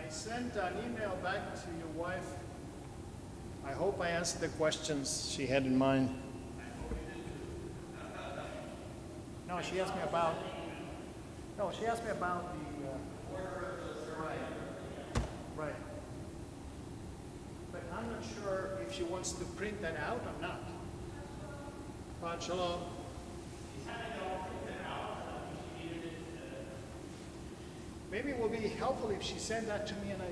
I sent an email back to your wife. I hope I answered the questions she had in mind. No, she asked me about the right. But I'm not sure if she wants to print that out or not. Shabbat shalom. Maybe it will be helpful if she sent that to me and I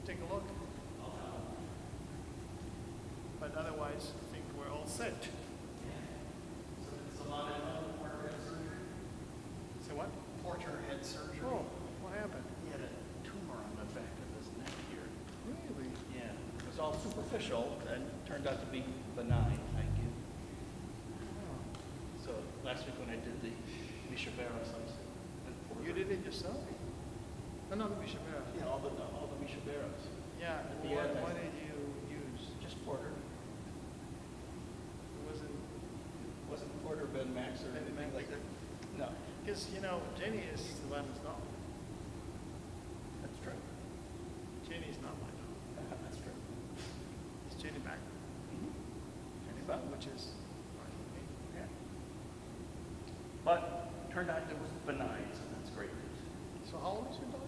take a look. But otherwise, I think we're all set. So it's a lot of porter head surgery. Say what? Porter head surgery. Oh, what happened? He had a tumor on the back of his neck here. Really? Yeah. It was all superficial and turned out to be benign, thank you. Oh. So last week when I did the Mishaberos, I was at Porter. You did it yourself? No, the Bishop. Yeah, all the Mishaberos. Yeah. The What did you use? Just Porter. It Wasn't Porter, Ben Max, or Ben anything Max. like that? No. Because, Jenny is the one who's not. That's true. Jenny's not my dog. That's true. It's Jenny back. Jenny Buck. Which is fine with me. Yeah. But turned out it was benign, so that's great news. So how old is your daughter?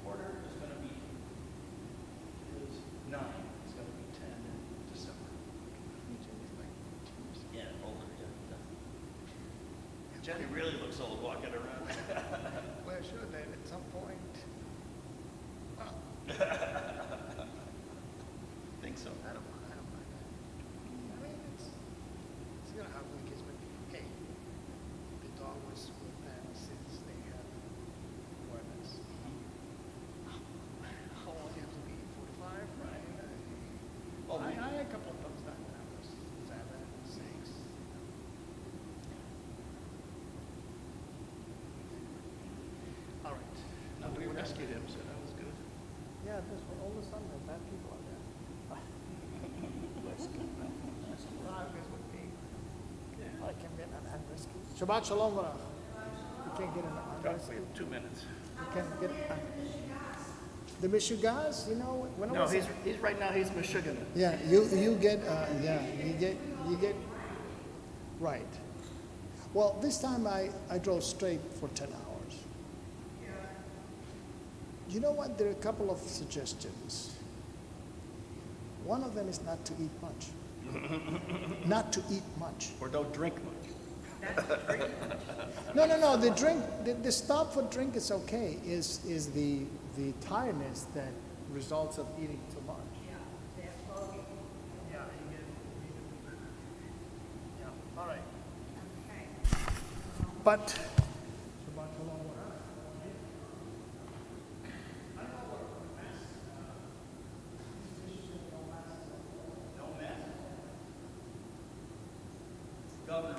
Porter is going to be 9. He's going to be 10 in December. Jenny's like 2 years. Yeah, older. Yeah. Jenny really looks old walking around. Well, sure, then at some point. Well, Think so. I don't mind that. I mean, it's gonna happen with kids, but hey, the dog was with them since they had awareness. How old do you have to be? 45, right? Oh, I had a couple of dogs that when I was 7, 6. All right. No, we rescued him, so that was good. Yeah, this one, all of a sudden, there are bad people out there. I can get an unrescue. Shabbat shalom, Barach. You can't get an We unrescue. have 2 minutes. You can't get the Mishugas, when I No, was he's right now. He's Meshuggah. yeah, you get you get right. Well, this time I drove straight for 10 hours. You know what? There are a couple of suggestions. One of them is not to eat much. Not to eat much. Or don't drink much. No. The drink, the stop for drink is okay. Is the tiredness that results of eating too much. Yeah, you get. Yeah. All right. But. Governor.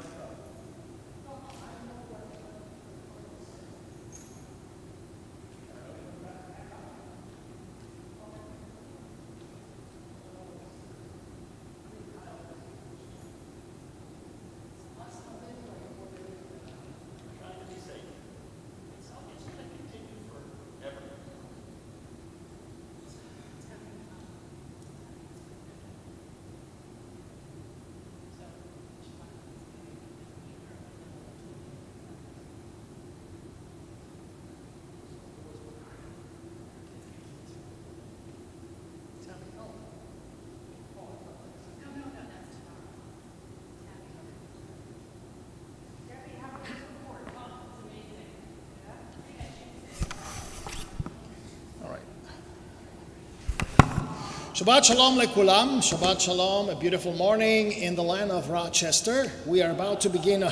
Shabbat shalom lekulam. Shabbat shalom. A beautiful morning in the land of Rochester. We are about to begin,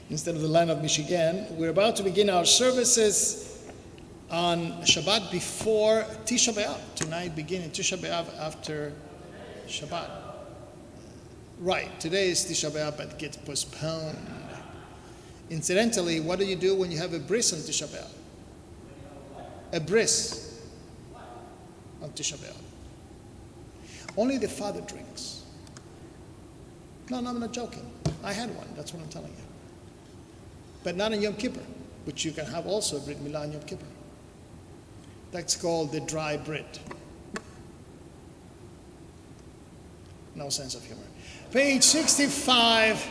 instead of the land of Michigan, we're about to begin our services on Shabbat before Tisha B'Av. Tonight, beginning Tisha B'Av after Shabbat. Right, today is Tisha B'Av, but it gets postponed. Incidentally, what do you do when you have a bris on Tisha B'Av? A bris on Tisha B'Av. Only the father drinks. No, I'm not joking. I had one, that's what I'm telling you. But not on Yom Kippur, which you can have also a Brit Milah on Yom Kippur. That's called the dry bread. No sense of humor. Page 65.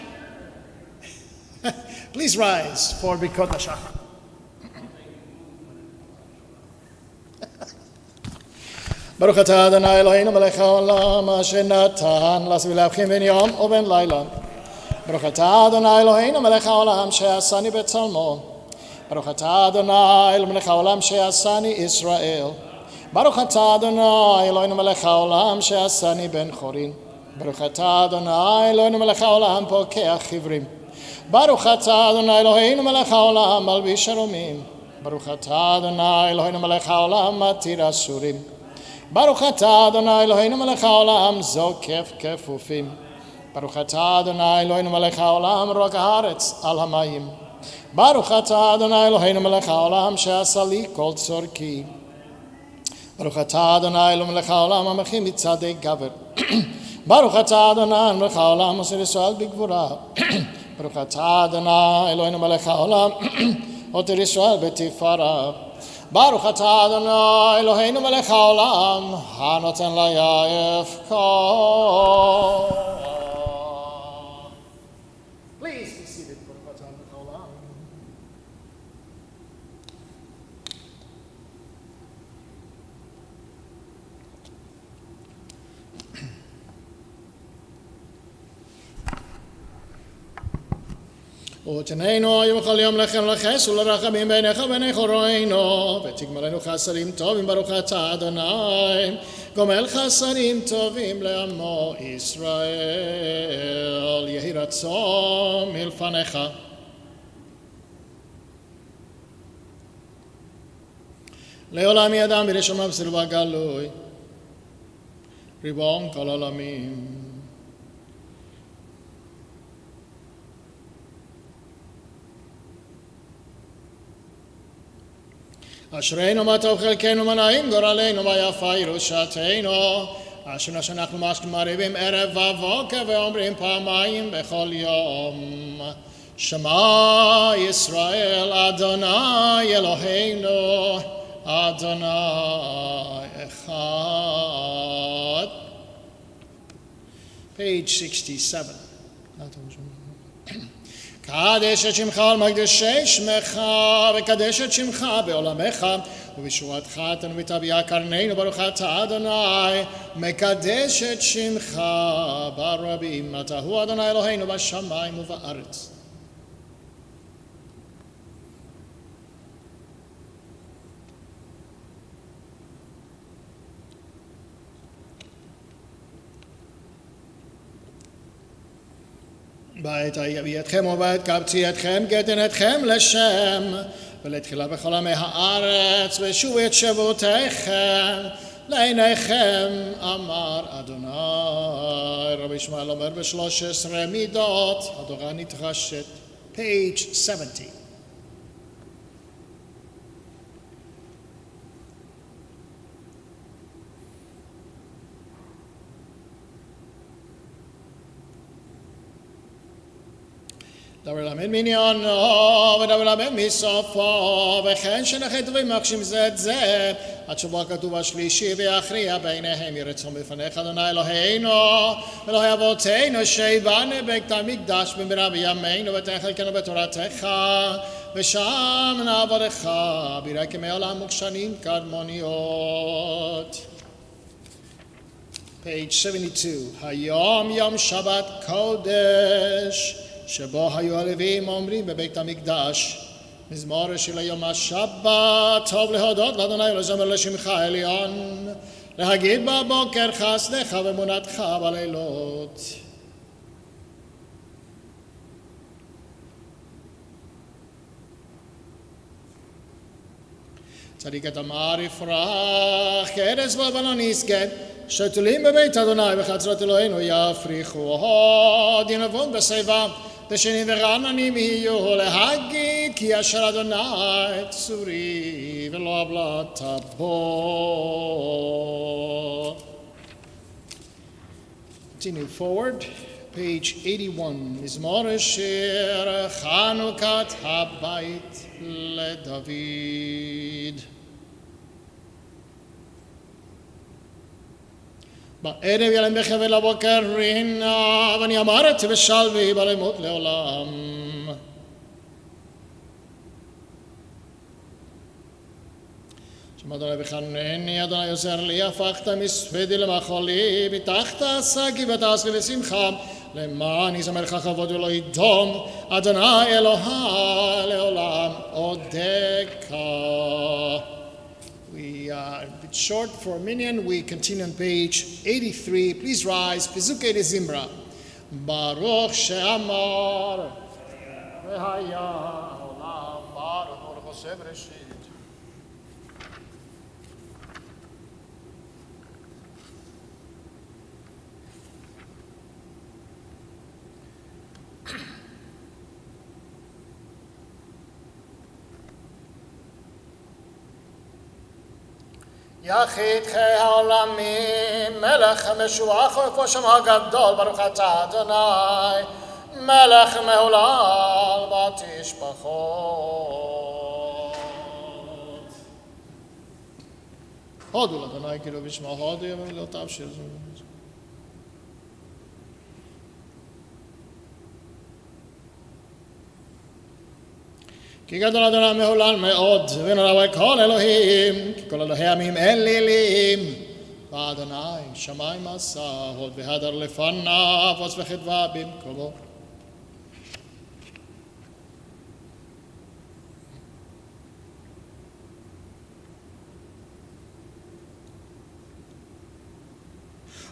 Please rise for Birkot HaShachar. Baruch atah Adonai Eloheinu melech haolam asher natan לנו ולאבחין בין יום ובין לילה. ברוך אתה אדוני אלוהינו מלך העולם שעשני בצלמו. ברוך אתה אדוני מלך העולם שעשני ישראל. ברוך אתה אדוני אלוהינו מלך העולם שעשני בן חורין. ברוך אתה אדוני אלוהינו מלך העולם פוקח חיוורים. ברוך אתה אדוני אלוהינו מלך העולם מלביש ערומים. ברוך אתה אדוני אלוהינו מלך העולם מתיר אסורים. ברוך אתה אדוני אלוהינו מלך העולם זוקף כפופים. ברוך אתה אדוני אלוהינו מלך העולם רוק הארץ על המים. ברוך אתה אדוני אלוהינו מלך העולם שעשה לי כל צורכי. ברוך אתה אדוני אלוהינו מלך העולם המכין מצעדי גבר. ברוך אתה אדוני מלך העולם עושה ישראל בגבורה. ברוך אתה אדוני אלוהינו מלך העולם עוטר ישראל בתפארה. ברוך אתה אדוני אלוהינו מלך העולם הנותן ליעף כוח. Please be seated. ברוך אתה מלך העולם. ותננו יום וכל יום לכם לחס ולרחמים בעיניך ובעיני חורנו ותגמלנו חסרים טובים ברוך אתה אדוני גומל חסרים טובים לעמו ישראל יהי רצון מלפניך לעולם ידע מרשום הבשר והגלוי ריבון כל עולמים אשרינו מה טוב חלקנו מה נעים גורלנו מה יפה ירושתנו אשרינו שאנחנו מרבים ערב ובוקר ואומרים פעמיים בכל יום שמע ישראל אדוני אלוהינו אדוני אחד. Page 67. קדש את שמך על מקדשי שמך וקדש את שמך בעולמך ובשורתך אתנו ותביע קרננו ברוך אתה אדוני מקדש את שמך ברבים אתה הוא אדוני אלוהינו בשמיים ובארץ. בעת יביא אתכם ובעת קבצי אתכם גתן אתכם לשם ולתחילה בכל עמי הארץ ושובו את שבותיכם לעיניכם אמר אדוני. רבי ישמעאל אומר ב13 מידות התורה נתרשת. Page 70. דבר למד מניינו ודבר למד מסופו וכן שנחי טובים מקשים זה את זה עד שבו כתוב השלישי ויכריע ביניהם ירצון בפניך אדוני אלוהינו ואלוהי אבותינו שיבנה בית המקדש במהרה בימינו ותן חלקנו בתורתך ושם נעבודך ביראה כמי עולם וכשנים קדמוניות. Page 72. היום יום שבת קודש שבו היו הלוויים אומרים בבית המקדש מזמור של יום השבת טוב להודות לאדוני ולזמר לשמך עליון להגיד בבוקר חסדך ואמונתך בלילות. צדיק את אמר יפרח כערש ולא נסגד שתולים בבית אדוני בחצרות אלוהינו יפריחו עוד ינבון בשיבה דשנים ורעננים יהיו להגיד כי אשר אדוני צורי ולא עוולת בו. Continue forward. Page 81. מזמור השיר חנוכת הבית לדוד. בערב ילם בחבל הבוקר רינה, ואני אמרתי בשלוי בלמות לעולם. שם אדוני בחנני, אדוני עוזר לי, הפכת מספדי למחולי, ביטחת שגי ותעשי לשמחה, למען יזמרך כבוד ולא ידום, אדוני אלוהי לעולם עודך. It's short for a minyan. We continue on page 83. Please rise. Pizukei de Zimbra. Baruch she'amar v'haya olam baruch Hoseh Bereshit. יחיד חי העולמים, מלך משוח וכבושם הגדול, ברוך אתה אדוני, מלך מהולל בתשבחות. הודו לאדוני כאילו בשמו, הודו ומילותיו שיר זו. כי גדול אדוני מהולל מאוד, ונורא כל אלוהים, כי כל אלוהי עמים אלילים. ואדוני שמיים עשה, הוד והדר לפניו, עוז וחדווה במקומו.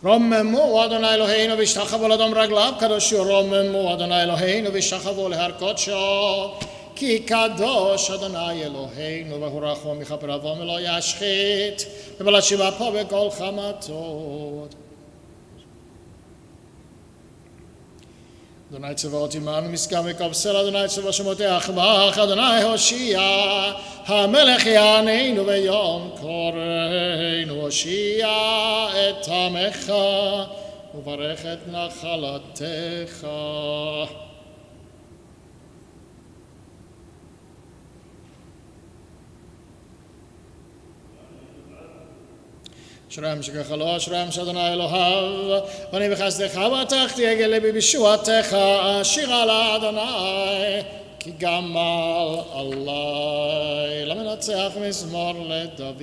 רוממו אדוני אלוהינו והשתחוו לאדום רגליו קדושו, רוממו אדוני אלוהינו והשתחוו להר קודשו. כי קדוש אדוני אלוהינו והוא רחום מכפר עוון ולא ישחית ובעלת שיבה פה בכל חמתות. אדוני צבאות עמנו משגב וכבסל, אדוני צבאות שמותח בך, אדוני הושיע, המלך יעננו ביום קורנו, הושיע את עמך וברך את נחלתך. אשריהם שכחלו, אשריהם שאדוני אלוהיו, ואני בחסדך בטחתי יגל לבי בישועתך, שירה לאדוני, כי גמל עלי, למנצח מזמור לדוד.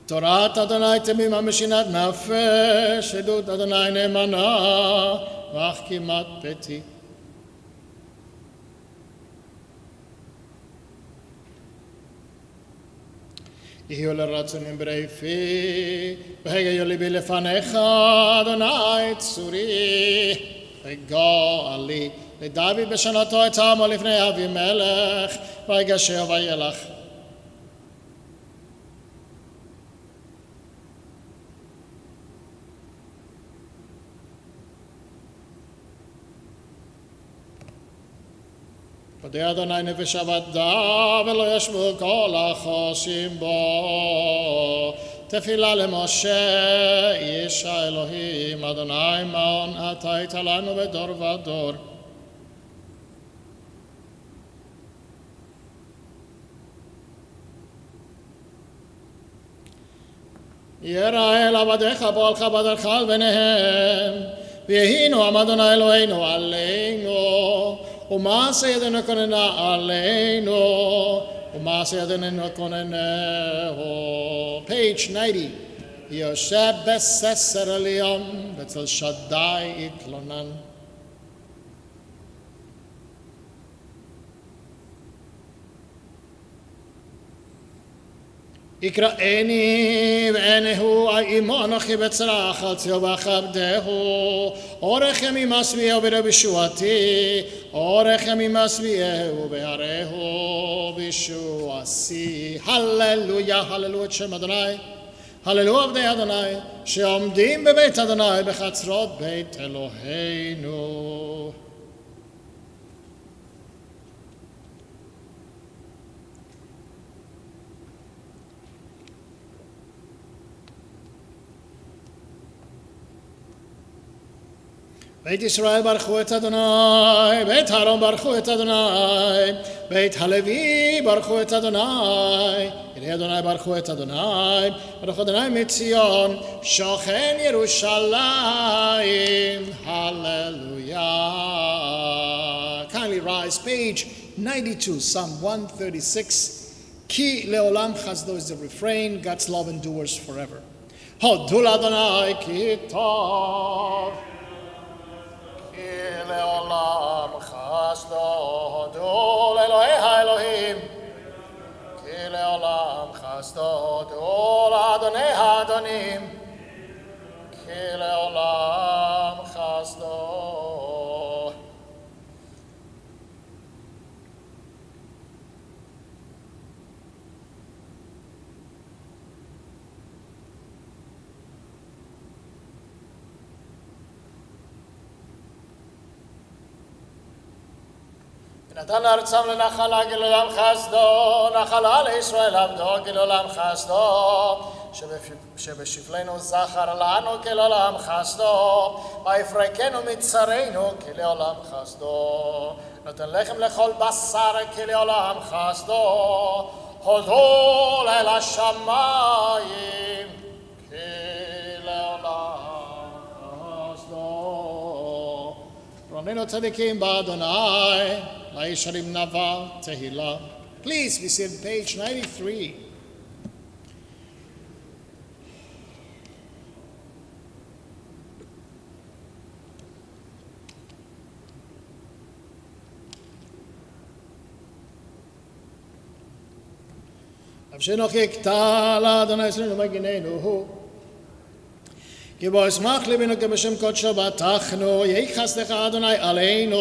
תורת אדוני תמימה משינת נפש, עדות אדוני נאמנה, ואך כמעט פתי. יהיו לרצונים ברעפי, והגיעו ליבי לפניך, אדוני צורי, וגואלי. לדוד בשנתו את עמו לפני אבימלך, ויגשר וילך. פודה אדוני נפש עבדה ולא ישבו כל החושים בו. תפילה למשה איש האלוהים, אדוני מעון אתה היית לנו בדור ודור. יראה אל עבדיך פועלך בדרך על ביניהם, ויהינו עם אדוני אלוהינו עלינו, ומעשה ידינו כוננה עלינו, ומעשה ידינו כוננהו. Page 90. יושב בססר עליון, ואצל שדי יתלונן. יקראני ועיניהו עמו אנוכי בצרח על ציו ואכבדהו, אורך ימים אשביעהו ברבישועתי, אורך ימים אשביעהו בהרהו בישועתי. הללויה, הללו את שם אדוני, הללו עבדי אדוני שעומדים בבית אדוני בחצרות בית אלוהינו. בית ישראל ברכו את אדוני, בית אהרון ברכו את אדוני, בית הלוי ברכו את אדוני, יראי אדוני ברכו את אדוני, ברוך אדוני מציון, שוכן ירושלים, hallelujah. Kindly rise, page 92, Psalm 136. Ki leolam chasdo is the refrain, God's love endures forever. Hodul Adonai ki tov. Ki leolam chasdo, hodul Elohei haElohim. Ki leolam chasdo, hodul Adonai haAdonim. Ki leolam chasdo. נתן ארצם לנחלה גילולם חסדו, נחלה לישראל עבדו גילולם חסדו, שבשפלנו זכר לנו גילולם חסדו, ויפרקנו מצרינו גילולם חסדו, נותן לחם לכל בשר גילולם חסדו, הודו אל השמיים גילולם חסדו. רוננו צדיקים באדוני, Laisharim Nava Tehillah. Please be seated, page 93. Avshenoch yekta l'Adonai Eloheinu maginenu. כי בו אשמח ליבנו כבשם קודשו בטחנו, יהי חסדך אדוני עלינו.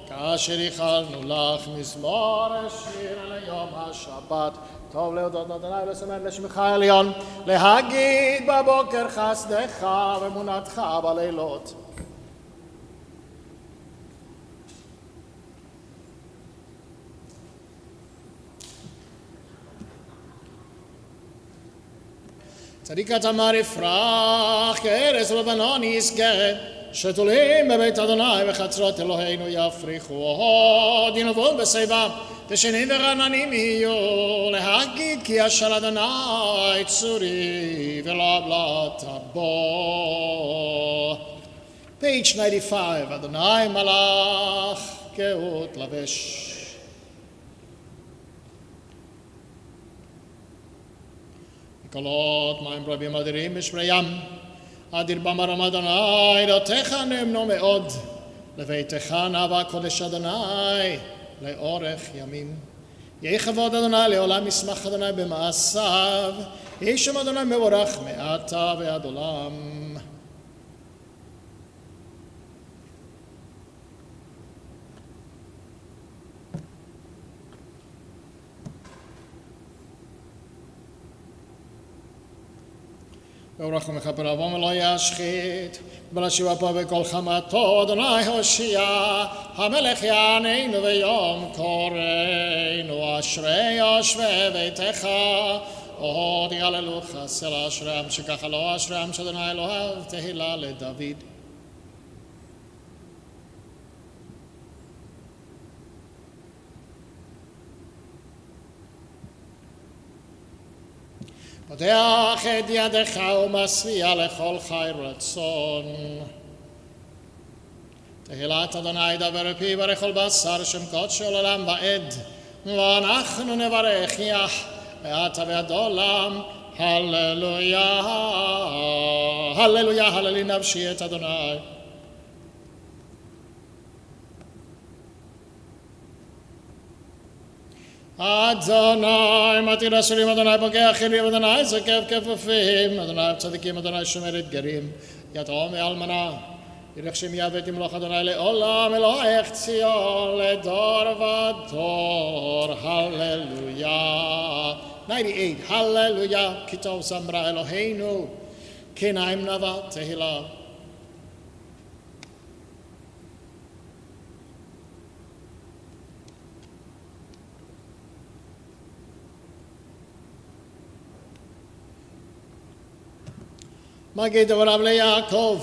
כאשר ייחלנו לך מזמור השיר ליום השבת, טוב להודות אדוני ולשמח לשמך העליון, להגיד בבוקר חסדך ואמונתך בלילות. צדיק התמר יפרח, כארז לבנון ישגה, שתולים בבית אדוני וחצרות אלוהינו יפריחו, דינובון בשיבה, דשנים ורעננים יהיו, להגיד כי אשר אדוני צורי ולא עוולת בו. Page 95, אדוני מלאך גאות לבש. קולות מים רבים אדירים בשפריים, אדיר במרום אדוני, דעותיך נאמנו מאוד, לביתך נאווה קודש אדוני, לאורך ימים. יהי כבוד אדוני לעולם, ישמח אדוני במעשיו, יהי שם אדוני מבורך מעתה ועד עולם. ואורך ומכפר עוון ולא ישחית, ולשיבה פה בכל חמתו, אדוני הושיע, המלך יעננו ויום קוראנו, אשרי יושבי ביתך, עוד יהללוך סלע אשריהם שככה לא אשריהם שאדוני אלוהיו, תהילה לדוד. פותח את ידך ומשביע לכל חי רצון. תהילת אדוני דבר פי בכל בשר שם קודשו לעולם ועד, ואנחנו נברך יח מעתה ועד עולם. הללויה, הללויה, הללי נפשי את אדוני. אדוני מתיר אסורים, אדוני פוגע חירים, אדוני זוקף כפופים, אדוני צדיקים, אדוני שומר אתגרים, יתום ואלמנה, ירך שמיה ותמלוך אדוני לעולם, אלוהיך ציון לדור ודור. הללויה. 98, הללויה, כי טוב זמרה אלוהינו, כי נעים נאווה תהילה. מגיד דבריו ליעקב,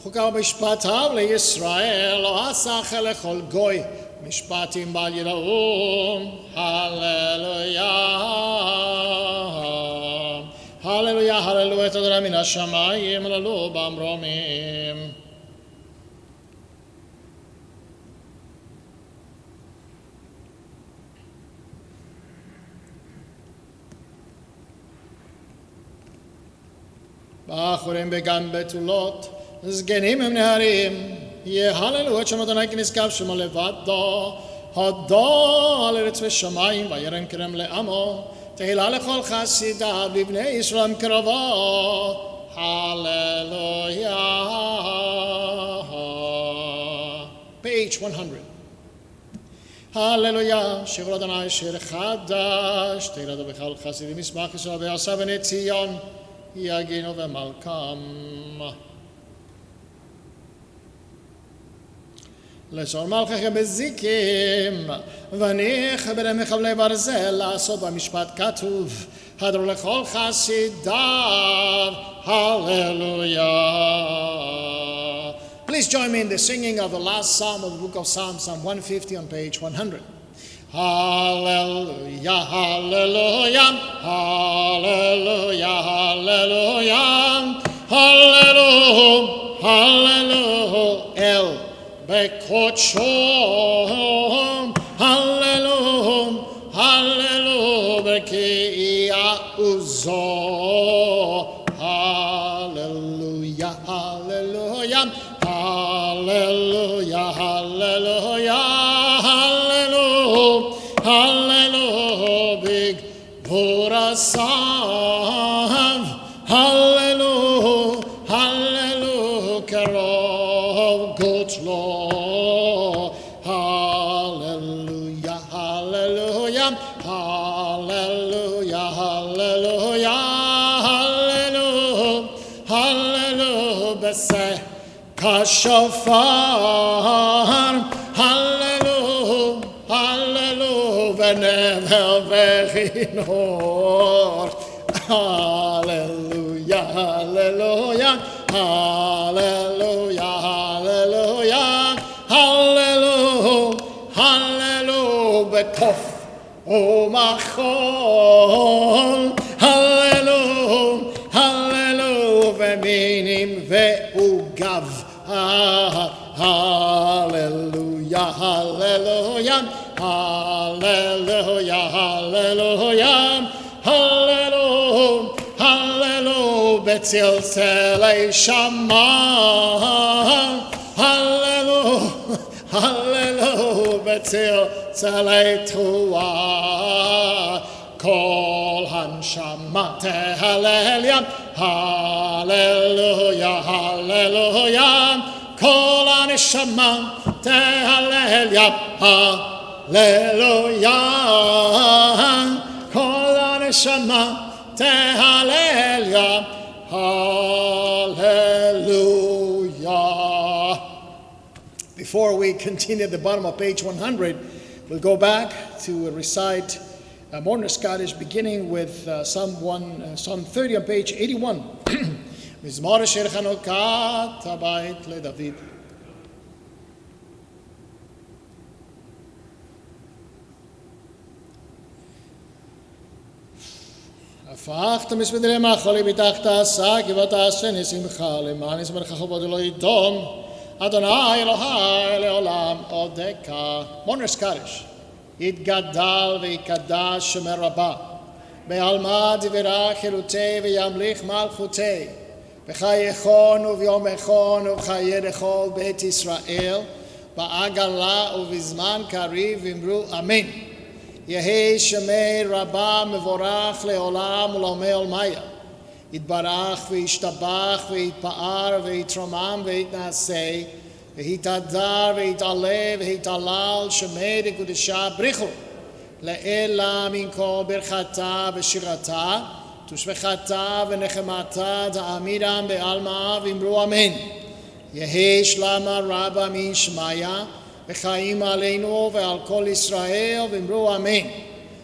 חוקיו ומשפטיו לישראל, לא עשך לכל גוי, משפטים בל יראו, הללויה. הללויה, הללויה, תודה מן השמיים, הללו במרומים. בחורים בגן בתולות, זקנים הם נהרים, יהללו את שם אדוני כי נשגב שמו לבדו, הודו על ארץ ושמיים וירם כרם לעמו, תהילה לכל חסידיו לבני ישראל קרבו, הללויה. Page 100. הללויה, שיר אדוני שיר חדש, תהילתו בכל חסידים ישמח ישראל ויעשה בני ציון, יגינו ומלכם. לשור מלככם בזיקים, ונכבדם מחבלי ברזל, לעשות במשפט כתוב, הדרו לכל חסידיו, hallelujah. Please join me in the singing of the last psalm of the book of Psalms, Psalm 150 on page 100. Hallelujah, hallelujah, hallelujah, hallelujah, hallelujah, hallelujah, El Bekocho, hallelujah, hallelujah, Bekia Uzo, hallelujah, hallelujah, hallelujah, hallelujah, hallelujah, big Purasav, hallelujah, hallelujah, Karov Gotlo, hallelujah, hallelujah, hallelujah, hallelujah, hallelujah, hallelujah, Beseh Kashafar, hallelujah, hallelujah, Venevel Vechinor, hallelujah, hallelujah, hallelujah, hallelujah, hallelujah, hallelujah, Betof Umachol, hallelujah, hallelujah, Veminim Veugav, hallelujah, hallelujah, hallelujah, hallelujah, hallelujah, hallelujah, Betzil Selei Shama, hallelujah, hallelujah, Betzil Selei Truah, Kol Hanshama Tehalelia, hallelujah, hallelujah, Kol Hanshama Tehalelia, hallelujah, Kol Hanshama Tehalelia, hallelujah. Before we continue at the bottom of page 100, we'll go back to recite Mourner Scottish, beginning with Psalm 30 on page 81. Mizmor Asher Chanukat Habayit LeDavid. הפכת מספדרי מחולי ביטחת עשה גבעת השני שמחה למען ישמרך כבוד לא ידום אדוני אלוהי לעולם עודך. Mourner Scottish. יתגדל ויקדש שמי רבה בעלמא דברה חירותי וימליך מלכותי בחייכון וביומכון ובחיי לכל בית ישראל בעגלה ובזמן קריב אמרו אמן. יהי שמי רבה מבורך לעולם ולעולמי עולמיה. יתברך וישתבח ויתפאר ויתרומם ויתנשא והתהדר והתעלה והתעלל שמי דקודשה בריחו לעילה מן כל ברכתה ושירתה תושבחתה ונחמתה תעמידם בעלמא ואמרו אמן. יהי שלמה רבה מן שמיה וחיים עלינו ועל כל ישראל ואמרו אמן.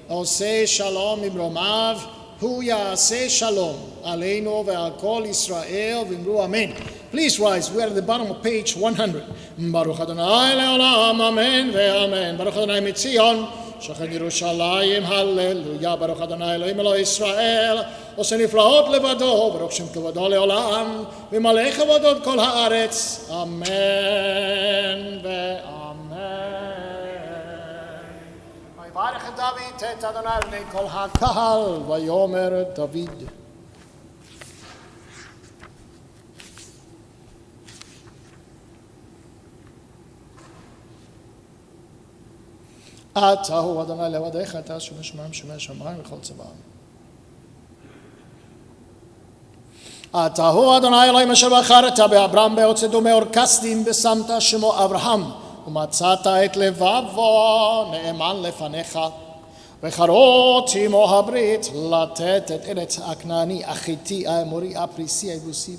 עושה שלום ממרומיו הוא יעשה שלום עלינו ועל כל ישראל ואמרו אמן. Please rise. We are at the bottom of page 100. Baruch Adonai le'olam, amen ve'amen. Baruch Adonai mitzion, shechem Yerushalayim, hallelujah. Baruch Adonai Elohim Eloi Israel, עושה נפלאות לבדו, ברוך שם כבודו לעולם, ומלא כבודות כל הארץ. אמן ואמן. ויברך דוד את אדוני בני כל הקהל, ויאמר דוד. אתה הוא אדוני לבדיך, אתה שומע שמיים, שומע שמיים וכל צבאם. אתה הוא אדוני אלוהים אשר בחרת באברהם בהוצאתו מאור כסדים ושמת שמו אברהם ומצאת את לבבו נאמן לפניך וחרות עמו הברית לתת את ארץ הכנעני החיתי האמורי הפריסי היבוסי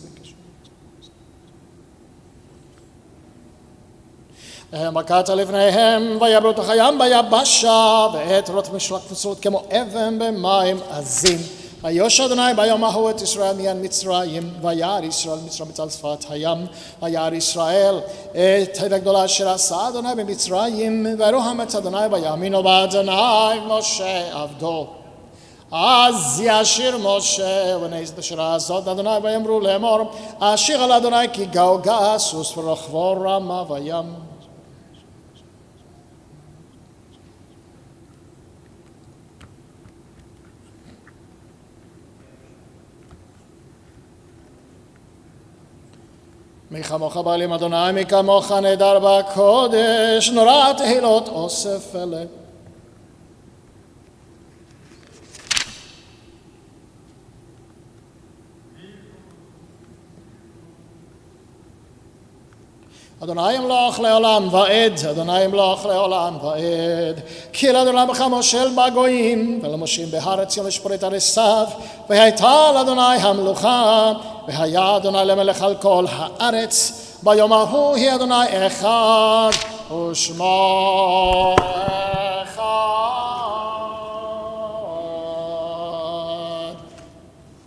והעמקת לפניהם ויעברו את הים ביבשה ואת רות משלקפות כמו אבן במים עזים ויוש אדוני ביום ההוא את ישראל מיד מצרים וירא ישראל מצרים מצל שפת הים וירא ישראל את הגדולה אשר עשה אדוני במצרים וירום את אדוני ויאמינו באדוני משה עבדו אז ישיר משה ובני אשר עשות אדוני ויאמרו לאמור אשיר על אדוני כי גאוגה סוס ורחבו רמה וים מי כמוך בעלים אדוני, מי כמוך נהדר בקודש, נורא תהילות אוסף אלה. אדוני ימלוך לעולם ועד, אדוני ימלוך לעולם ועד. כי לאדוני בך מושל בגויים, ולמושים בארץ יום לשפוט עריסיו, והייתה לאדוני המלוכה, והיה אדוני למלך על כל הארץ, ביום ההוא היא אדוני אחד, ושמו אחד.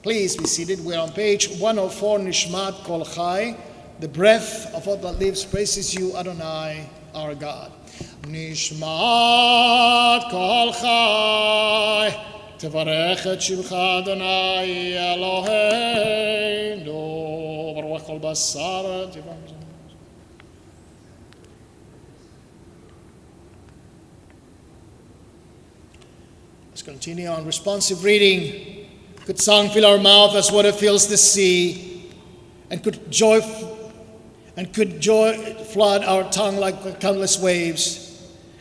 Please be seated. We're on page 104, Nishmat Kol Chai. The breath of all that lives praises you, Adonai, our God. Nishmat kol chai, tevarech et shivcha Adonai Eloheinu, baruch kol basar. Let's continue on responsive reading. Could song fill our mouth as water fills the sea, and could joy flood our tongue like countless waves?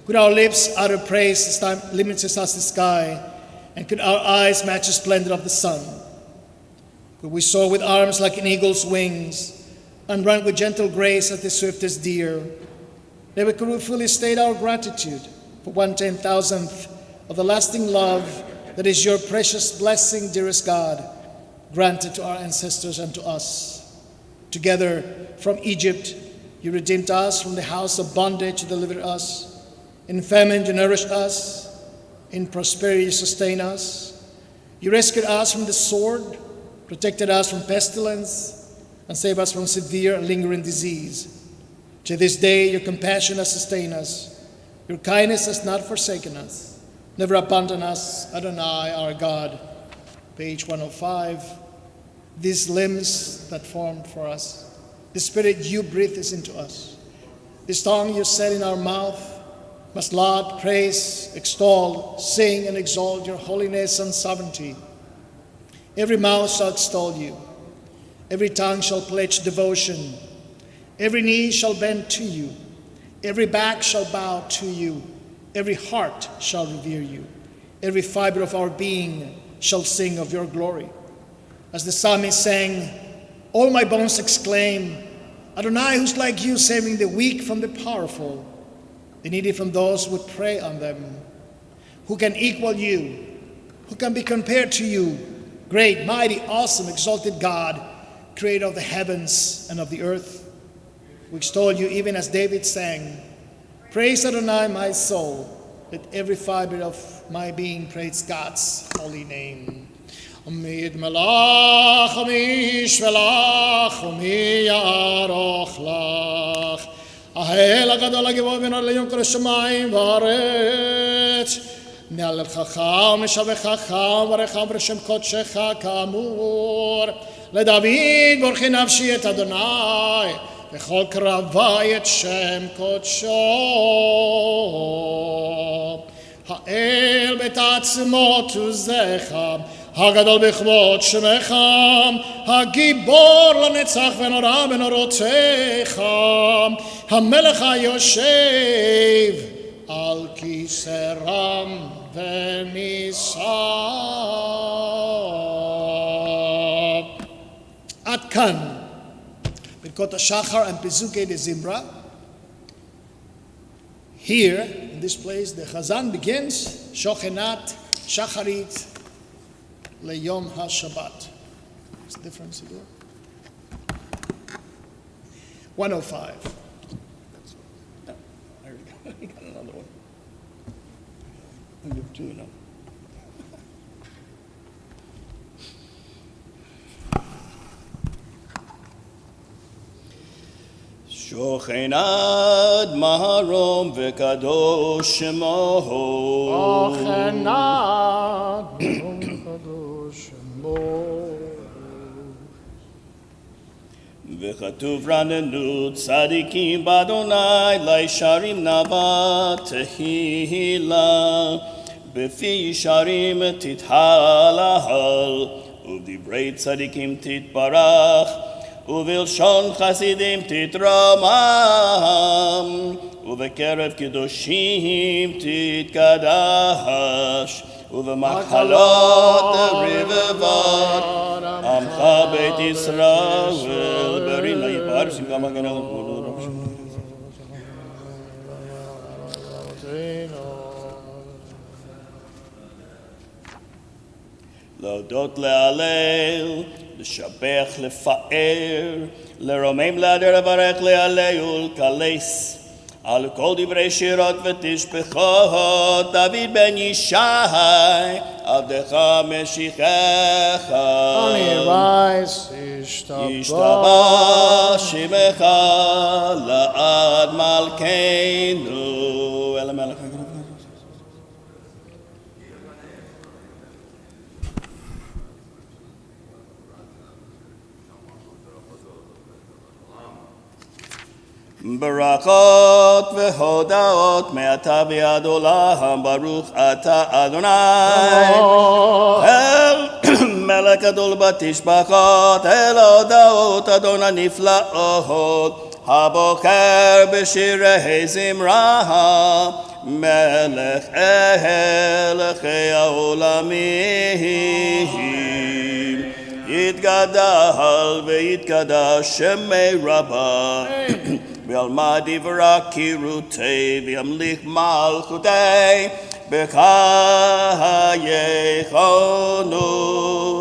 Could our lips utter praise as time limits us the sky? And could our eyes match the splendor of the sun? Could we soar with arms like an eagle's wings and run with gentle grace as the swiftest deer? Never could we fully state our gratitude for 1/10,000th of the lasting love that is your precious blessing, dearest God, granted to our ancestors and to us. Together from Egypt, you redeemed us from the house of bondage, you delivered us. In famine, you nourished us. In prosperity, you sustained us. You rescued us from the sword, protected us from pestilence, and saved us from severe and lingering disease. To this day, your compassion has sustained us. Your kindness has not forsaken us. Never abandoned us, Adonai, our God. Page 105. These limbs that formed for us, the spirit you breathed into us, this tongue you set in our mouth, must laud, praise, extol, sing, and exalt your holiness and sovereignty. Every mouth shall extol you. Every tongue shall pledge devotion. Every knee shall bend to you. Every back shall bow to you. Every heart shall revere you. Every fiber of our being shall sing of your glory. As the psalmist sang, all my bones exclaim, Adonai, who's like you, saving the weak from the powerful, the needy from those who would prey on them. Who can equal you? Who can be compared to you? Great, mighty, awesome, exalted God, creator of the heavens and of the earth. We extol you even as David sang, praise Adonai, my soul. Let every fiber of my being praise God's holy name. מי ידמלך ומי ישבלך ומי יערוך לך. האל הגדול הגבוה ונורא לעליון כל השמיים והארץ. נהללך ומשבחך וברכך בשם קודשך כאמור. לדוד ברכי נפשי את אדוני וכל קרבי את שם קודשו. האל בתעצמות עוזך, הגדול בכבוד שמך, הגיבור לנצח ונורא בנורותיך, המלך היושב על כיסא רם ונישא. עד כאן ברכות השחר and פסוקי דזמרה. Here, in this place, the Chazan begins Shochenat Shacharit LeYom HaShabbat. What's the difference here? 105. No, I already got another one. I do two now. שוכנד מהרום וקדוש שמו. שוכנד וקדוש שמו. וכתוב רננו צדיקים באדוני לישרים נאווה תהילה. בפי ישרים תתהלל ובדברי צדיקים תתברך. ובלשון חסידים תתרומם, ובקרב קדושים תתקדש, ובמחלות רבבות עמך בית ישראל ברינה יפרסים גם הגנה להודות להלל, לשבח, לפאר, לרומם, להדר, לברך, להלל ולקלס. על כל דברי שירות ותשבחות, דוד בן ישי, עבדך משיחך. אני רייס ישתבח שמך לעד מלכנו. אל המלך. ברכות והודאות מעתה ועד עולם, ברוך אתה אדוני אל מלך גדול בתשבחות, אל הודאות אדון הנפלאות, הבוקר בשירי זמרה, מלך אלכי העולמים, יתגדל ויתקדש שמי רבה. ועלמא דברה קירותי וימליך מלכותי בחייכון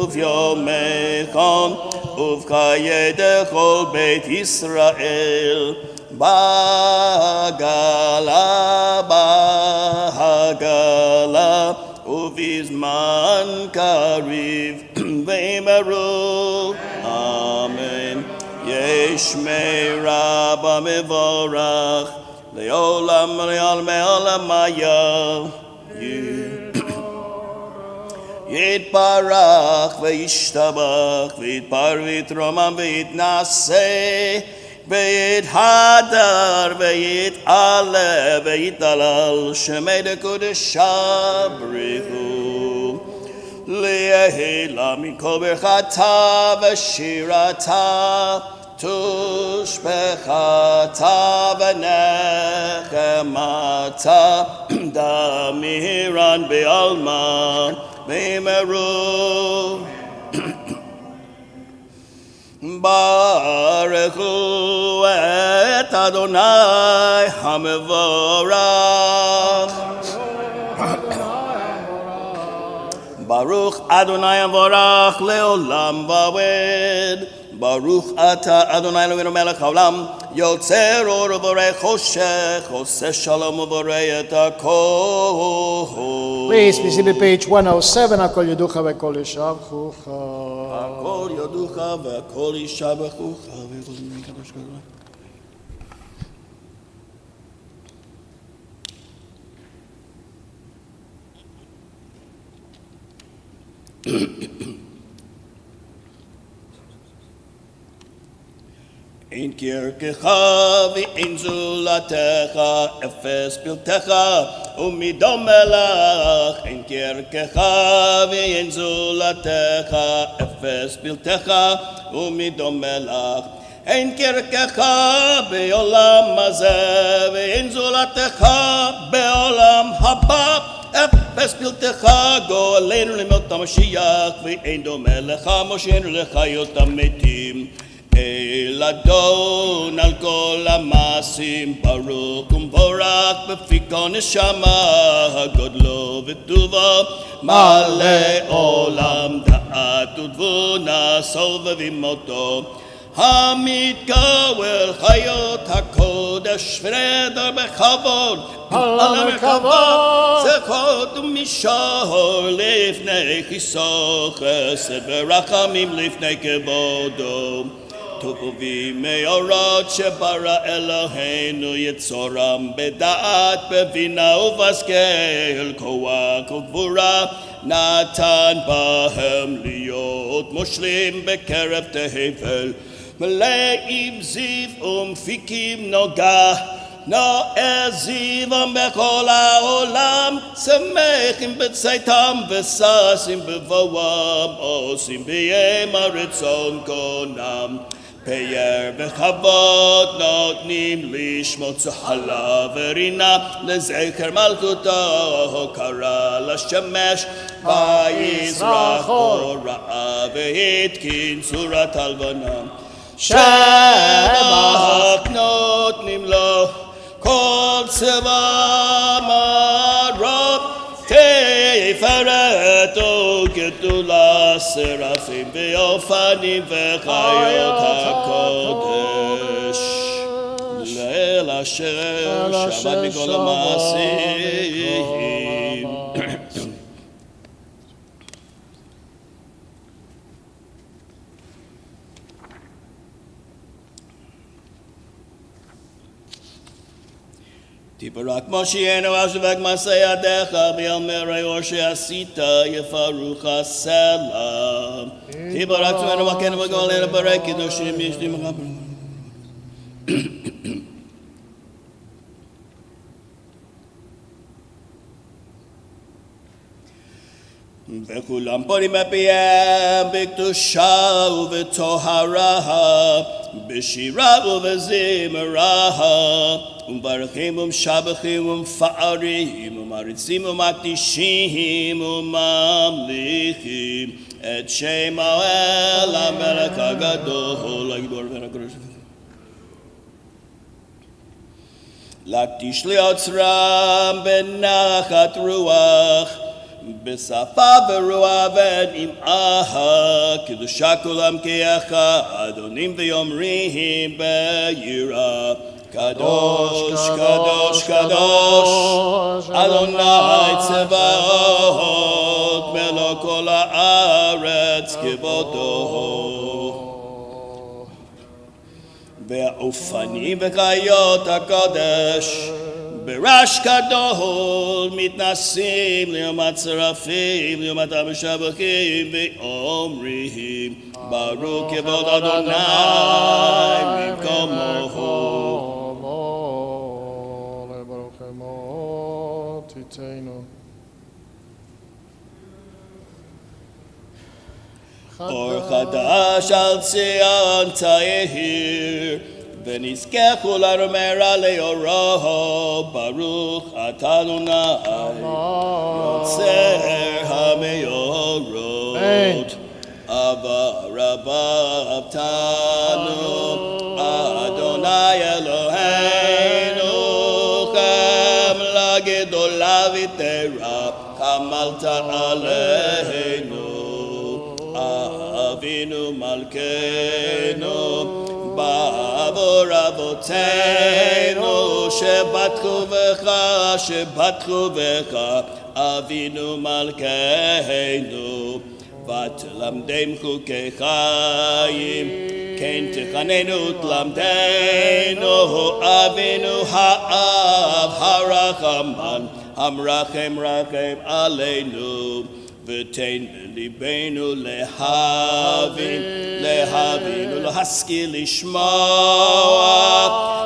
וביומכון ובחיי דכל בית ישראל בעגלה ובזמן קריב ואמרו אמן. ישמי רבה מבורך לעולם ולעלמי עולמיה. יתברך וישתבח ויתפאר ויתרומם ויתנשא ויתהדר ויתעלה ויתהלל שמי דקודשה בריחו. ליהילה מכל ברכתה ושירתה תושבחתה ונחמתה דמירן בעלמא ואמרו ברכו את אדוני המבורך. ברוך אדוני המבורך לעולם ועד. ברוך אתה אדוני אלוהינו מלך העולם יוצר אור ובורא חושך עושה שלום ובורא את הכל. Please, be seated, page 107, הכל יודוך והכל ישבחוך. הכל יודוך והכל ישבחוך. אין קרקך ואין זולתך, אפס פלטך ומדומה לך. אין קרקך ואין זולתך, אפס פלטך ומדומה לך. אין קרקך בעולם הזה ואין זולתך בעולם הבא. אפס פלטך גואלנו למות המשיח, ואין דומה לך מושיענו לחיות המתים. אל אדון על כל המעשים, ברוך ומבורך בפי כל נשמה, גודלו וטובו מלא עולם, דעת ותבונה סובבים אותו. המתגואל חיות הקודש ורדר בכבוד, על המרכבה זכות ומישור לפני כיסו, חסד ורחמים לפני כבודו. טובים מאורות שברא אלוהינו, יצורם בדעת בבינה ובהשכל, כוח וגבורה נתן בהם להיות מושלים בקרב תבל. מלאים זיו ומפיקים נוגה, נוער זיום בכל העולם, שמחים בצאתם וששים בבואם, עושים ביים הרצון קונם. פייר וכבוד נותנים לשמות צהלה ורינה, לזכר מלכותו קרא לשמש, ויזרח אור רעה והתקין צורת הלבנה. שבח נותנים לו כל צבא מרוב, תפארת וגדולה, שרפים ואופנים וחיות הקודש. לאל אשר שבת מכל המעשים. תברך מושיענו אשבק מעשה ידיך, בימי אור שעשית יפרוך הסלע. תברך צמנו מכנו וגואלנו ברק קדושים ישלים לך. וכולם פונים בפיהם בקדושה ובטהרה, בשירה ובזמרה, ומברכים ומשבחים ומפארים ומעריצים ומקדישים וממליכים את שם האל המלך הגדול הגיבור והקדוש. להקדיש ליוצרם בנחת רוח, בשפה ורוח ונמעה, קדושה כולם כאחד, עונים ואומרים ביראה, קדוש, קדוש, קדוש, אדוני צבאות, מלוא כל הארץ כבודו. והאופנים וחיות הקודש ברעש גדול מתנסים ליום הצרפים, ליום המשבחים ואומרים, ברוך כבוד אדוני במקומו. ברוך שמו תיתנו. אור חדש על ציון תאיר, ונזכה כולנו מהרה לאורו. ברוך אתה אדוני יוצר המאורות. אבא רבה אבתנו אדוני אלוהינו, חמלה גדולה ותורה חמלת עלינו. אבי Avinu Malkeinu, בעבור אבותינו שבטחו בך אבינו מלכנו ותלמדם חוקי חיים כן תחננו תלמדנו אבינו האב הרחמן המרחם רחם עלינו ותן בליבנו להבין ולהשכיל לשמוע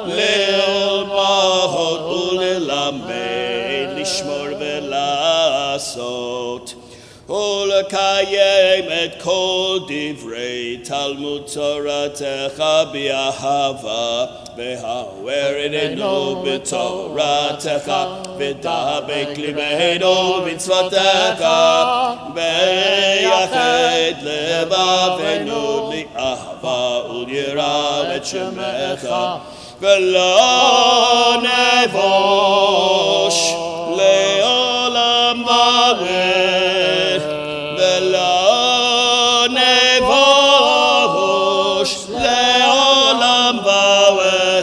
ללמוד וללמד לשמור ולעשות ולקיים את כל דברי תלמוד תורתך באהבה והעורר עינינו בתורתך ודבק ליבנו במצוותיך ויחד לבבנו לאהבה וליראה את שמך ולא נבוש לעולם ועד ולא נבוש לעולם ועד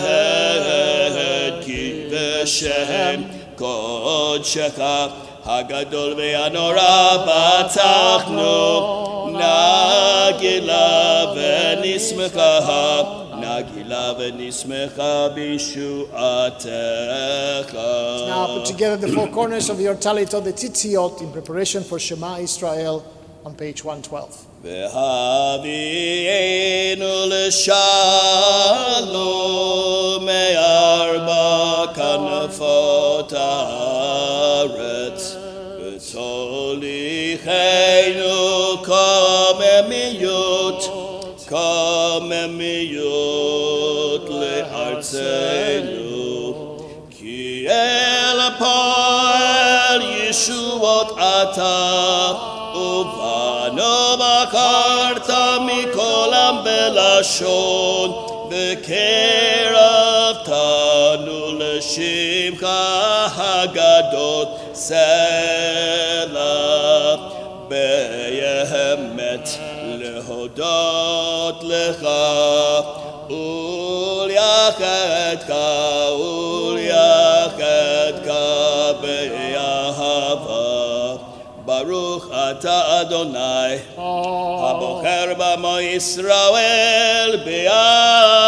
כי בשם קודשך הגדול והנורא פתחנו נגילה ונשמחה בישועתך. Now put together the four corners of your talit of the titziot in preparation for Shema Israel on page 112. והביאנו לשלום מארבע כנפות הארץ ותוליכנו קוממיות לארצנו כי אל הפועל ישועות אתה ובנו בחרת מכל עם בלשון וקרבתנו לשמך הגדול סלע באמת להודות לך וליחדך באהבה ברוך אתה אדוני הבוחר במו ישראל באהבה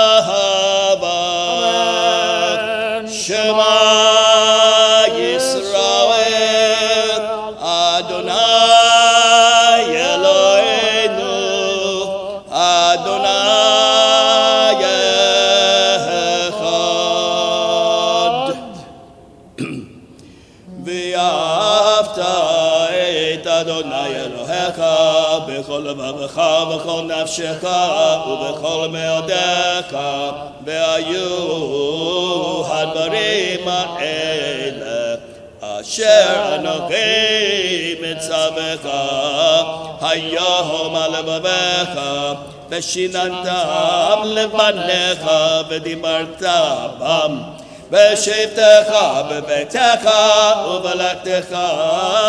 שמע ישראל אדוני אלוהינו אדוני אחד ואהבת את אדוני אלוהיך בכל לבבך ובכל נפשך ובכל מאודיך והיו הדברים האלה אשר אנוכי מצווך היום על לבביך ושיננתם לבניך ודיברת בם בשבתך בביתך ובלכתך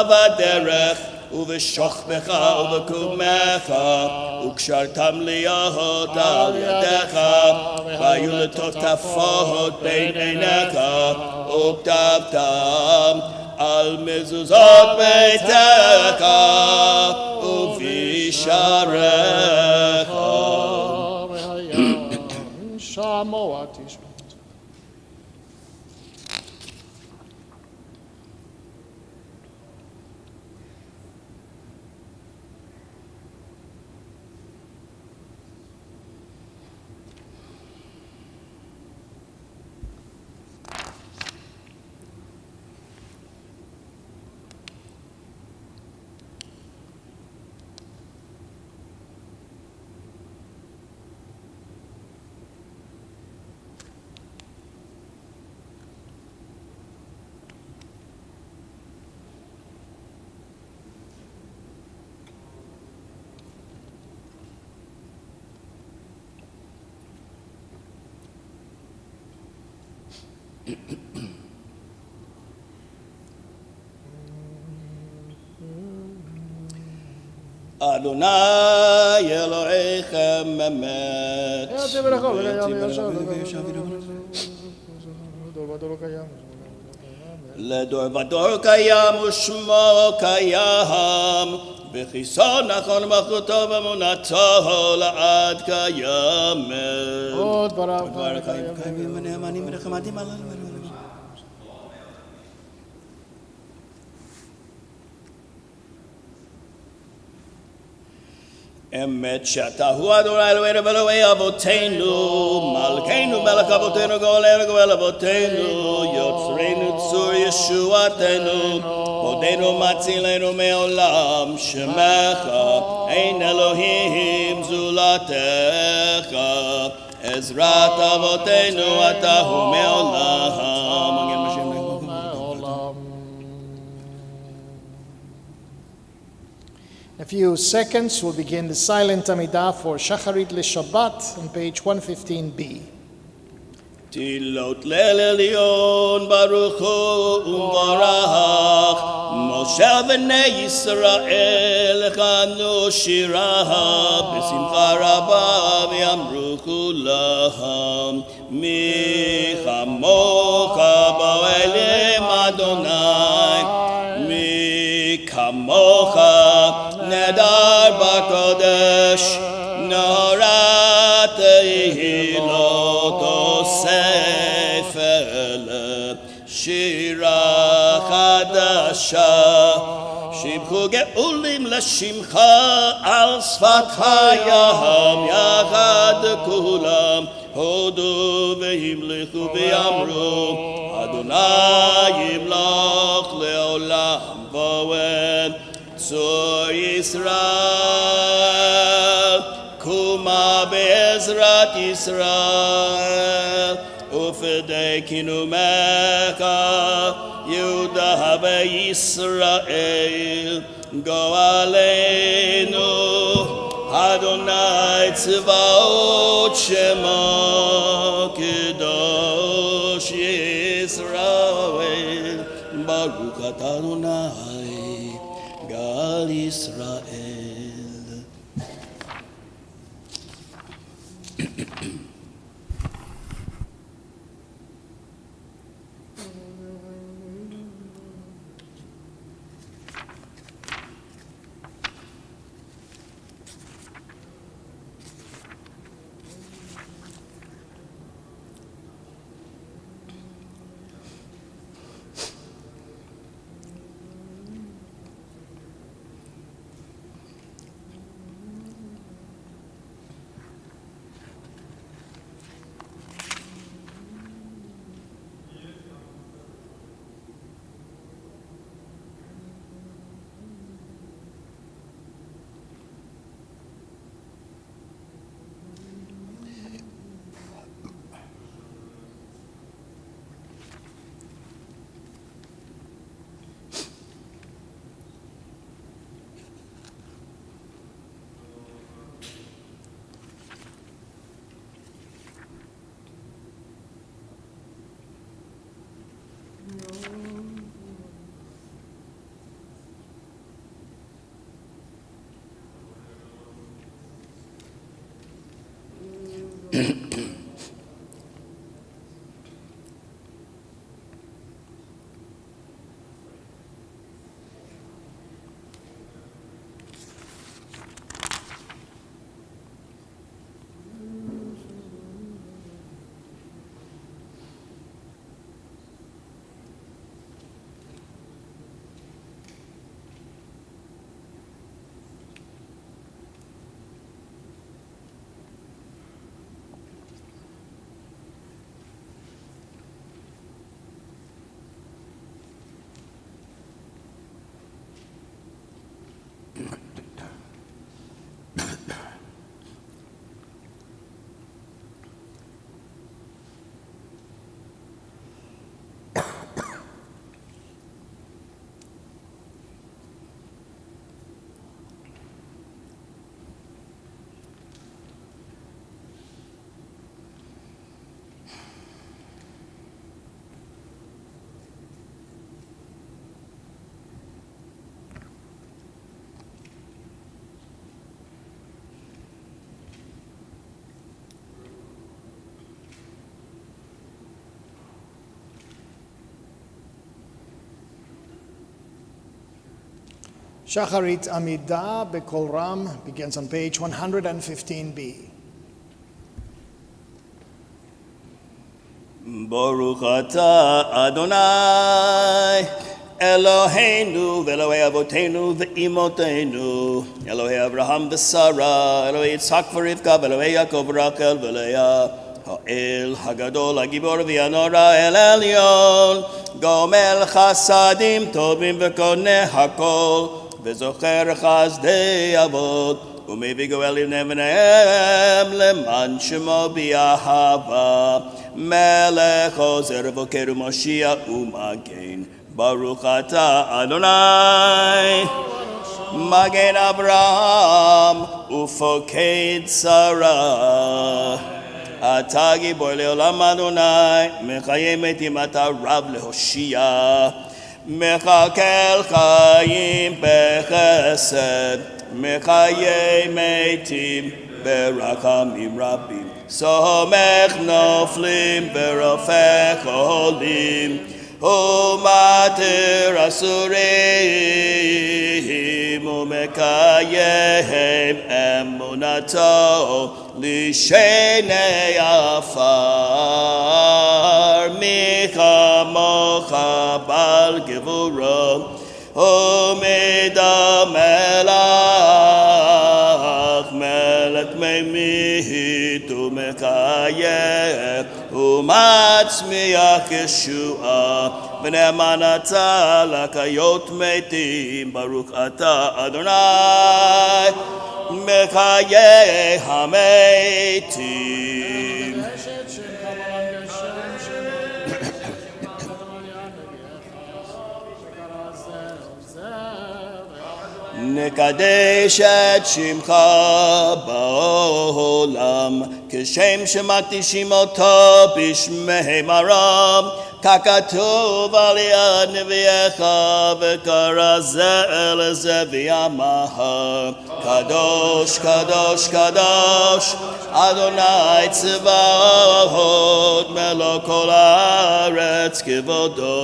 בדרך ובשוכבך ובקומך וקשרתם להיות על ידך והיו לטוטפות בין עיניך וכתבתם על מזוזות ביתך ובשעריך. שמוע תשמע. Adonai Elohechem Emet. לדור ודור קיים ושמו קיים וכיסון נכון מלכותו ואמונתו לעד קיימת. עוד דבריו קיימים ונאמנים ונחמדים עלינו. אמת שאתה הוא אדוני אלוהינו ואלוהי אבותינו מלכנו מלך אבותינו גואלנו גואל אבותינו יוצרנו צור ישועתנו עודנו מצילנו מעולם שמך אין אלוהים זולתך עזרת אבותינו אתה הוא מעולם. In a few seconds, we'll begin the silent Amidah for Shacharit LeShabbat on page 115b. תהילות ליל עליון ברוך הוא ומברך משה בני ישראל הכנו שירה בשמחה רבה ויאמרו כולם מי כמוך באוהלים אדוני מי כמוך נדר בקודש נורת תהילות אוסף אלה שירה חדשה שיבחו גאולים לשמך על שפת הים יחד כולם הודו והמליכו ויאמרו אדוני ימלוך לעולם ועד צור ישראל קומה בעזרת ישראל ופדי קינומך יהודה וישראל גואלנו אדוני צבאות שמו קדוש ישראל ברוך אתה אדוני גאל ישראל. Shacharit Amidah B'Kol Ram begins on page 115b. Baruch atah Adonai Eloheinu ve'Elohei Avotenu ve'Imotenu Elohei Abraham ve'Sara Elohei Yitzhak ve'Rivka ve'Elohei Yaakov Rachel ve'Leah Ha'el Hagadol Hagibor v'Yanora El Elyon Gomel Chasadim Tovim ve'Koneh Hakol ve'Zocher Chazdei Avot U'Mevi Goel Nevnehem Leman Shemo B'Yahava Melech Ozer Vokeru Moshiach U'Magen Baruch atah Adonai Magen Abraham Ufoked Sarah Atah Gibor Leolam Adonai Mechayei Metim Atah Rav Lehoshia Mechakel Chayim Bechesed Mechayei Metim Berachamim Rabim Somech Noflim Berofech Olim Umatir Asurim Umekayem Emunato Lishenei Afar Micha Mocha Bal Gevuro Umida Melach Melech Meimit Umekayem Umatzmiach Yeshua V'ne'amanata lakayot metim Baruch atah Adonai Mechayei hametim Nekadesh et Shimcha ba'olam Kishem shemakdishim oto bishmei maram Kakatuv aliyad neviecha v'kara ze'el v'yamaha Kadosh, Kadosh, Kadosh Adonai tzivahot Melok kol haaretz kivodo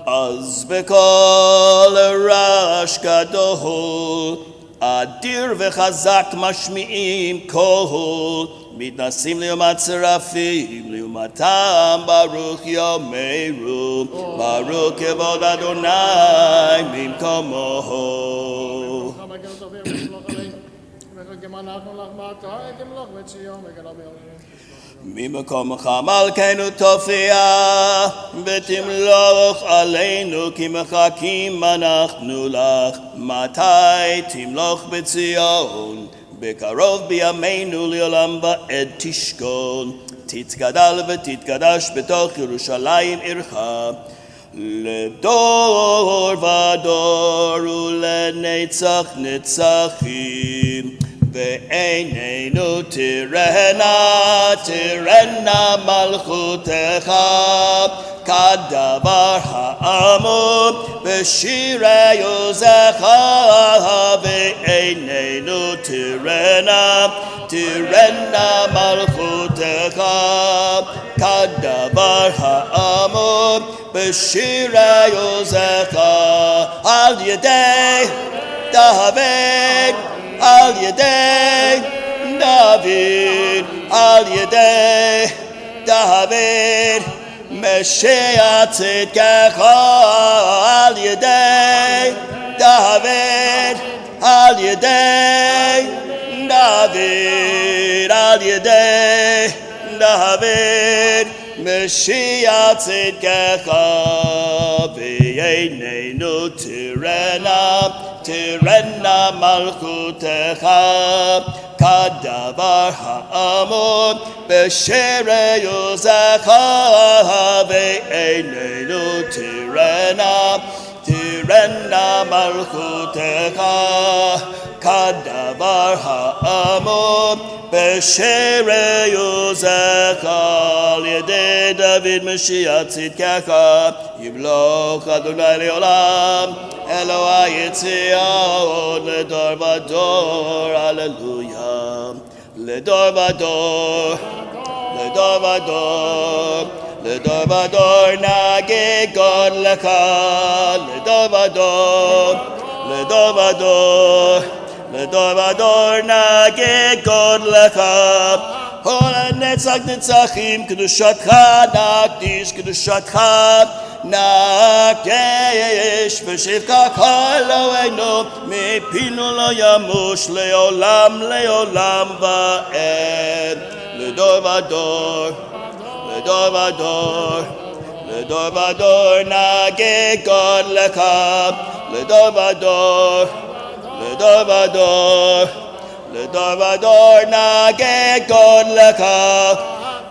Az b'kol rash gadol Adir v'chazak mashmi'im kol Mitnasim liumat serafim liumatam Baruch yomeru Baruch kevod Adonai mimkomo ממקומך מלכנו תופיע ותמלוך עלינו כי מחכים אנחנו לך מתי תמלוך בציון בקרוב בימינו לעולם ועד תשכון תתגדל ותתקדש בתוך ירושלים עירך לדור ודור ולנצח נצחים ועינינו תראנה מלכותך כדבר האמור בשירי עוזך ועינינו תראנה מלכותך כדבר האמור בשירי עוזך על ידי דוד על ידי דוד, על ידי דוד, משיח צדקך, על ידי דוד, על ידי דוד, על ידי דוד, משיח צדקך, ועינינו תראנה מלכותך כדבר האמור בשירי עוזך ועינינו תראנה מלכותך כדבר האמור בשירי עוזך על ידי דוד משיח צדקך ימלוך אדוני לעולם אלוהי ציון לדור ודור הללויה לדור ודור לדור ודור לדור ודור נגיד גודלך, לדור ודור, לדור ודור, לדור ודור נגיד גודלך. כל הנצח נצחים קדושתך נקדיש, קדושתך נקדש, ושבחה כל אלוהינו מפינו לא ימוש לעולם לעולם ועד. לדור ודור, לדור ודור, לדור ודור נגיד גודלך, לדור ודור, לדור ודור, לדור ודור נגיד גודלך.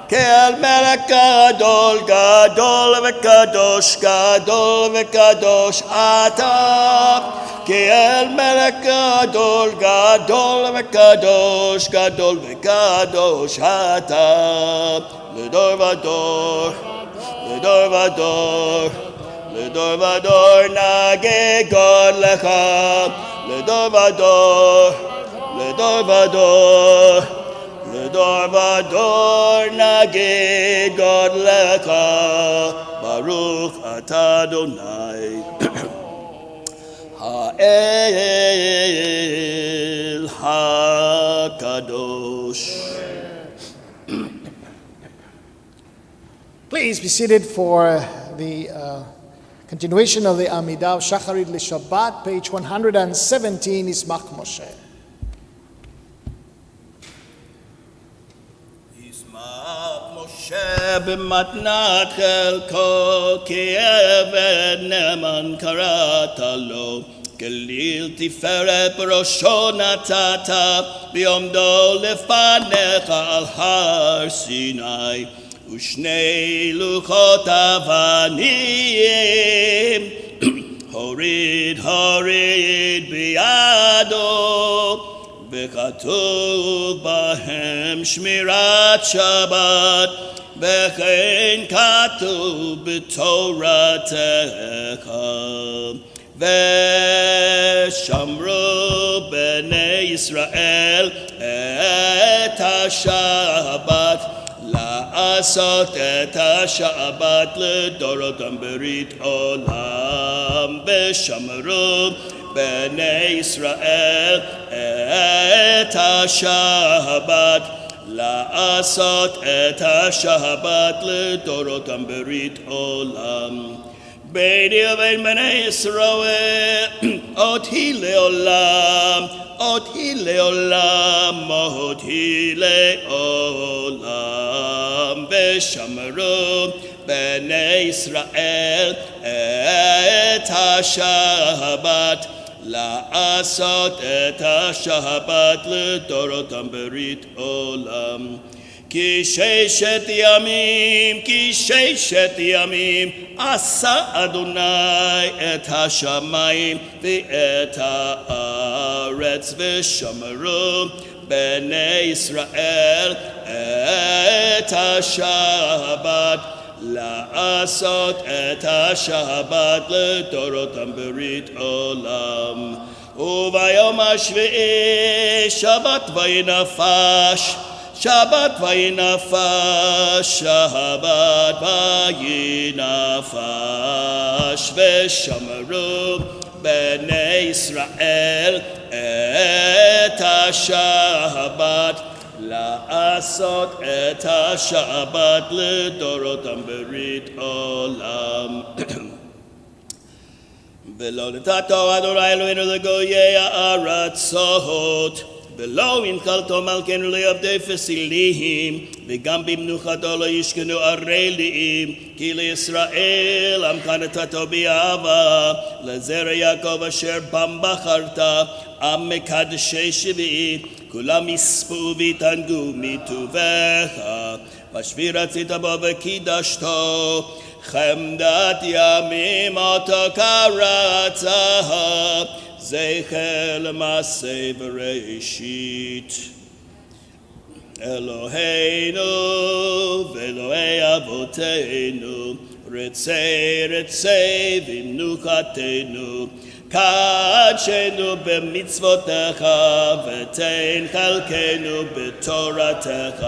כאל מלך גדול, גדול וקדוש, גדול וקדוש אתה. כאל מלך גדול, גדול וקדוש, גדול וקדוש אתה. לדור ודור, לדור ודור, לדור ודור נגיד גודלך, לדור ודור, לדור ודור, לדור ודור נגיד גודלך. ברוך אתה אדוני האל הקדוש. Please be seated for the continuation of the Amidah of Shacharit LeShabbat, page 117, Ismach Moshe. במתנת חלקו כעבד נאמן קראת לו, גליל תפארת בראשו נתת, ביעמדו לפניך על הר סיני, ושני לוחות אבנים הוריד בידו, וכתוב בהם שמירת שבת, וכן כתוב בתורתך. ושמרו בני ישראל את השבת, לעשות את השבת לדורותם ברית עולם. ושמרו בני ישראל את השבת, לעשות את השבת לדורותם ברית עולם. ביני ובין בני ישראל אותי לעולם, אותי לעולם, אותי לעולם. ושמרו בני ישראל את השבת, לעשות את השבת לדורותם ברית עולם. כי ששת ימים עשה אדוני את השמיים ואת הארץ. ושמרו בני ישראל את השבת, לעשות את השבת לדורותם ברית עולם. וביום השביעי שבת וינפש, שבת וינפש, שבת וינפש. ושמרו בני ישראל את השבת, לעשות את השבת לדורותם ברית עולם. ולא נתתו אדוני אלוהינו לגויי הארצות, ולא הנחלתו מלכנו לעבדי פסילים, וגם במנוחתו לא ישכנו ערלים. כי לישראל עמך נתתו באהבה, לזרע יעקב אשר בם בחרת, עם מקדשי שביעי, כולם יספו ויתענגו מטובך. בשביעי רצית בו וקידשתו, חמדת ימים אותו קראת, זכר למעשה בראשית. אלוהינו ואלוהי אבותינו, רצה במנוחתנו, קדשנו במצוותיך, ותן חלקנו בתורתך.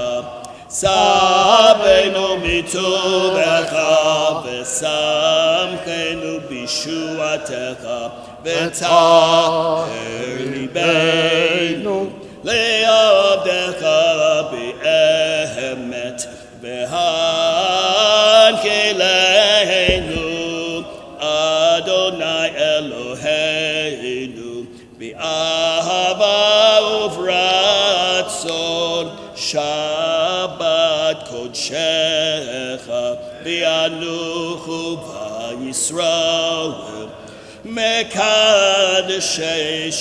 Sabenu mituvecha v'samchenu bishuatecha v'taher libeinu le'avdecha be'emet v'hankelenu Adonai Eloheinu be'ahava uvratzon Shabbat kodshecha v'anuchu v'Yisrael mekadeshei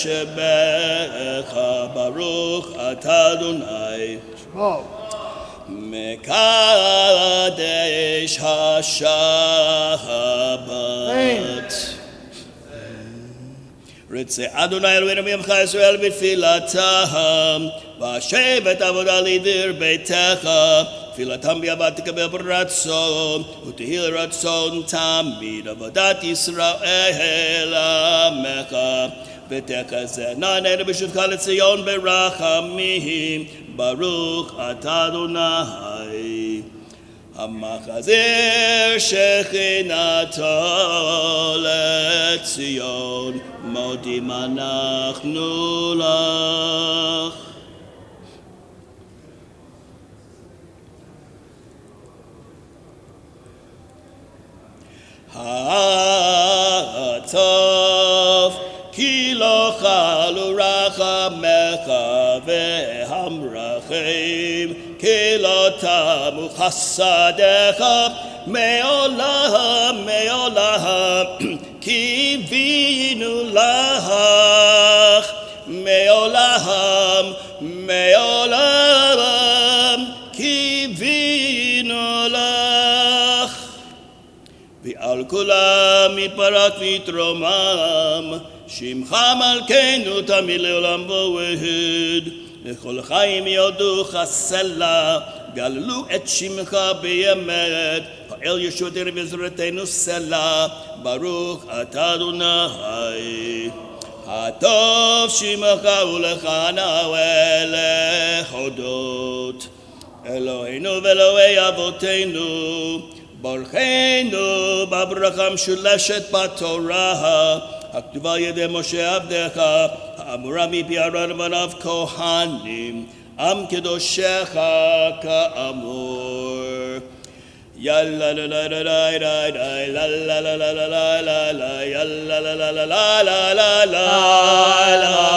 shemecha baruch atah Adonai mekadesh hashabat Ritze Adonai Eloheinu b'yamcha Yisrael b'tfilatam v'ashevet avodah lidir beitecha tfilatam b'yavat tikabel b'ratzon u'tihil ratzon tamid avodat Yisrael amecha v'tekazeh na'anenu b'shuvcha l'tzion b'rachamim baruch atah Adonai המחזיר שכינתו לציון מודים אנחנו לך הטוב כי לא חלו רחמך והמרחם כי לא תמו חסדיך מעולם מעולם קיווינו לך מעולם מעולם קיווינו לך ועל כולם יתברך ויתרומם שמך מלכנו תמיד לעולם ועד לכל חיים יודוך סלה גללו את שמך באמת פועל ישועתנו ועזרתנו סלה ברוך אתה אדוני הטוב שמך ולך נאה להודות אלוהינו ואלוהי אבותינו ברכנו בברכה משולשת בתורה הכתובה על ידי משה עבדך האמורה מפי אהרון ובניו כהנים עם קדושך כאמור יאללה לה לה לה לה לה לה לה לה לה לה לה יאללה לה לה לה לה לה לה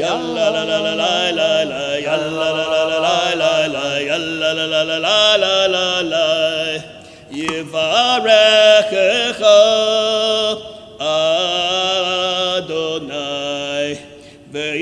יאללה לה לה לה לה לה יאללה לה לה לה לה יאללה לה לה לה לה לה יברכך אדוני וישמרך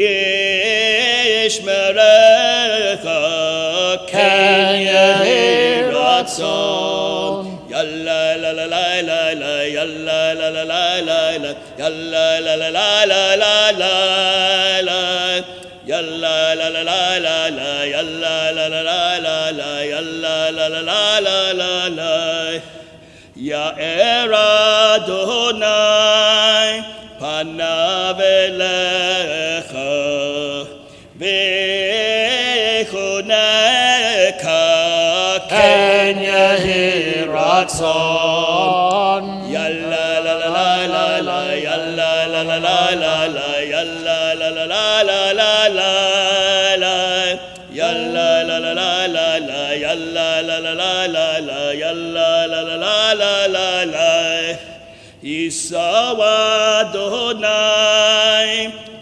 כן יהי רצון יאללה לה לה לה לה לה יאללה לה לה לה לה לה יאללה לה לה לה לה לה לה יאללה לה לה לה לה לה יאללה לה לה לה לה לה יאללה לה לה לה לה לה לה יאר אדוני פניו אליך ויחונך כן יהי רצון יאללה לה לה לה לה לה יאללה לה לה לה לה לה יאללה לה לה לה לה לה לה יאללה לה לה לה לה לה יאללה לה לה לה לה לה יאללה לה לה לה לה לה לה יישא אדוני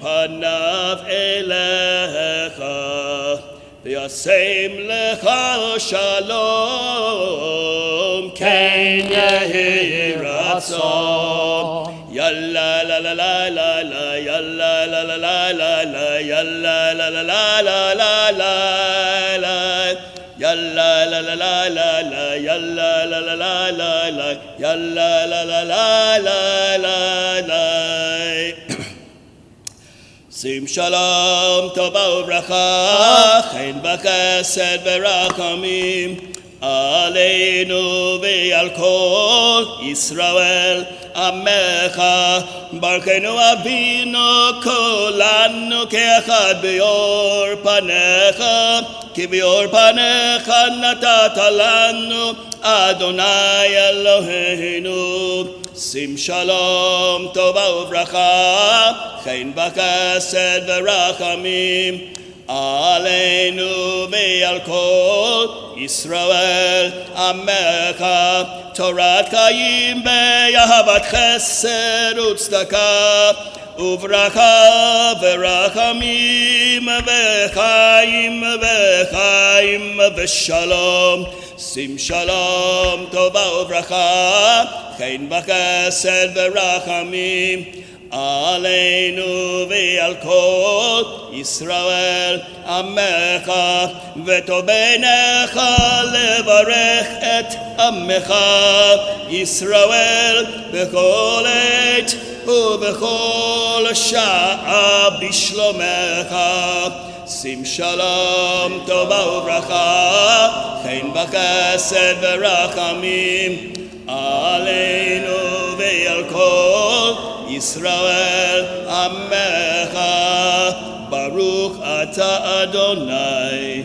פניו אליך וישם לך שלום כן יהי רצון יאללה לה לה לה לה לה יאללה לה לה לה לה לה יאללה לה לה לה לה לה לה יאללה לה לה לה לה לה יאללה לה לה לה לה לה יאללה לה לה לה לה לה שים שלום טובה וברכה חן וחסד ורחמים עלינו ועל כל ישראל עמך ברכנו אבינו כולנו כאחד באור פניך כי באור פניך נתת לנו, אדוני אלוהינו. שים שלום, טובה וברכה, חן וחסד ורחמים, עלינו ועל כל ישראל עמך, תורת חיים באהבת חסד וצדקה, וברכה ורחמים וחיים וחיים ושלום. שים שלום, טובה וברכה, חן וחסד ורחמים, עלינו ועל כל ישראל עמך, וטוב בעיניך לברך את עמך ישראל בכל עת ובכל שעה בשלומך. שים שלום, טובה וברכה, חן וחסד ורחמים, עלינו ועל כל ישראל עמך. ברוך אתה אדוני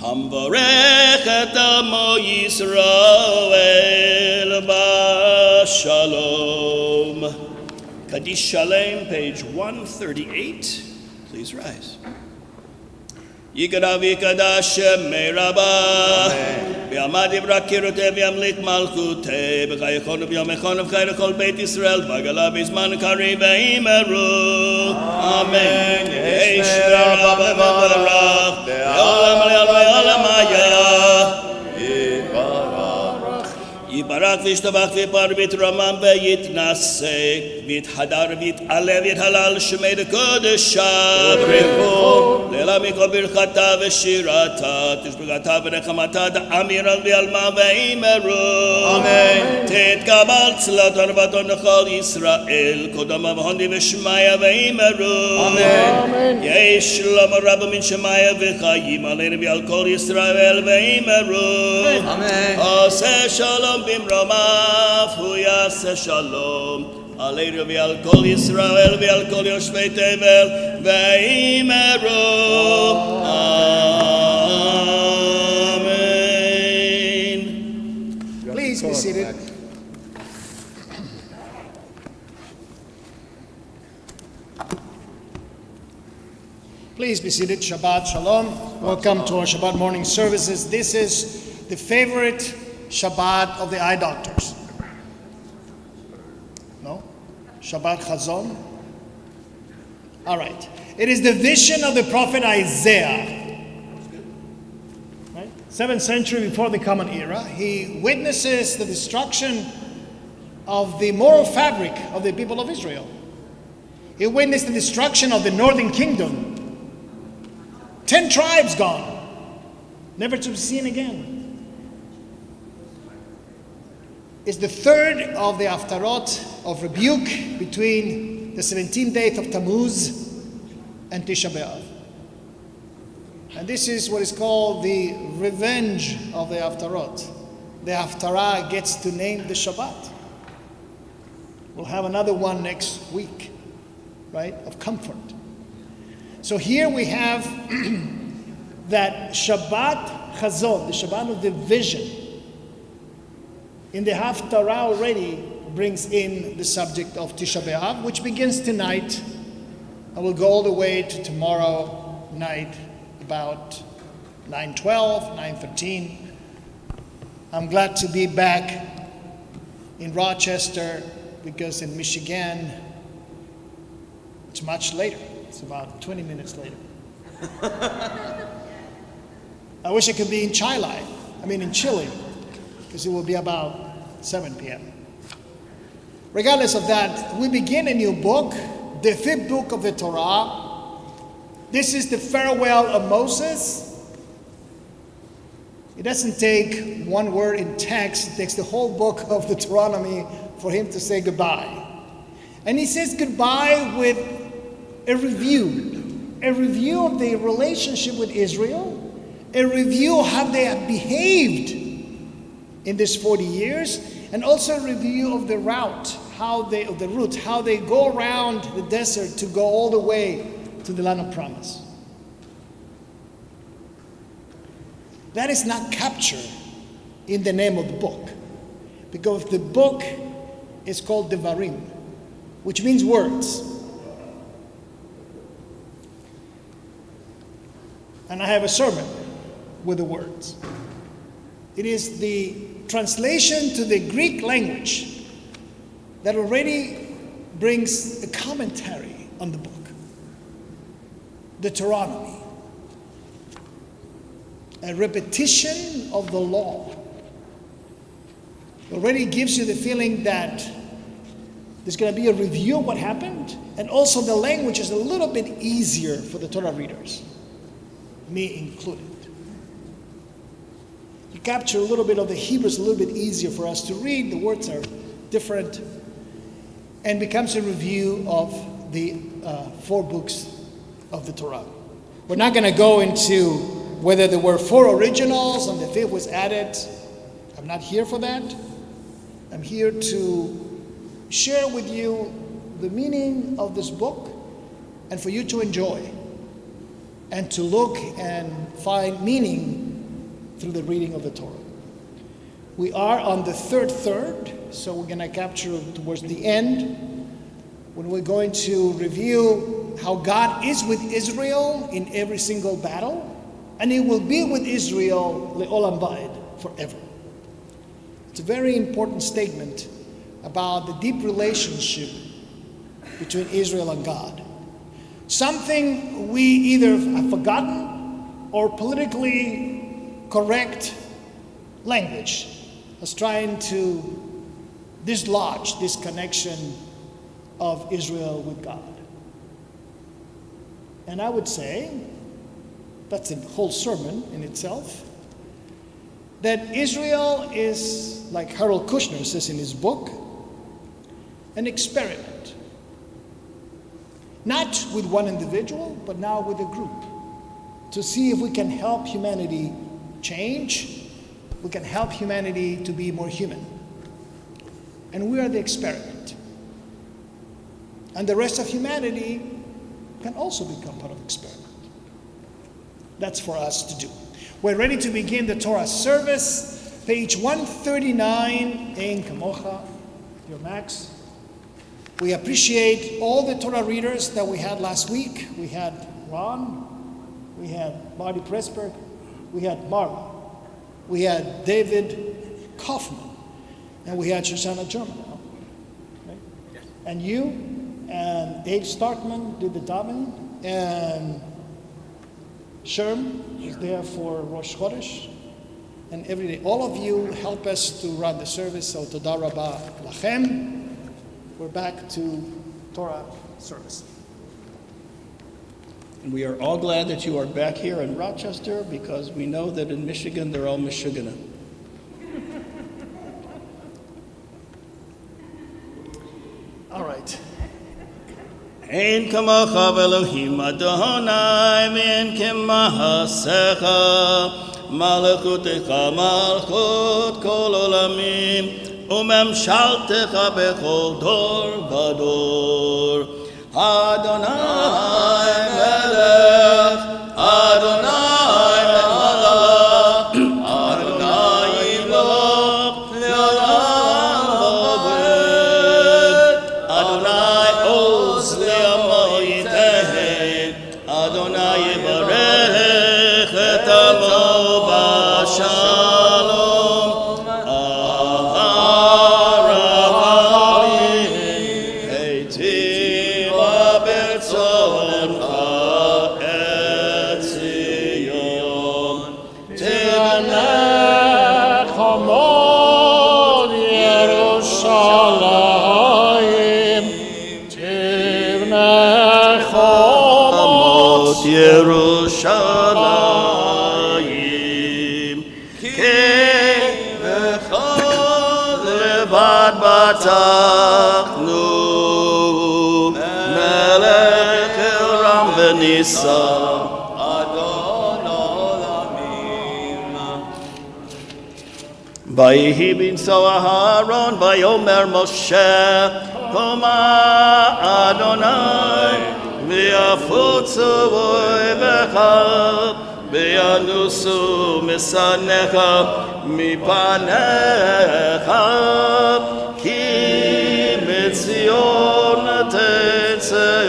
המברך את עמו ישראל בשלom. Kaddish Shalem, page 138. Please rise. Yikadav yikadash shemei Rabbah, v'yamad yivrak kiroteh v'yamlik malchuteh, v'chayechonu v'yamechonu v'chay l'chol Beit Yisrael, v'agala b'zman kari v'yimeru. Amen. Yesh v'rabba v'barach, v'olam aliyah v'olam hayah. יתברך וישתבח ויפאר ויתרומם ויתנשא ויתהדר ויתעלה ויתהלל שמי לקודשה ברכו לעילא מכל ברכתה ושירתה תשבחתה ונחמתה דאמירה ועלמה ואמרו אמן. תתקבל צלתו ובתון לכל ישראל קודמה והוני ושמיה ואמרו אמן. יהי שלום רב מן שמיה וחיים עלינו ועל כל ישראל ואמרו אמן. עושה שלום במרומיו הוא יעשה שלום עלינו ועל כל ישראל ועל כל יושבי תבל ואמרו אמן. Please be seated. Please be seated. Shabbat Shalom. Welcome to our Shabbat morning services. This is the favorite Shabbat of the eye doctors. No? Shabbat Chazon? All right. It is the vision of the prophet Isaiah. Right? 7th century before the Common Era. He witnesses the destruction of the moral fabric of the people of Israel. He witnessed the destruction of the northern kingdom. 10 tribes gone, never to be seen again. It's the third of the Haftarot of rebuke between the 17th day of Tammuz and Tisha B'Av. And this is what is called the revenge of the Haftarot. The Haftarah gets to name the Shabbat. We'll have another one next week, right, of comfort. So here we have that Shabbat Chazon, the Shabbat of the vision. In the Haftarah already brings in the subject of Tisha B'Av, which begins tonight and will go all the way to tomorrow night about 9:12, 9:13. I'm glad to be back in Rochester because in Michigan it's much later. It's about 20 minutes later. I wish I could be in Chile, in Chile, because it will be about 7 p.m. Regardless of that, we begin a new book, the 5th book of the Torah. This is the farewell of Moses. It doesn't take one word in text, it takes the whole book of Deuteronomy for him to say goodbye. And he says goodbye with a review of the relationship with Israel, a review of how they have behaved in this 40 years, and also a review of the route, how they go around the desert to go all the way to the land of promise. that is not captured in the name of the book. Because the book is called Devarim, which means words. And I have a sermon with the words. It is the translation to the Greek language that already brings a commentary on the book. Deuteronomy, a repetition of the law, already gives you the feeling that there's going to be a review of what happened, and also the language is a little bit easier for the Torah readers, me included. You capture a little bit of the Hebrew, it's a little bit easier for us to read, the words are different, and becomes a review of the 4 books of the Torah. We're not going to go into whether there were 4 originals and the 5th was added. I'm not here for that. I'm here to share with you the meaning of this book and for you to enjoy and to look and find meaning through the reading of the Torah. We are on the third, so we're going to capture towards the end when we're going to review how God is with Israel in every single battle, and He will be with Israel le'olam va'ed, forever. It's a very important statement about the deep relationship between Israel and God. Something we either have forgotten or politically correct language is trying to dislodge this connection of Israel with God. And I would say, that's a whole sermon in itself, that Israel is, like Harold Kushner says in his book, an experiment. Not with one individual, but now with a group, to see if we can help humanity change, we can help humanity to be more human. And we are the experiment. And the rest of humanity can also become part of the experiment. That's for us to do. We're ready to begin the Torah service, page 139, Ein Kamocha, your Max. We appreciate all the Torah readers that we had last week. We had Ron, we had Marty Pressberg, we had Marla, we had David Kaufman, and we had Shoshana Germanow. Right? Yes. And you and Dave Starkman did the davening, and Sherm is there for Rosh Chodesh, and every day. All of you help us to run the service, so Toda Rabba Lachem. We're back to Torah service. And we are all glad that you are back here in Rochester, because we know that in Michigan they're all Michiganer. All right. Ein kamocha v'Elohim Adonai v'en kema'asecha malachutecha malchut kol olamim umemshaltecha bechol dor vador. Adonai melech, Adonai melech, Adonai yimloch le'olam va'ed. Adonai oz le'amoyitehem, Adonai yivarech et amo b'shalom. Aharachayim heitiva betzoncha et Zion. Tivanech Hamod Yerushalayim, Tivanech Hamod Yerushalayim, kevechol levad batachnu, melech Ram v'Nisa, Adon olamim. Vayihi binso Aharon, vayomer Moshe, Koma Adonai, v'yafutzu oivecha, וינוסו משנאיך מפניך, כי מציון תצא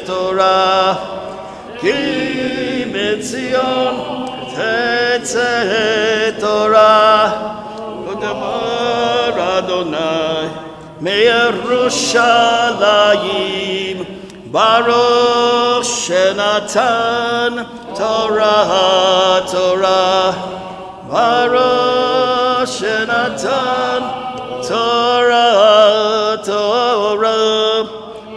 תורה, כי מציון תצא תורה, ודבר אדוני מירושלים, ברוך שנתן תורה, תורה, ברוך שנתן תורה, תורה,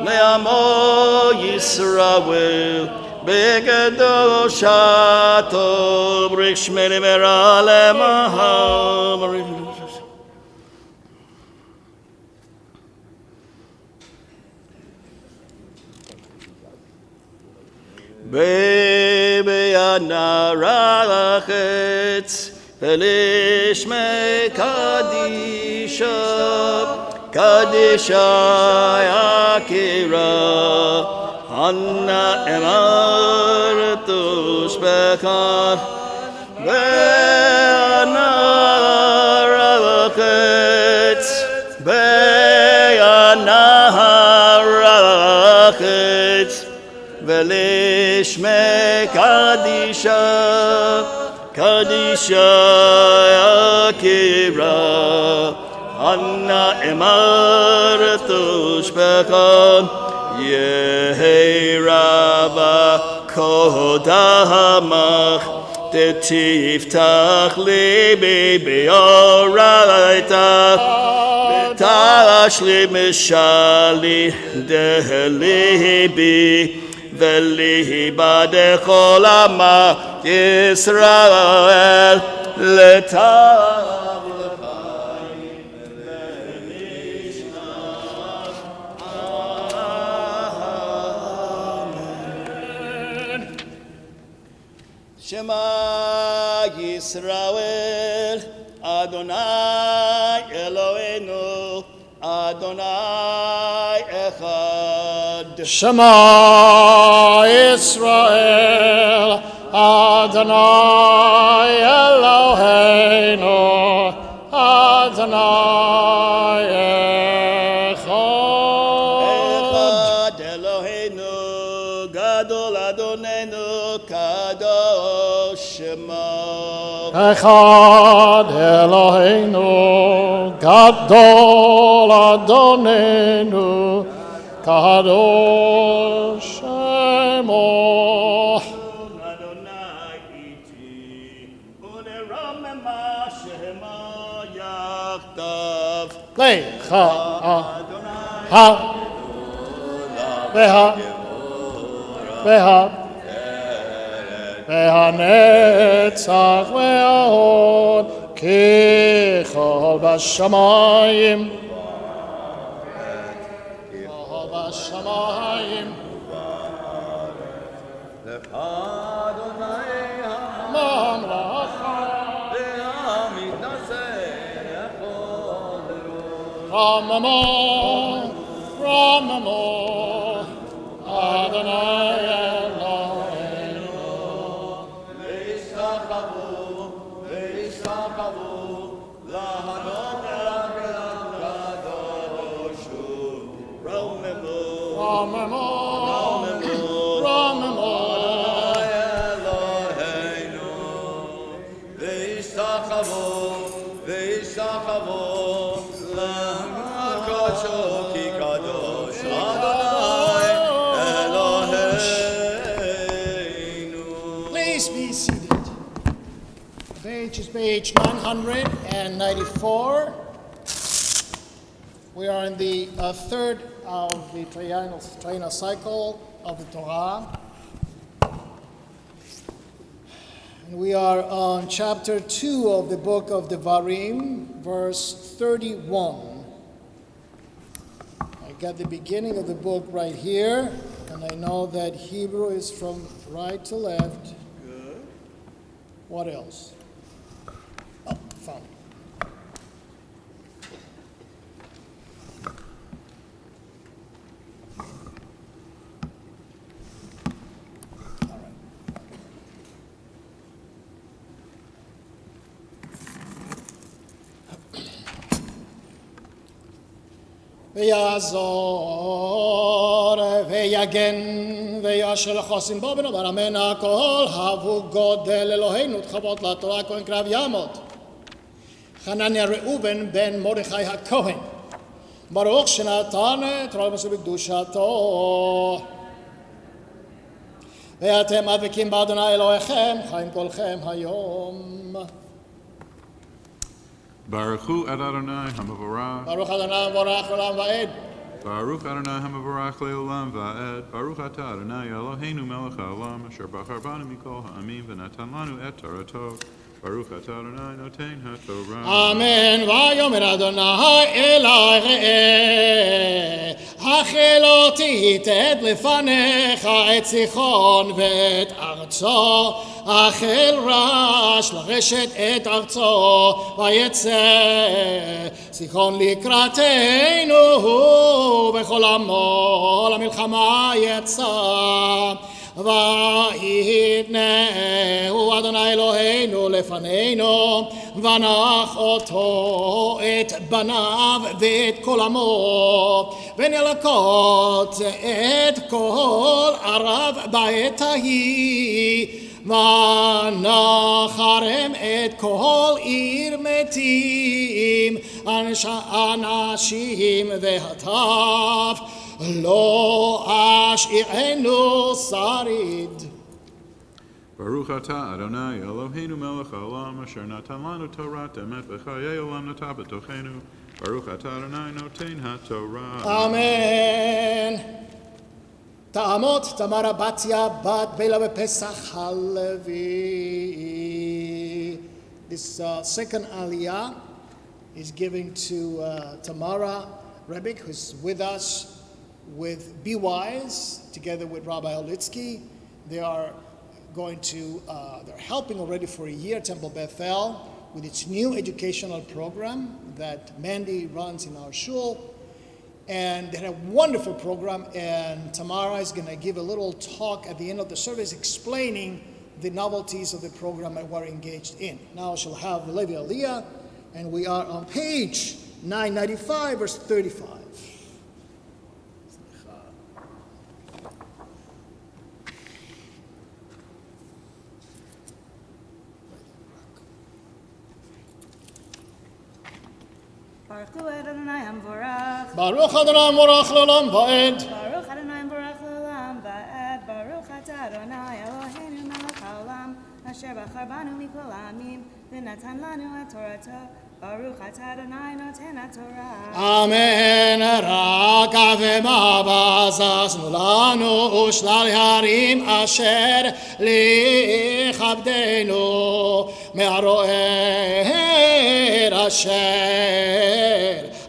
לעמו ישראל, בקדושתו, בריך שמי מרע למעם. בנרחת ולשמי קדישה, קדישה יקירה, הנאמר תושבחה, בנרחת, בנרחת ולשמי קדישה, קדישה יקירה, הנאמר תושבחה, יהי רבה קודמך, תפתח ליבי באורייתא, ותשלים משאלי דליבי, וליבה דכל עמה ישראל, לטוב לחיים ולמשנה. אמן. שמע ישראל, אדוני אלוהינו, אדוני אחד. Shema Israel, Adonai Eloheinu, Adonai Echad. Echad Eloheinu, Gadol Adonenu, Kadosh Shemo. Echad Eloheinu, Gadol Adonenu, Kadosh Shemo. Adonai iti, uneromema Shema yachtav. Lecha Adonai ha veha veha veha netzach ve'ahod kichol b'shamayim kichol b'shamayim mamlacha Ramamo, Ramamo, Adonai Eloheinu. Ramamo, Ramamo, Please be seated. The page is page 994. We are in the third of the triennial cycle of the Torah. And we are on chapter 2 of the book of Devarim, verse 31. I got the beginning of the book right here, and I know that Hebrew is from right to left. Good. What else? Oh, found it. All right. ויעזור ויגן וישל חוסן בו ונאמר אמן הכל הבו גודל אלוהינו תכבוד לתורה כהן קרב יעמוד חנניה ראובן בן מרדכי הכהן ברוך שנתן תורה ומסור בקדושתו ואתם הדבקים באדוני אלוהיכם חיים כולכם היום Baruch Hu Adonai Hamavarach. ברוך אדוני המבורך לעולם ועד Baruch Adonai Hamavarach Le'olam Va'ed. Baruch Atah Adonai Eloheinu Melech HaOlam Asher Bachar Banu Mikol Ha'amim V'natan Lanu Et Torato. Baruch Atah Adonai Noten HaTorah. אמן ויאמר אדוני אלי ראה החלותי תת לפניך את סיחון ואת ארצו החל רש לרשת את ארצו ויצא סיחון לקראתנו בכל עמו למלחמה יצא ויתנהו אדוני אלוהינו לפנינו ונח אותו את בניו ואת כל עמו ונלקוט את כל ערב בעת ההיא ונחרם את כל עיר מתים אנשים והטף לא אשאירנו שריד. Baruch Atah Adonai Eloheinu Melech HaOlam Asher Natan Lanu Torah Emet V'chayei Olam Natah B'tochenu. Baruch Atah Adonai Noten HaTorah. Amen. תעמוד תמרה בתיה בת בילה בפסח הלוי. This second aliyah is giving to Tamara Rebik, who's with us with Be Wise, together with Rabbi Olitsky. They are going to, they're helping already for a year Temple Bethel with its new educational program that Mandy runs in our shul. And they had a wonderful program, and Tamara is going to give a little talk at the end of the service explaining the novelties of the program that we're engaged in. Now she'll have the Levi Aliyah, and we are on page 995, verse 35. Baruch Adonai Hamvorach. Baruch Adonai Morach L'olam Va'ed. Baruch Adonai Hamvorach L'olam Va'ed. Baruch Atah Adonai Eloheinu Melech HaOlam Asher Bachar Banu Mikol Ha'amim V'natan Lanu Et Torato. Baruch Atah Adonai Noten HaTorah. Amen. רק ומה בזזנו לנו ושלל הרים אשר לכבדנו מהרוער אשר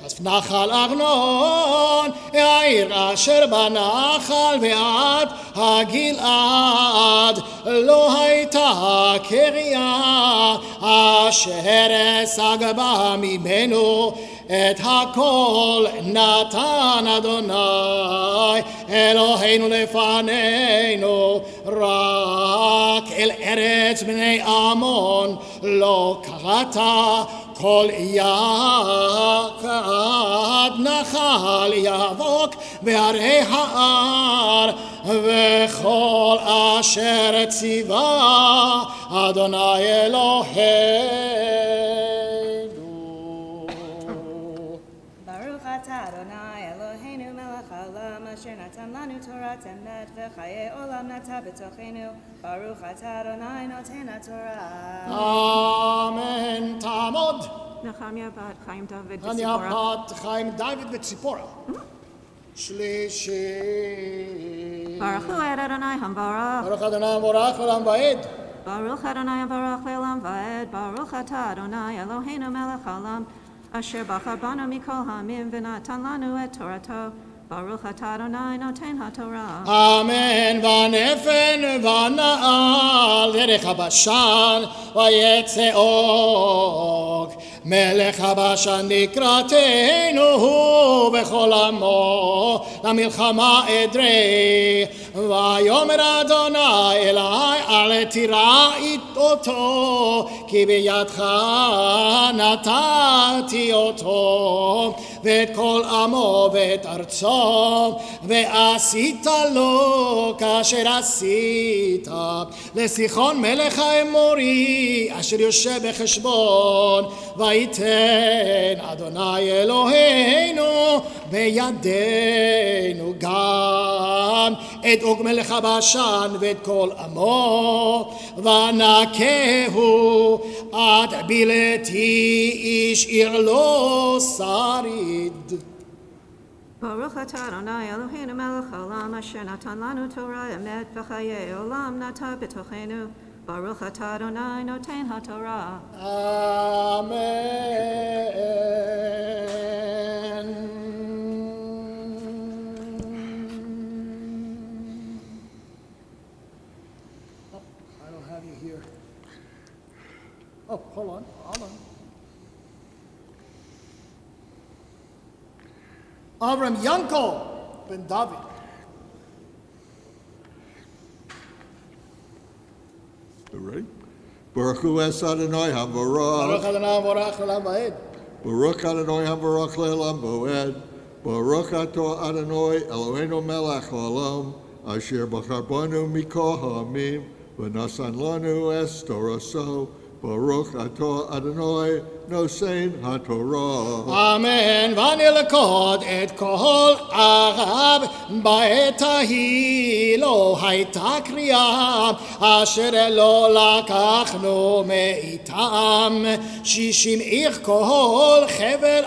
אסף נחל ארנון העיר אשר בנחל ועד הגלעד לא הייתה קריה אשר השג בה ממנו את הכל נתן אדוני אלוהינו לפנינו רק אל ארץ בני עמון לא קראת כל יחד נחל יבוק והרי ההר וכל אשר ציווה אדוני אלוהינו. Adonai Eloheinu Melech HaOlam Asher Natan Lanu Torah Emet V'chayei Olam Natah B'tochenu Baruch Atah Adonai Noten HaTorah. Amen. תעמוד. נחמיה בת חיים דוד חניה וציפורה. בת חיים דוד וציפורה. שלישי. ברוך הוא אדוני המבורך. ברוך אדוני המבורך לעולם ועד. ברוך אדוני המבורך לעולם ועד. ברוך אתה אדוני אלוהינו מלך העולם אשר בחר בנו מכל העמים ונתן לנו את תורתו. ברוך אתה אדוני נותן התורה. אמן. ונפן ונעל דרך הבשן ויצא אוג מלך הבשן לקראתנו הוא בכל עמו למלחמה אדרי ויאמר אדוני אלי אל תירא אותו כי בידך נתתי אותו ואת כל עמו ואת ארצו ועשית לו כאשר עשית לסיחון מלך האמורי אשר יושב בחשבון ויתן אדוני אלוהינו בידינו גם את אוג מלך הבשן ואת כל עמו ונקהו עד בלתי איש עיר לא שריד. ברוך אתה אדוני אלוהינו מלך העולם אשר נתן לנו תורה אמת וחיי עולם נטע בתוכנו ברוך אתה אדוני נותן התורה. אמן. I don't have you here. Oh, hold on. Avram Yanko ben David. Ready? Baruch Hu es Adonai HaVorach. Baruch Adonai Vorach Olam Vaed. Baruch Adonai HaVorach Le'olam Voed. Baruch Ato Adonai Eloheinu Melech Haolam Asher Bacharbanu Mikol Ha'amim V'nasan Lanu Es Toraso. Baruch Ato Adonai Nosein HaTorah. Amen. ונלכוד את כל ערב בעת ההיא לא הייתה קריאה אשר לא לקחנו מאיתם 60 עיר כל חבל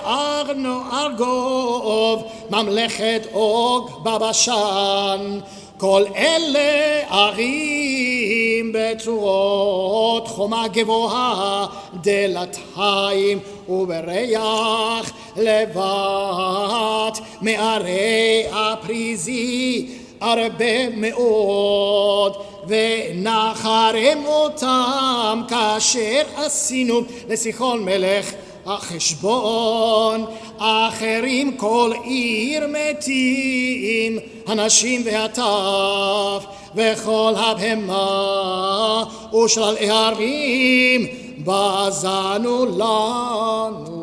ארגוב ממלכת אוג בבשן כל אלה ערים בצורות חומה גבוהה דלתיים ובריח לבט מערי הפריזי הרבה מאוד ונחרם אותם כאשר עשינו לסיחון מלך החשבון אחרים כל עיר מתים הנשים והטף וכל הבהמה ושלל הערים בזנו לנו.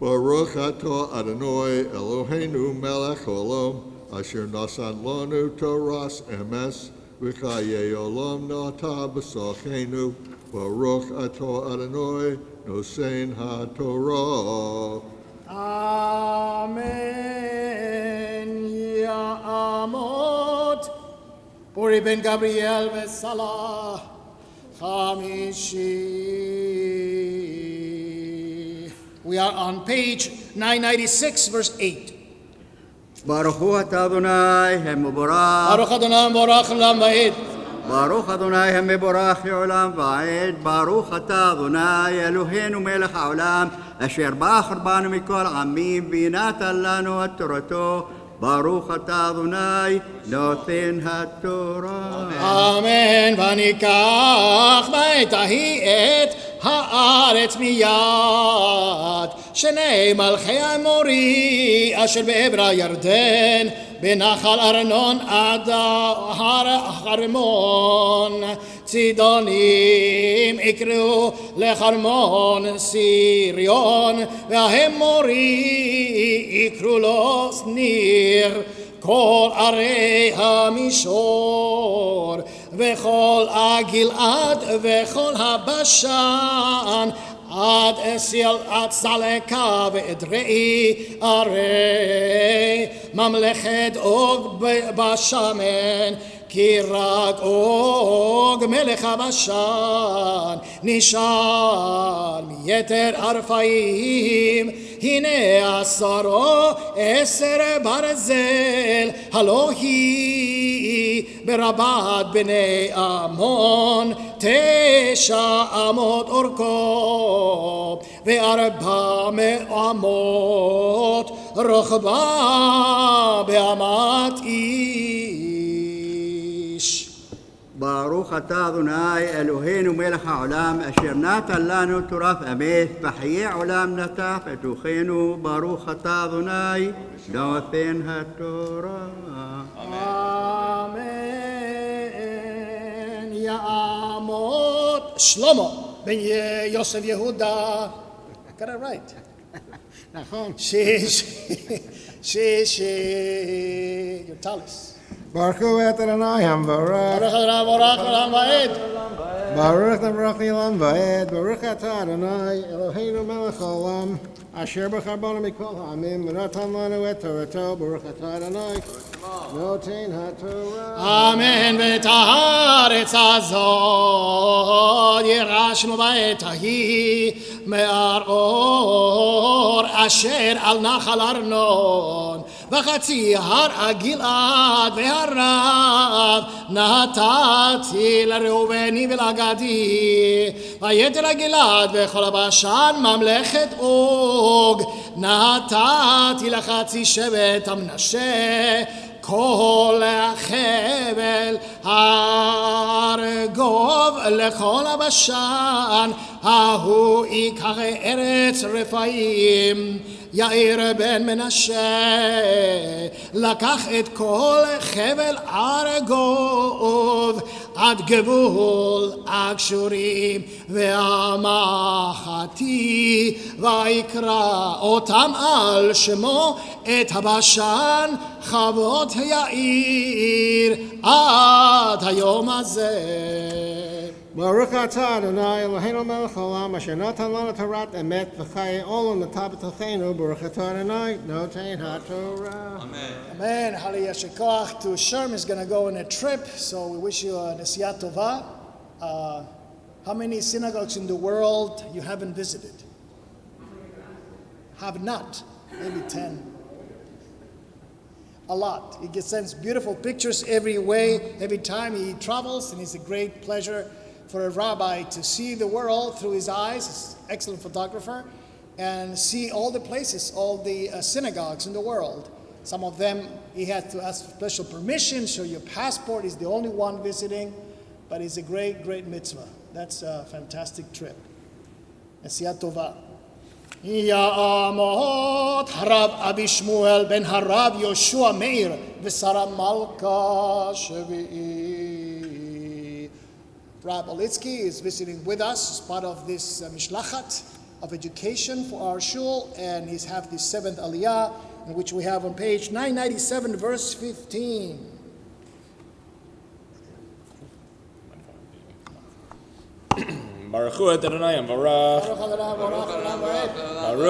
Baruch Ato Adonai Eloheinu Melech Olam Asher Nasan Lanu Toras Emes V'chayei Olam Nata B'Sachenu Baruch Ato Adonai Nosein HaTorah. Amen. Ya'amot Uri ben Gabriel v'Salah Chamishi. We are on page 996, verse 8. Baruch Hu Ata Adonai HaMevorach. Baruch Adonai Vorach Olam Vaed. Baruch Adonai HaMevorach Le'olam Vaed. Baruch Ata Adonai Eloheinu Melech Haolam Asher Bachar Banu Mikol Amim V'natan Lanu Et Torato. Baruch Ata Adonai Noten HaTorah. Amen. וניקח בעת ההיא את הארץ מיד שני מלכי האמורי אשר בעבר הירדן בנחל ארנון עד הר החרמון צידונים יקראו לחרמון סיריון והאמורי יקראו לו שניר כל ערי המישור וכל הגלעד וכל הבשן עד צלקה ואדרעי ערי ממלכת אוג בשמן כי רק אוג מלך הבשן נשאר מיתר ערפאים הנה עשר ברזל הלא היא ברבת בני עמון 9 אמות אורכו ו400 רוחבה באמת איש. ברוך אתה אדוני אלוהינו מלך העולם אשר נתן לנו תורת אמת וחיי עולם נטף את רוחנו ברוך אתה אדוני נותן התורה. Amen. Ya'amot Shlomo ben Yosef Yehuda. I got it right. נכון. Your talis. ברכו את אדוני המבורך. Baruch Adonai Borach Olam Va'ed. ברוך נברך לעולם ועד. ברוך אתה אדוני אלוהינו מלך העולם אשר בחרבנו מכל העמים ונתן לנו את תורתו. ברוך אתה אדוני נותן התורה. אמן. ואת הארץ הזאת ירשנו בעת ההיא מהאור אשר על נחל ארנון וחצי הר הגלעד והרב נתתי לראובני ולגדי ויתר הגלעד וכל הבשן ממלכת אוג נתתי לחצי שבט המנשה כל החבל הארגוב לכל הבשן ההוא ייקח ארץ רפאים יאיר בן מנשה לקח את כל חבל ארגוב עד גבול אגשורים והמחתי ויקרא אותם על שמו את הבשן חוות יאיר עד היום הזה. ברוך אתה אדוני אלוהינו מלך העולם אשר נתן לנו תורת אמת וחיי עולם נטע בתוכנו. ברוך אתה אדוני נותן התורה. Amen. Hali Yashikoach to Sherm is going to go on a trip, so we wish you a Nesiyat Tova. How many synagogues in the world you haven't visited? Have not. Maybe 10. A lot. He sends beautiful pictures every time he travels, and it's a great pleasure for a rabbi to see the world through his eyes. He's an excellent photographer, and see all the places, all the synagogues in the world. Some of them he had to ask for special permission, show your passport. He's the only one visiting, but it's a great, great mitzvah. That's a fantastic trip. Nesiyat Tova. Ya'amot Harav Abi Shmuel ben Harav Yoshua Meir v'Sara Malka Shevi'i. Rabbi Olitsky is visiting with us as part of this mishlachat of education for our shul, and he's have the 7th aliyah, in which we have on page 997, verse 15. Baruch et Adonai Amvarach. Baruch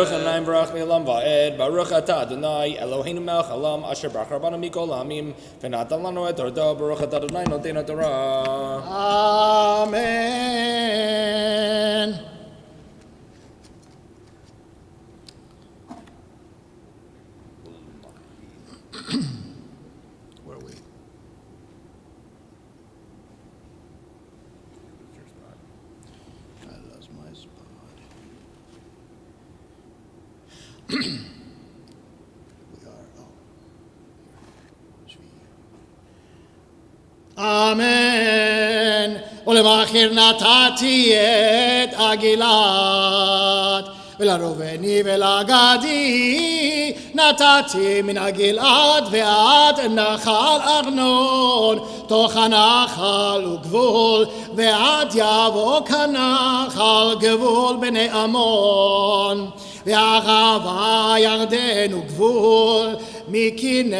Adonai Barach Mi'olam Va'ed. Baruch Ata Adonai Eloheinu Melech Haolam Asher Barach Rabanu Mikol Hamim V'natan Lanu Et Torah. Baruch Ata Adonai Noten HaTorah. Amen. Where are we? I lost my spot. We are. Amen. ולמאחר נתתי את הגלעד ולראובני ולגדי נתתי מן הגלעד ועד נחל ארנון תוך הנחל וגבול ועד יבוק הנחל גבול בני עמון וערבה ירדן וגבול מכנרת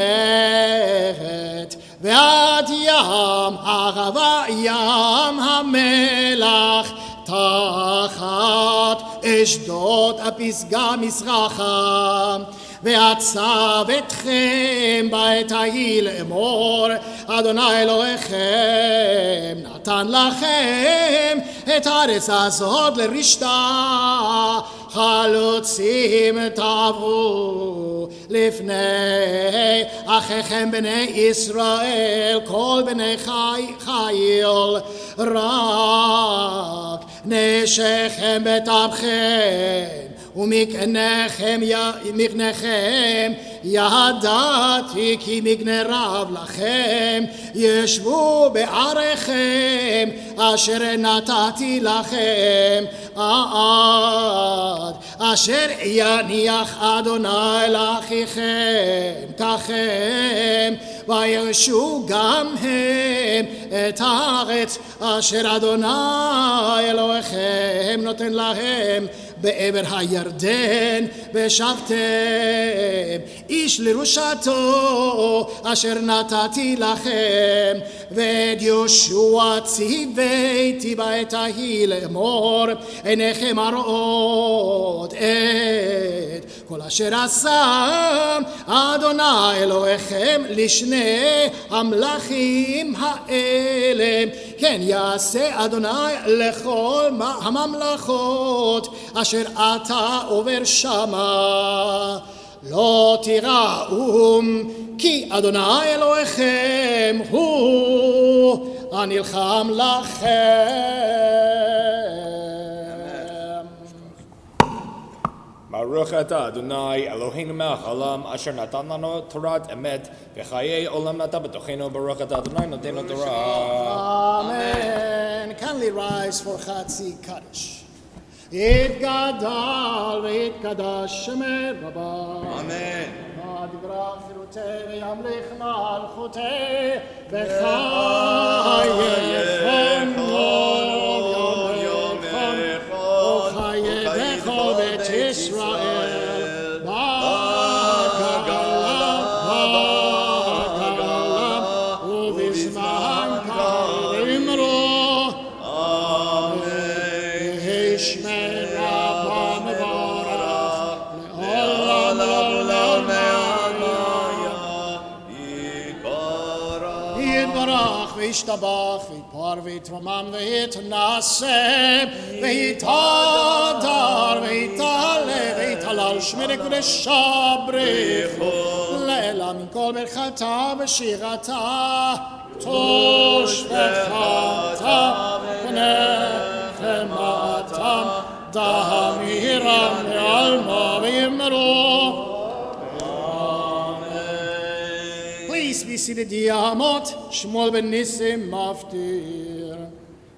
ועד ים ערבה ים המלח תחת אשדוד הפסגה מזרחה ועצב אתכם בעת ההיא לאמור אדוני אלוהיכם נתן לכם את הארץ הזאת לרשתה חלוצים תעברו לפני אחיכם בני ישראל כל בני חיל רק נשיכם בטבכם ומקניכם ידעתי כי מקנה רב לכם ישבו בעריכם אשר נתתי לכם עד אשר יניח אדוני לאחיכם ככם וירשו גם הם את הארץ אשר אדוני אלוהיכם נותן להם בעבר הירדן ושבתם איש לירושתו אשר נתתי לכם ואת יהושע ציוויתי בעת ההיא לאמור עיניכם הרואות את כל אשר עשה אדוני אלוהיכם לשני המלכים האלה כן יעשה אדוני לכל הממלכות אשר אתה עובר שמה לא תיראו כי אדוני אלוהיכם הוא הנלחם לכם. ברוך אתה אדוני אלוהינו מלך העולם אשר נתן לנו תורת אמת וחיי עולם נטע בתוכנו ברוך אתה אדוני נותן התורה. אמן. Kindly rise for Chatzi Kaddish. יתגדל ויתקדש שמי רבה. אמן. דברה חירותי וימליך מלכותי וחייכם רוב יומכם וחיי בכל בית ישראל בגלה ובזמן קריב אמרו אמן. שמי רבה מבורך לעולם יתברך וישתבח ויתפאר ויתרומם ויתנשא ויתהדר ויתעלה ויתהלל שמי לקודשה בריחו לעילא מן כל ברכתה ושירתה תושבחתה ונחמתם דהמירם מעלמה ויאמרו Please be seated, Yamot. Shmuel ben Nissim Maftir.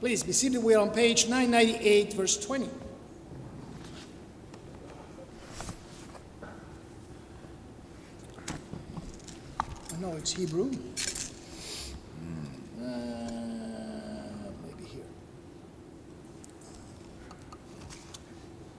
Please be seated. We're on page 998, verse 20. I know it's Hebrew. Maybe here.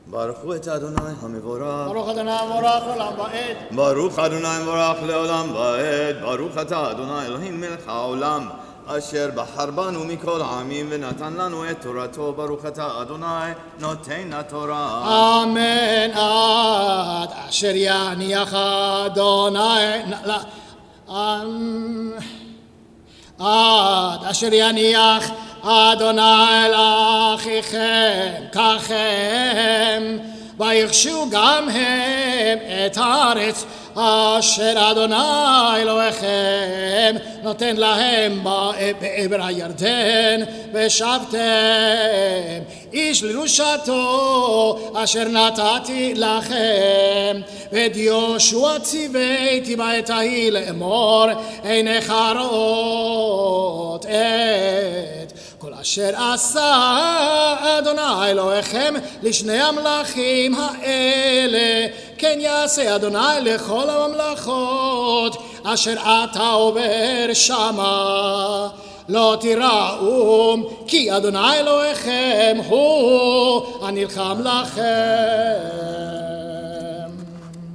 ברוך הוא את אדוני המבורך. Baruch Adonai Morach Olam Va'ed. ברוך אדוני מבורך לעולם ועד. ברוך אתה אדוני אלוהים מלך העולם אשר בחר בנו מכל העמים ונתן לנו את תורתו. ברוך אתה אדוני נותן התורה. אמן. עד אשר יניח אדוני עד אשר יניח אדוני לאחיכם ככם וירשו גם הם את הארץ אשר אדוני אלוהיכם נותן להם בעבר הירדן ושבתם איש לירושתו אשר נתתי לכם ואת יהושע ציוויתי בעת ההיא לאמור עיניך רואות את כל אשר עשה אדוני אלוהיכם לשני המלכים האלה כן יעשה אדוני לכל הממלכות אשר אתה עובר שמה לא תיראו כי אדוני אלוהיכם הוא הנלחם לכם.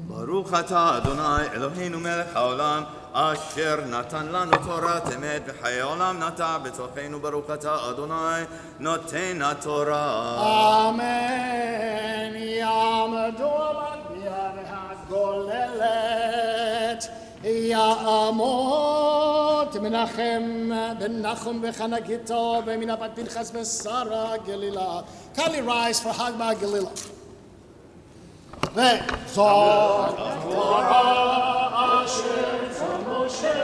ברוך אתה אדוני אלוהינו מלך העולם אשר נתן לנו תורת אמת וחיי עולם נטע בתוכנו. ברוך אתה אדוני נותן התורה. אמן. יעמדו המטבע והגוללת יעמוד מנחם בן נחום וחנה גיטו ומינה בת פנחס ושרה גלילה. Kindly rise for Hagma Galila. וזאת התורה אשר משה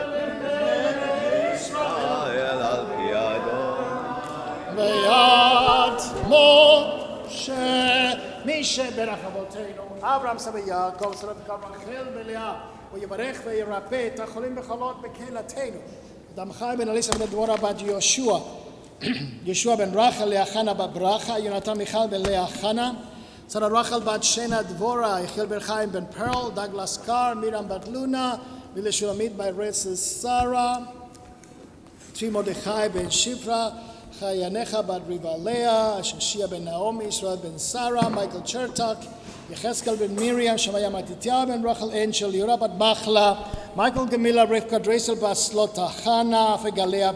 לבני ישראל על פי אדון ביד משה מי שברך אבותינו, אברהם סבא יעקב, שרה וקרב רחל ולאה, ויברך וירפא את החולים בחולות בקהילתנו. אדם חי בן אליסה בן דבורה בת יהושע, יהושע בן רחל לאה חנה בברכה, יונתן מיכל בן לאה חנה, שרה רחל בת שנה דבורה, יחיאל בן חיים בן פרל, דגלס קר, מירם בת לונה, מילה שולמית בת רצס שרה, צבי מרדכי בן שפרה, חייניך בת ריבה לאה, ששיה בן נעמי, ישראל בן שרה, מייקל צ'רטק, יחזקאל בן מרים, שמעיה מתתיה בן רחל אנשל, ליאורה בת מחלה, מייקל גמילה, רבקה דרייסל בת סלוטה חנה, אפגליה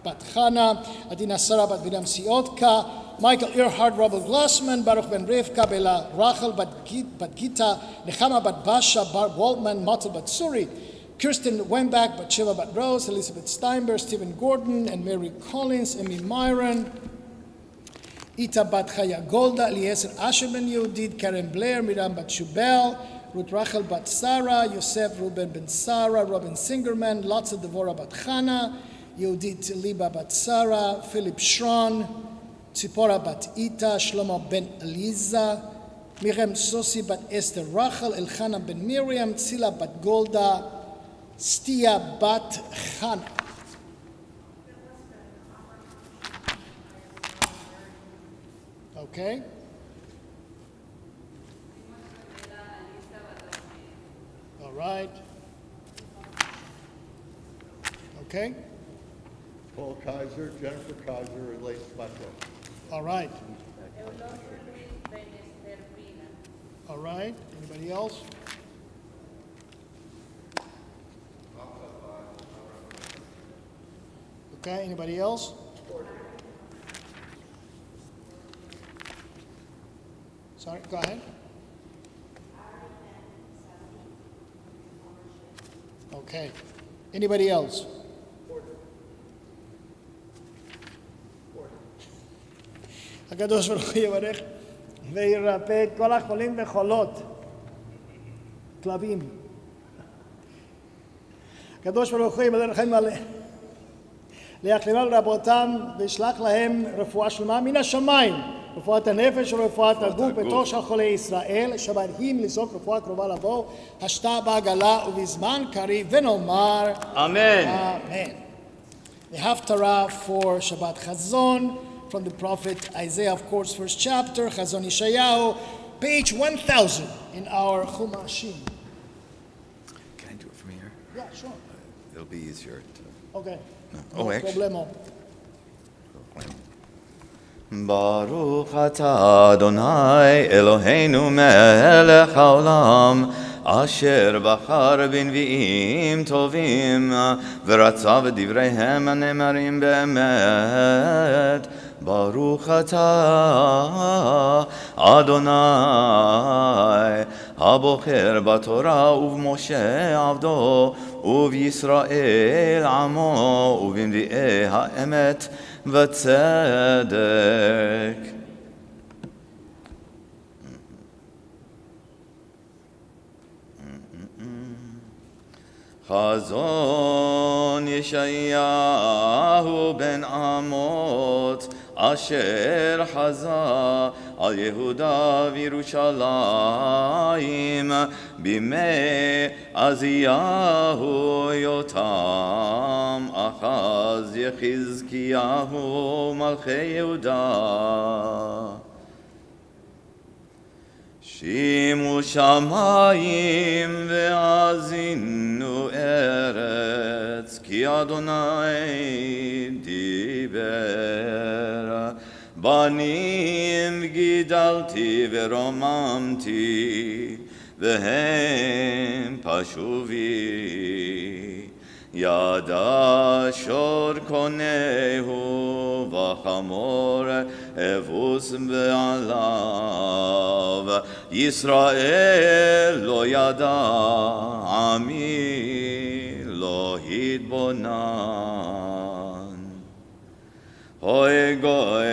בת חנה, עדינה שרה בת בידם סיוטקה, מייקל אירהרד רובל גלוסמן, ברוך בן רבקה, בלה רחל בת גיטה, נחמה בת באשה, בר וולטמן, מוטל בת סורי, Kirsten Wembach, Batsheva Bat Rose, Elizabeth Steinberg, Stephen Gordon, and Mary Collins, Emmy Myron, Ita Bat Chaya Golda, Eliezer Asher Ben Yehudit, Karen Blair, Miriam Bat Shubel, Ruth Rachel Bat Sarah, Yosef Ruben Ben Sarah, Robin Singerman, Lotza Devora Bat Chana, Yehudit Liba Bat Sarah, Philip Schron, Tzipora Bat Ita, Shlomo Ben Eliza, Miriam Sosi Bat Esther Rachel, Elchana Ben Miriam, Tzila Bat Golda, Stia Bat Chana. Okay. All right. Okay. Paul Kaiser, Jennifer Kaiser, and Lace Butler. All right. All right. Anybody else? Okay, anybody else? Sorry, go ahead. Okay. Anybody else? הקדוש ברוך הוא יברך וירפא את כל החולים וחולות, כלבים. הקדוש ברוך הוא ימלא לכם מלא. להחלימם רבותם וישלח להם רפואה שלמה מן השמיים, רפואת הנפש ורפואת הגוף בתוך של חולי ישראל, שבאים לזעוק רפואה קרובה לבוא, השתה בעגלה ובזמן קריב, ונאמר Amen. Amen. The Haftarah for Shabbat Chazon from the prophet Isaiah, of course, first chapter, Chazon Yeshayahu, page 1000 in our Chumashim. Can I do it from here? Yeah, sure. It'll be easier to... Okay. Oh, actually. Problemo. Baruch atah Adonai Eloheinu melech haolam asher bachar b'nvi'im tovim v'ratza v'divreihem הנאמרים באמת Baruch atah Adonai הבוחר בתורה ובמשה עבדו ובישראל עמו ובנביאי האמת וצדק. חזון ישעיהו בן אמוץ אשר חזה על יהודה וירושלים בימי עזיהו יותם אחז יחזקיהו מלכי יהודה. שימו שמיים והאזינו ארץ, כי אדוני דיבר. בנים גידלתי ורוממתי, והם פשו בי. ידע שור קונהו וחמור אבוס בעליו. ישראל לא ידע, עמי לא התבונן. הוי גוי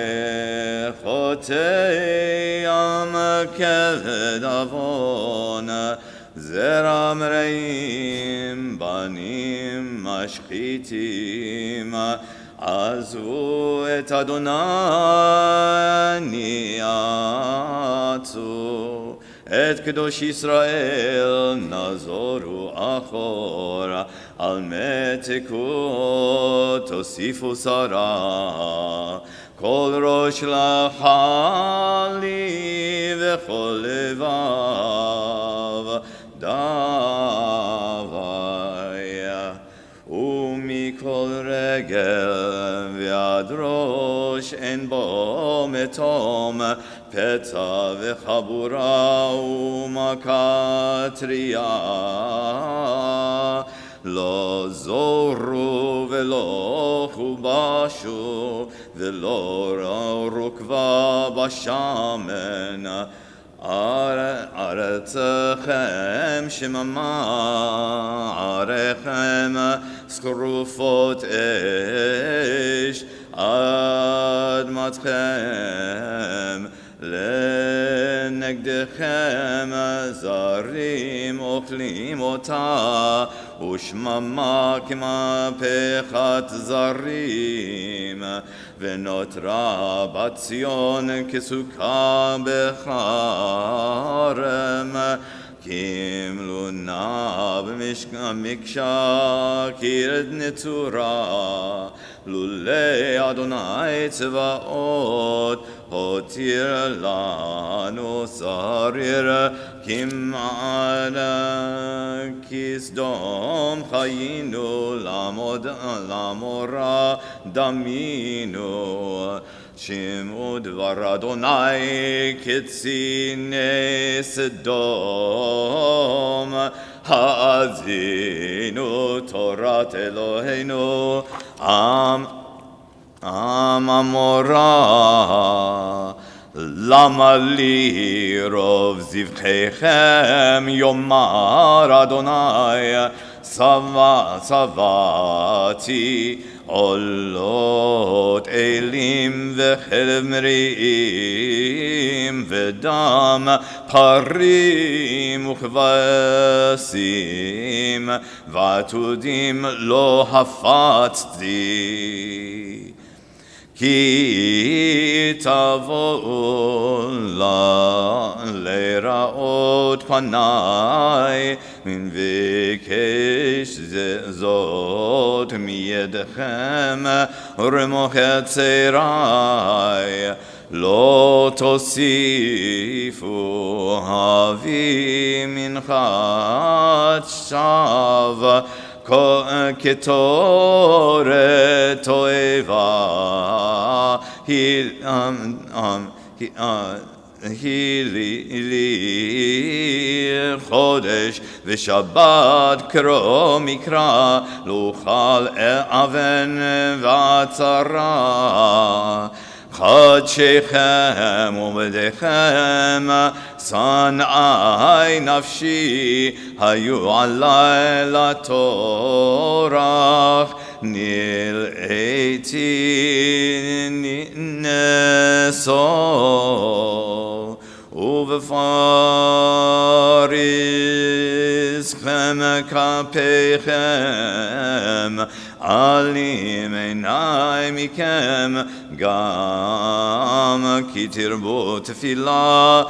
חוטא עם כבד עוון, זרע מרעים בנים משחיתים, עזבו את אדוני מצאו את קדוש ישראל נזורו אחורה על מתיקות תוסיפו שרה כל ראש לחלי וכל לבב דוויה ומכל רגל ועד ראש אין בו מתום פצע וחבורה ומכה טריה לא זורו ולא חובשו ולא רוקבה בשמן ארצכם שממה עריכם שרופות אש אדמתכם לנגדכם זרים אוכלים אותה ושממה כמהפכת זרים ונותרה בת ציון כסוכה בכרם כמלונה במקשה כירד נצורה לולי אדוני צבאות הותיר לנו שריר כמענה כסדום חיינו לעמורה דמינו שמעו דבר אדוני כציני סדום האזינו תורת אלוהינו עם עמורה למה לי רוב זבחיכם יאמר אדוני שבעתי עולות אלים וחלב מריאים ודם פרים וכבשים ועתודים לא הפצתי כי תבואו לראות פניי מבקש זאת מידכם רמוך צרי לא תוסיפו הביא מנחת שווא כתורת תועבה היא לי חודש ושבת קרוא מקרא לא אוכל אבן ועצרה חדשיכם ובדיכם שנאי נפשי היו עלי לטורח נלאיתי נשוא ובפריסכם כפיכם עלים עיני מכם גם כי תרבו תפילה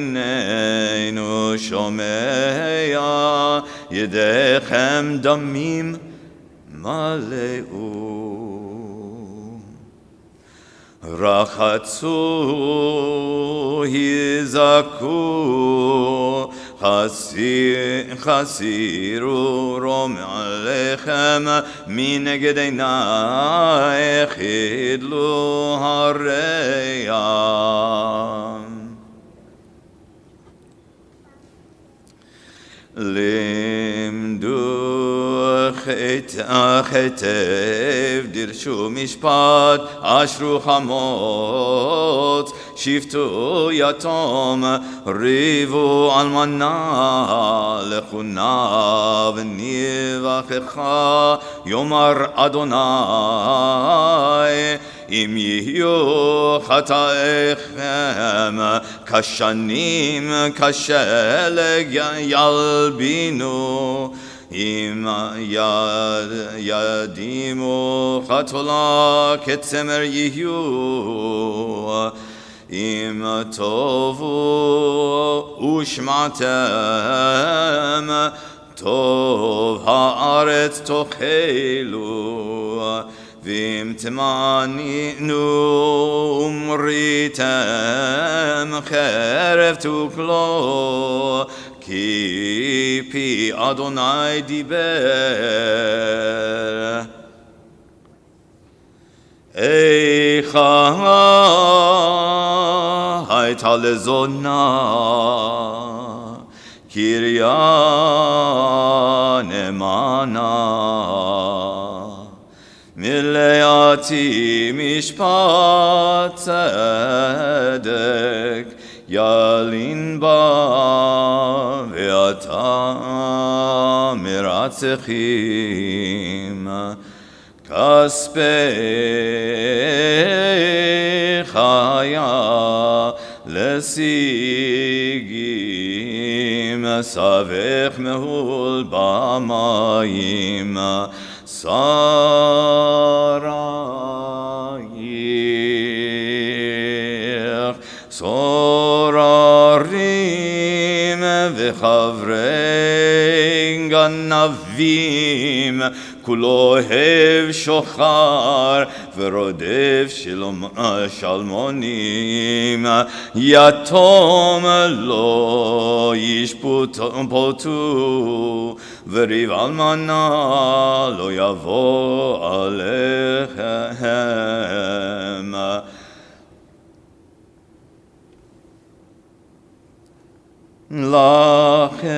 איננו שומע ידיכם דמים מלאו רחצו היזכו חסירו רום עליכם מנגד עינייך חדלו הרע לימדו הכתב דרשו משפט אשרו חמוץ שפטו יתום ריבו אלמנה לכונה ונבחך יאמר אדוני אם יהיו חטאיכם כשנים כשלג ילבינו אם ידימו חתולה כצמר יהיו אם תבואו ושמעתם טוב הארץ תאכלו ואם תמאנו ומריתם חרב תאכלו כי פי אדוני דיבר איכה הייתה לזונה קריה נאמנה מלאתי משפט צדק ילין בה ואתה מרצחים כספי חיה לשיגים סבך מהול במים שרייך סוררים וחברי גנבים כולו אוהב שוחר ורודף שלמונים יתום לא ישפטו וריב אלמנה לא יבוא עליכם לכם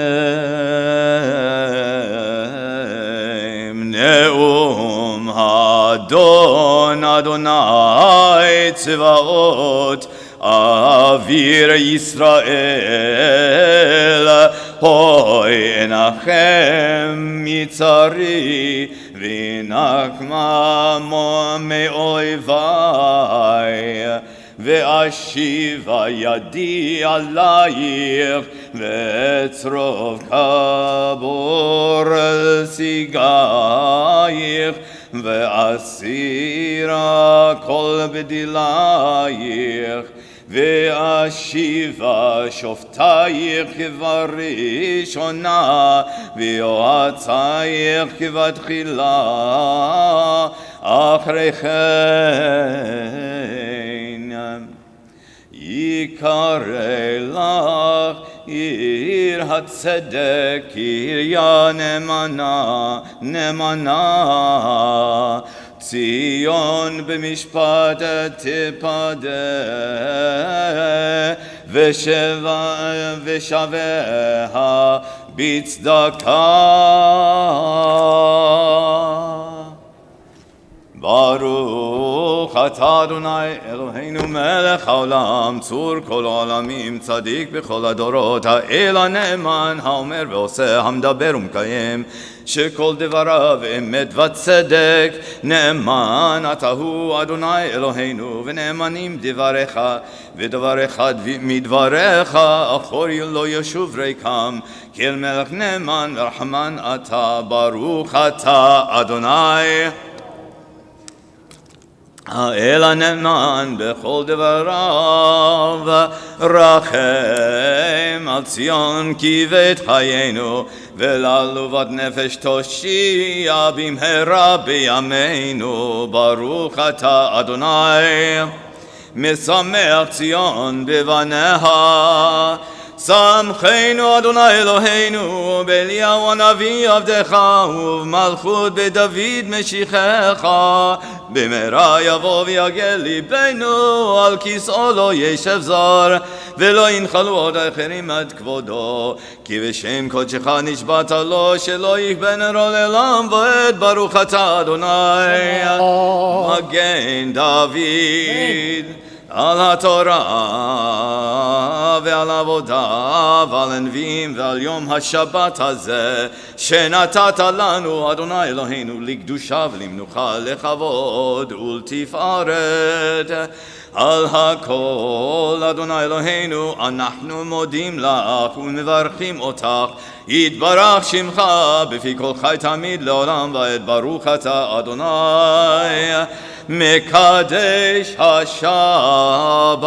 נאום אדון אדוני צבאות אוויר ישראל הוי אנחם מצרי ונקמה מאויבי ואשיבה ידי עלייך ואצרוב כבור על שיגייך ואסירה כל בדילייך ואשיבה שופטייך כבראשונה ויועצייך כבתחילה אחרי כן יקרא לך עיר הצדק קריה נאמנה נאמנה ציון במשפט תפדה ושביה בצדקה ברוך אתה אדוני אלוהינו מלך העולם צור כל העולמים צדיק בכל הדורות האל הנאמן האומר ועושה המדבר ומקיים שכל דבריו אמת וצדק נאמן אתה הוא אדוני אלוהינו ונאמנים דבריך ודבר אחד מדבריך אחור לא ישוב ריקם כי אל מלך נאמן ורחמן אתה ברוך אתה אדוני האל הנאמן בכל דבריו רחם על ציון כי בית חיינו ולעלובת נפש תושיע במהרה בימינו ברוך אתה אדוני משמח ציון בבניה שמחנו אדוני אלוהינו באליהו הנביא עבדך ובמלכות בדוד משיחך במהרה יבוא ויגל ליבנו על כיסאו לא ישב זר ולא ינחלו עוד אחרים עד כבודו כי בשם קודשך נשבעת לו שלא יכבה נרו לעולם ועד ברוך אתה אדוני מגן דוד על התורה ועל עבודה ועל הנביאים ועל יום השבת הזה שנתת לנו אדוני אלוהינו לקדושה ולמנוחה לכבוד ולתפארת על הכל אדוני אלוהינו אנחנו מודים לך ומברכים אותך יתברך שמך בפי כל חי תמיד לעולם ועד ברוך אתה אדוני Mekadesh HaShabbat.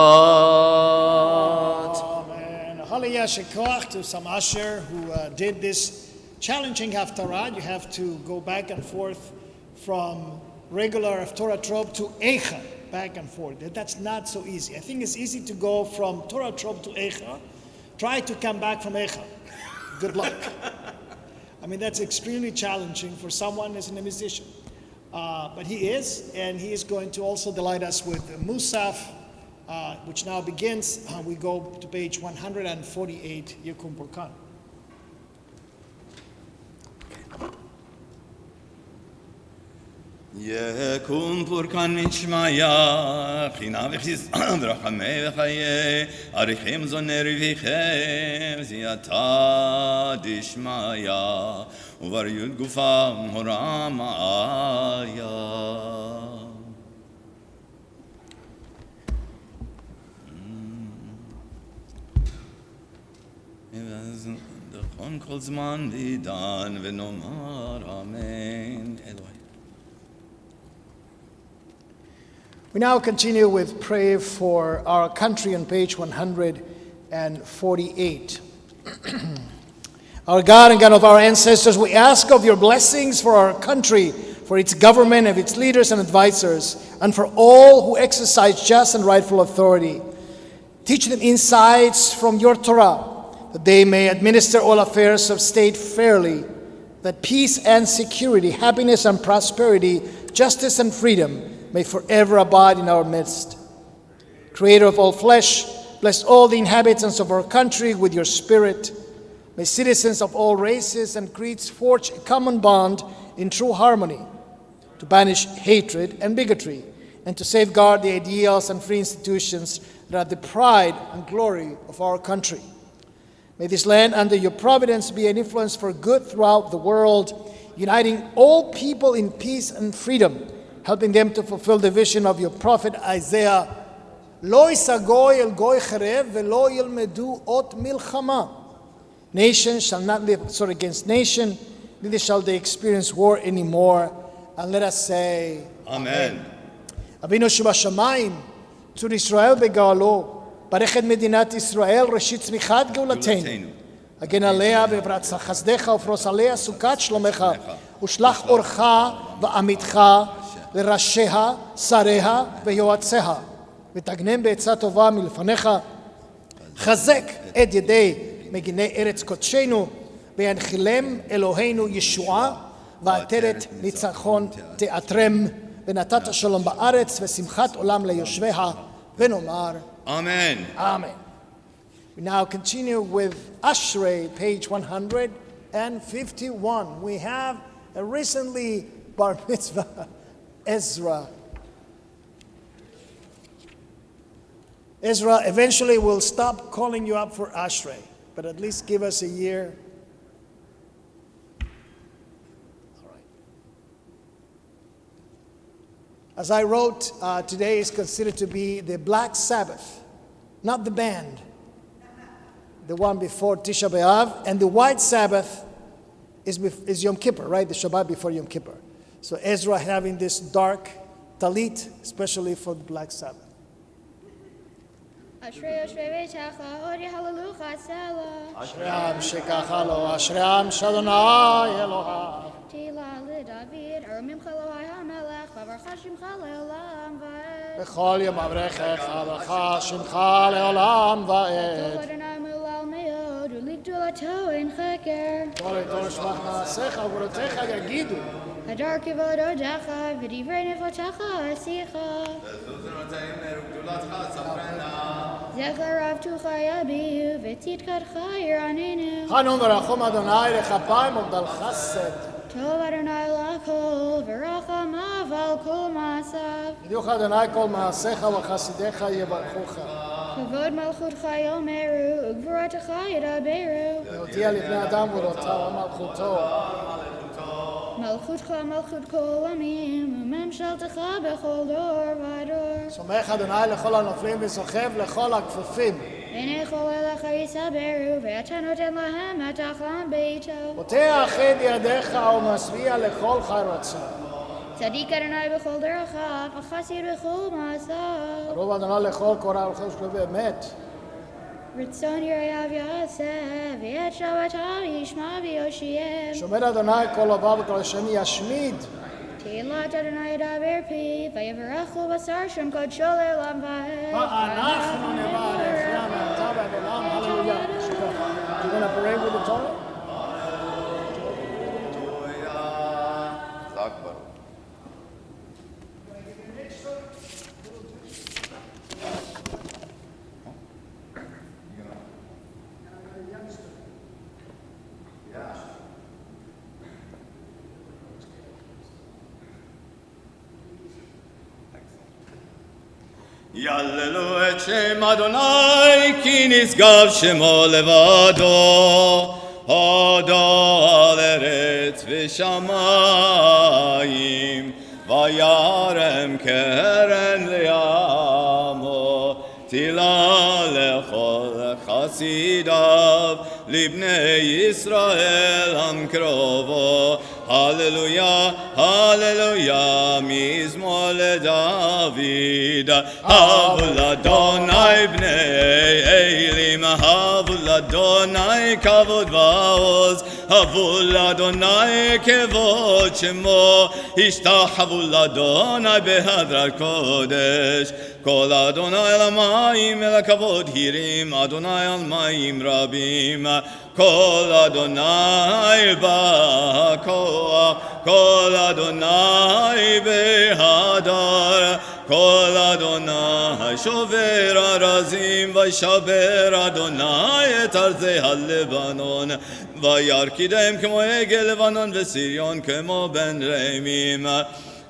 Amen. Hallelujah Shekoach to some usher who did this challenging Haftarah. You have to go back and forth from regular Torah Trobe to Eicha, back and forth. That's not so easy. I think it's easy to go from Torah Trobe to Eicha. Try to come back from Eicha. Good luck. I mean, that's extremely challenging for someone as a musician. But he is, and he is going to also delight us with Musaf, which now begins. We go to page 148, Yekum Purkan. יקום פורקן משמיה, חינה וחיסה ורחמי וחיי, אריכים זוני רוויכם, זייתה דשמיה, ובריות גופם הוראה מעיה. נכון כל זמן ועידן ונאמר אמן. אלוהי. We now continue with prayer for our country on page 148. Our God and God of our ancestors, we ask of your blessings for our country, for its government, of its leaders and advisors, and for all who exercise just and rightful authority. Teach them insights from your Torah, that they may administer all affairs of state fairly, that peace and security, happiness and prosperity, justice and freedom may forever abide in our midst. Creator of all flesh, bless all the inhabitants of our country with your spirit. May citizens of all races and creeds forge a common bond in true harmony, to banish hatred and bigotry, and to safeguard the ideals and free institutions that are the pride and glory of our country. May this land under your providence be an influence for good throughout the world, uniting all people in peace and freedom, helping them to fulfill the vision of your prophet Isaiah. Lo yisa goy el goy cherev velo yilmedu ot milchama. Nation shall not live sword against nation, neither shall they experience war anymore. And let us say, Amen. Avinu Shebashamayim, Tzur Yisrael begalo, Barech et Medinat Yisrael, Reshit Tzmichat Geulatenu. Hagen alea bevrat chasdecha ufros alea sukat shlomecha, ushlach orcha va'amitcha, לראשיה, שריה ויועציה, ותגנם בעצה טובה מלפניך. חזק את ידי מגיני ארץ קודשנו, וינחילם אלוהינו ישועה, ועטרת ניצחון תעטרם, ונתת שלום בארץ, ושמחת עולם ליושביה, ונאמר Amen. Amen. We now continue with Ashrei, page 151. We have a recently bar mitzvah Ezra. Ezra eventually will stop calling you up for Ashrei, but at least give us a year. All right. As I wrote, today is considered to be the Black Sabbath, not the band, the one before Tisha B'Av, and the White Sabbath is Yom Kippur, right? The Shabbat before Yom Kippur. So Ezra having this dark talit, especially for the Black Sabbath. Ashrei Ashrei V'Techa, Ori Hallelujah Selah. Ashream Shekacha Lo, Ashream Shadonai Eloha. Tila LeDavid, Arumim Chalohai HaMelech, Vavarcha Shimcha Le'olam Va'ed. B'chol Yom Avrechecha, Vavarcha Shimcha Le'olam Va'ed. Adonai Mulal Meod, Ulik Dulato in Cheker. Torah Shmach Na'asecha, U'Rotecha Yagidu. Hadar Kivododecha, V'divrei Nefotecha Asicha. Zecher Avtucha Yabihu, V'Tzitkatcha Yiranenu. Chanun V'Rachum Adonai L'Chapayim Uvdal Chesed. Tov Adonai L'Kol, V'Rachamav Al Kol Ma'asav. Yiduch Adonai Kol Ma'asecha V'Chasidecha Yevarchucha. Kavod Malchutcha Yomeru, Ugvuratecha Yidaberu. Ve'otia Livnei Adam V'Rota Malchuto. Malchutcha Malchut Kol Amim, U'Memshaltecha Bechol Dor V'Ador. Somech Adonai L'chol HaNoflim V'Sochev L'chol HaKfufim. Enei Chol Elecha Yisaberu, Ve'ata Noten Lahem Atachlan Beito. פותח את ידיך ומשביע לכל חרוצה. צדיק אדוני בכל דרכיו, וחסיר בכל מעשיו. קרוב אדוני לכל קורא ולכל שלו באמת. רצון יראיו יעשה, ואת שבתיו ישמע ויושיע. שומר אדוני כל לבב וכל השם ישמיד. תהילת אדוני ידבר פיו, ויברכו בשר שם קודשו לעולם ועד. ואנחנו נברך ים מעתה ועד עולם, הללויה. You going to pray with the Torah? יהללו את שם אדוני כי נשגב שמו לבדו הודו על ארץ ושמיים וירם קרן לעמו תהילה לכל חסידיו לבני ישראל עם קרובו הללויה הללויה מזמור לדוד הבו לאדוני בני אלים הבו לאדוני כבוד ועוז הבו לאדוני כבוד שמו השתחוו לאדוני בהדרת קודש כל אדוני על המים אל הכבוד הרים אדוני על מים רבים כל אדוני בכוח כל אדוני בהדר כל אדוני שובר ארזים וישבר אדוני את ארזי הלבנון וירקידם כמו עגל לבנון וסיריון כמו בן רמים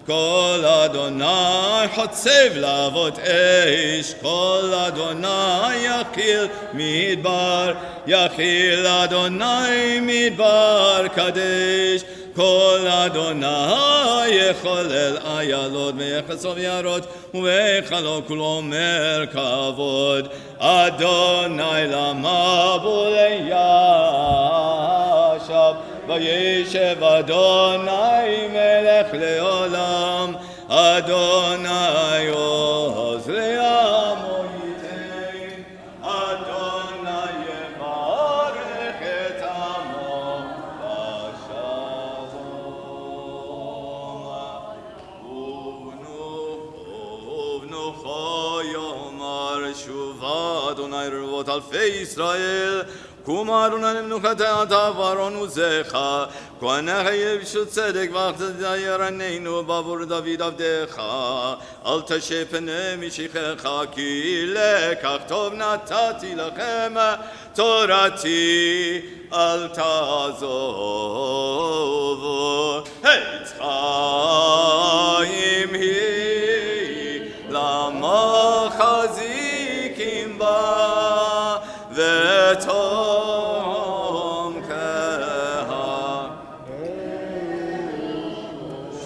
כל אדוני חוצב להבות אש כל אדוני יכיל מדבר יכיל אדוני מדבר קדש כל אדוני יחולל איילות ויחצוב יערות ויחלו כולו מרכבות אדוני למבולי ישב וישב אדוני מלך לעולם אדוני עוז לעמו ייתן אדוני יברך את עמו בשלום ובנוחו יאמר שובה אדוני רבבות אלפי ישראל קומה אדוני למנוחת אתה ואהרון עוזך כהניך יבשו צדק ואחדיה ירננו בעבור דוד עבדך אל תשא פני משיחך כי לקח טוב נתתי לכם תורתי אל תעזובו עץ חיים היא למה חזיקים בה ותום כהה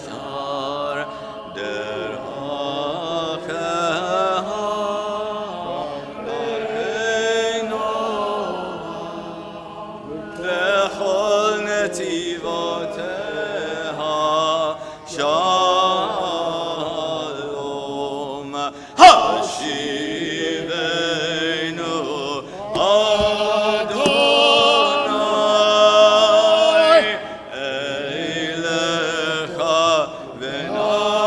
שר דרכיה דרכנו בכל נתיבותיה שלום השיבנו אדוני אליך ונשובה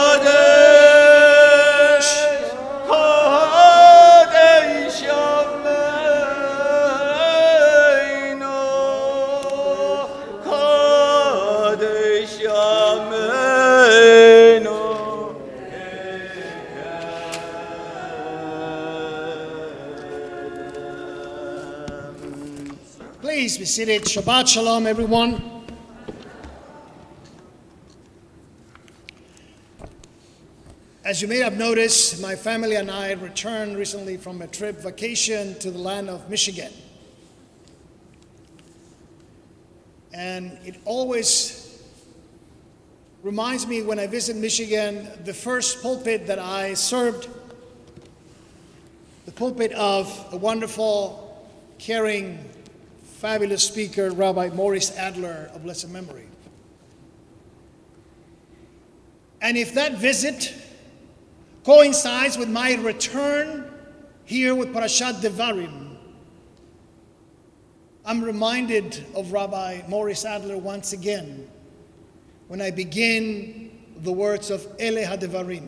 קודש קודש ימינו קודש ימינו Please be seated. Shabbat Shalom, everyone. As you may have noticed, my family and I returned recently from a trip vacation to the land of Michigan. And it always reminds me when I visit Michigan, the first pulpit that I served, the pulpit of a wonderful, caring fabulous speaker, Rabbi Morris Adler of blessed memory. And if that visit coincides with my return here with Parashat Devarim, I'm reminded of Rabbi Morris Adler once again when I begin the words of Ele HaDevarim.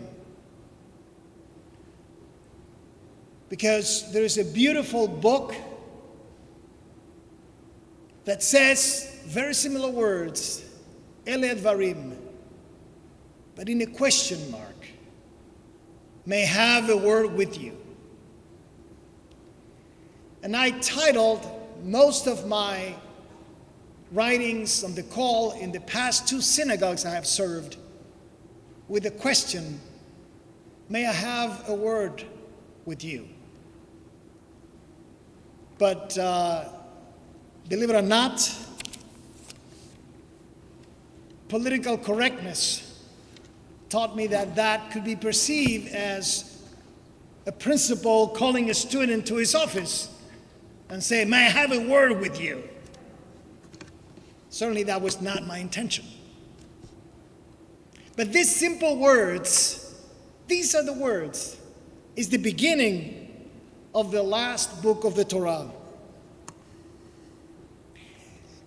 Because there is a beautiful book that says very similar words, Ele HaDevarim, but in a question mark. May have a word with you. And I titled most of my writings on the call in the past 2 synagogues I have served with the question, may I have a word with you? But believe it or not, political correctness taught me that that could be perceived as a principal calling a student to his office and say, may I have a word with you? Certainly that was not my intention. But these simple words, these are the words, is the beginning of the last book of the Torah.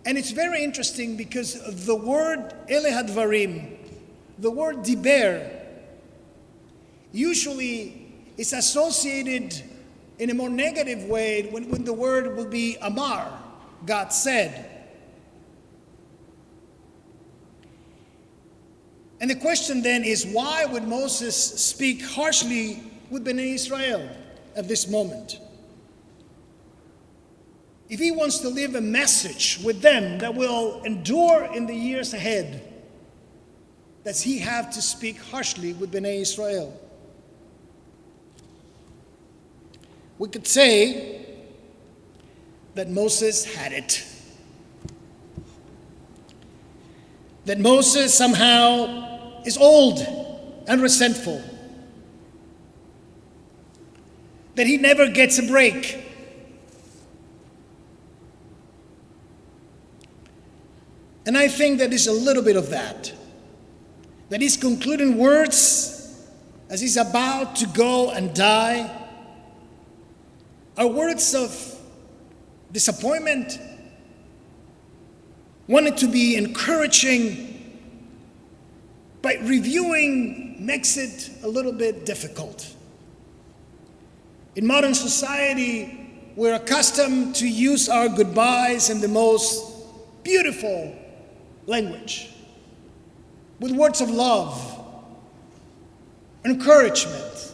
And it's very interesting because the word Ele HaDvarim, the word diber, usually is associated in a more negative way when the word will be amar, God said. And the question then is, why would Moses speak harshly with Bnei Israel at this moment? If he wants to leave a message with them that will endure in the years ahead, does he have to speak harshly with Bnei Israel? We could say that Moses had it. That Moses somehow is old and resentful. That he never gets a break. And I think that is a little bit of that. That his concluding words, as he's about to go and die, are words of disappointment, wanted to be encouraging, but reviewing makes it a little bit difficult. In modern society, we're accustomed to use our goodbyes in the most beautiful language, with words of love, encouragement,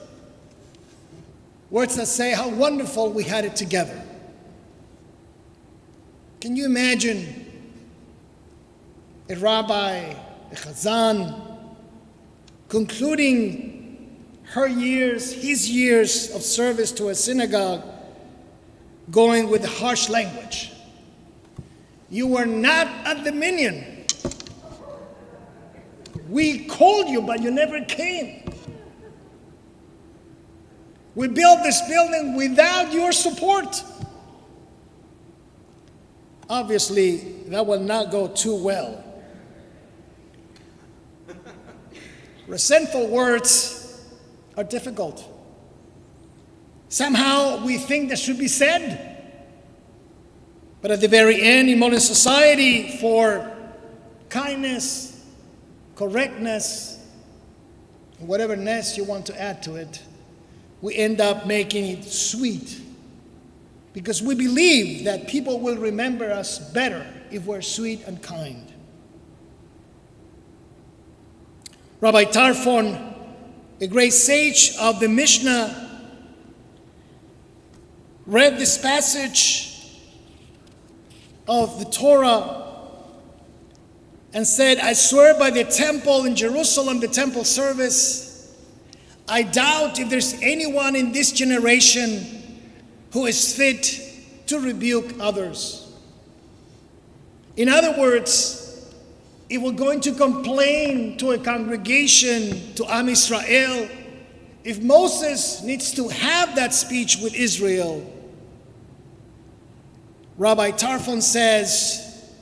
words that say how wonderful we had it together. Can you imagine a rabbi, a chazan, concluding his years of service to a synagogue, going with harsh language? You were not at the minyan. We called you, but you never came. We built this building without your support. Obviously, that will not go too well. Resentful words are difficult. Somehow we think that should be said. But at the very end, in modern society, for kindness, correctness, whatever ness you want to add to it, we end up making it sweet. Because we believe that people will remember us better if we're sweet and kind. Rabbi Tarfon, a great sage of the Mishnah, read this passage of the Torah and said, I swear by the temple in Jerusalem, the temple service, I doubt if there's anyone in this generation who is fit to rebuke others. In other words, if we're going to complain to a congregation, to Am Israel, if Moses needs to have that speech with Israel, Rabbi Tarfon says,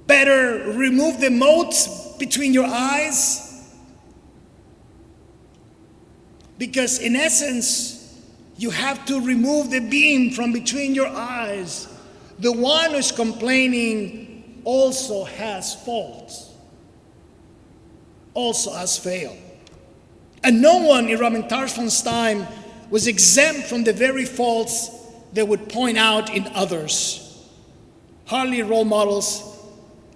better remove the mote between your eyes, because in essence, you have to remove the beam from between your eyes. The one who's complaining also has faults, also has failed. And no one in Rabbi Tarfon's time was exempt from the very faults they would point out in others. Hardly role models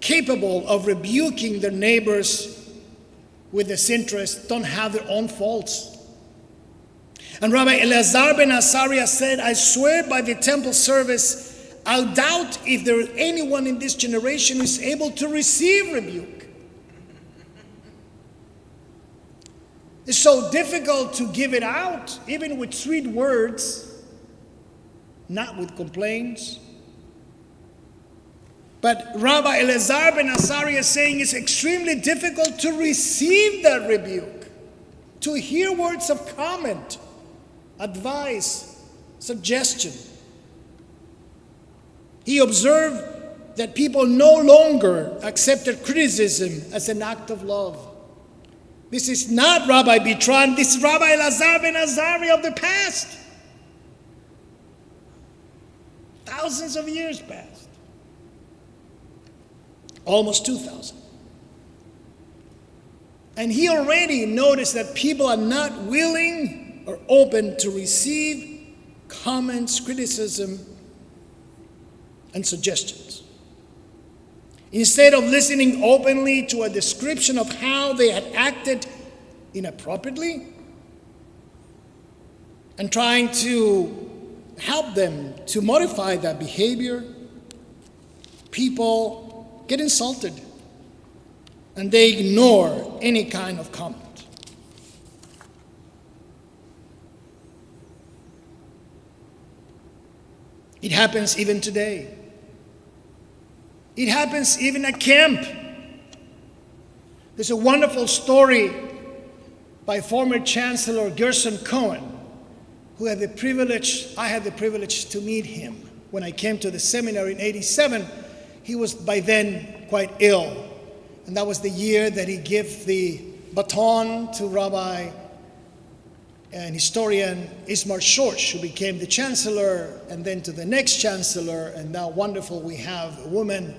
capable of rebuking their neighbors with disinterest don't have their own faults. And Rabbi Elazar ben Azariah said, I swear by the temple service, I doubt if there is anyone in this generation who is able to receive rebuke. It's so difficult to give it out, even with sweet words, not with complaints. But Rabbi Elazar ben Azariah is saying it's extremely difficult to receive that rebuke, to hear words of comment, advice, suggestion. He observed that people no longer accepted criticism as an act of love. This is not Rabbi Bitran, this is Rabbi Elazar ben Azariah of the past. Thousands of years passed. Almost 2,000. And he already noticed that people are not willing or open to receive comments, criticism, and suggestions. Instead of listening openly to a description of how they had acted inappropriately and trying to help them to modify that behavior, people get insulted and they ignore any kind of comment. It happens even today. It happens even at camp. There's a wonderful story by former Chancellor Gerson Cohen, I had the privilege to meet him when I came to the seminary in '87. He was by then quite ill, and that was the year that he gave the baton to Rabbi and historian Ismar Schorsch, who became the chancellor, and then to the next chancellor, and now wonderful we have a woman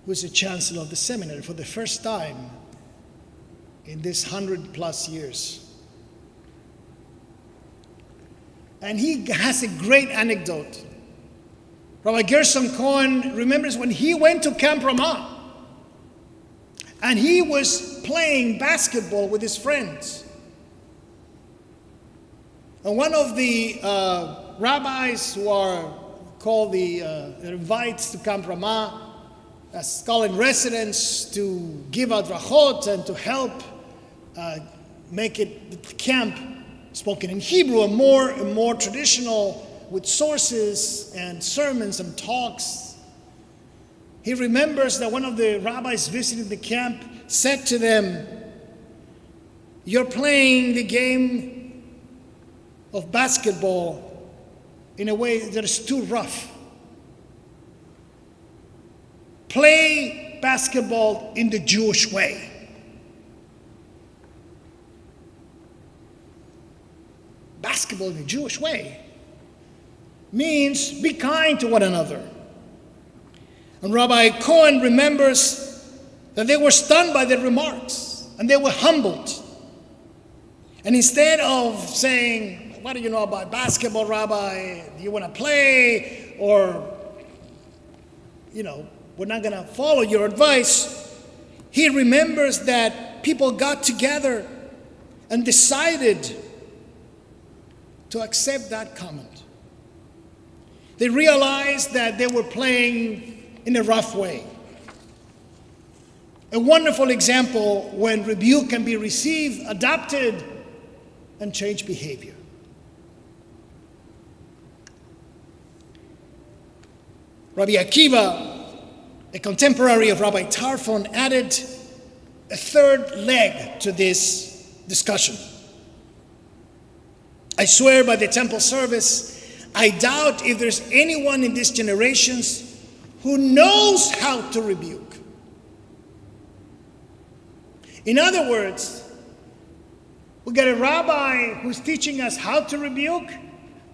who is a chancellor of the seminary for the first time in this 100+ years. And he has a great anecdote. Rabbi Gerson Cohen remembers when he went to Camp Ramah, and he was playing basketball with his friends. And one of the rabbis who are called the invites to Camp Ramah as scholar residents to give adrachot and to help make it the camp spoken in Hebrew and more traditional with sources and sermons and talks. He remembers that one of the rabbis visiting the camp said to them, "You're playing the game of basketball in a way that is too rough. Play basketball in the Jewish way." Basketball in the Jewish way means be kind to one another. And Rabbi Cohen remembers that they were stunned by their remarks and they were humbled. And instead of saying, "What do you know about basketball, Rabbi? Do you want to play?" Or, "We're not going to follow your advice," he remembers that people got together and decided to accept that comment. They realized that they were playing in a rough way. A wonderful example when rebuke can be received, adopted, and change behavior. Robby Akiva, a contemporary of Rabbi Tarfon, added a third leg to this discussion. "I swear by the temple service, I doubt if there's anyone in these generations who knows how to rebuke. In other words, we got a rabbi who's teaching us how to rebuke,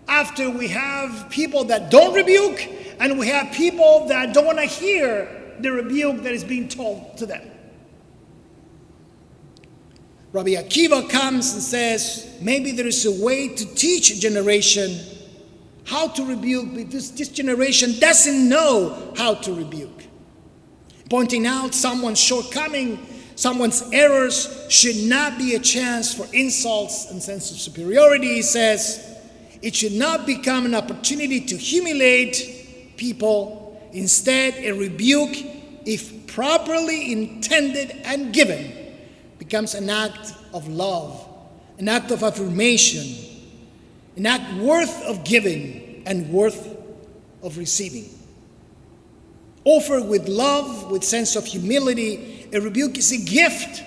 after we have people that don't rebuke, and we have people that don't want to hear the rebuke that is being told to them. Robby Akiva comes and says, maybe there is a way to teach a generation how to rebuke, because this generation doesn't know how to rebuke. Pointing out someone's shortcoming, someone's errors should not be a chance for insults and sense of superiority. He says, it should not become an opportunity to humiliate people. Instead, a rebuke, if properly intended and given, becomes an act of love, an act of affirmation, an act worth of giving and worth of receiving. Offered with love, with sense of humility, a rebuke is a gift,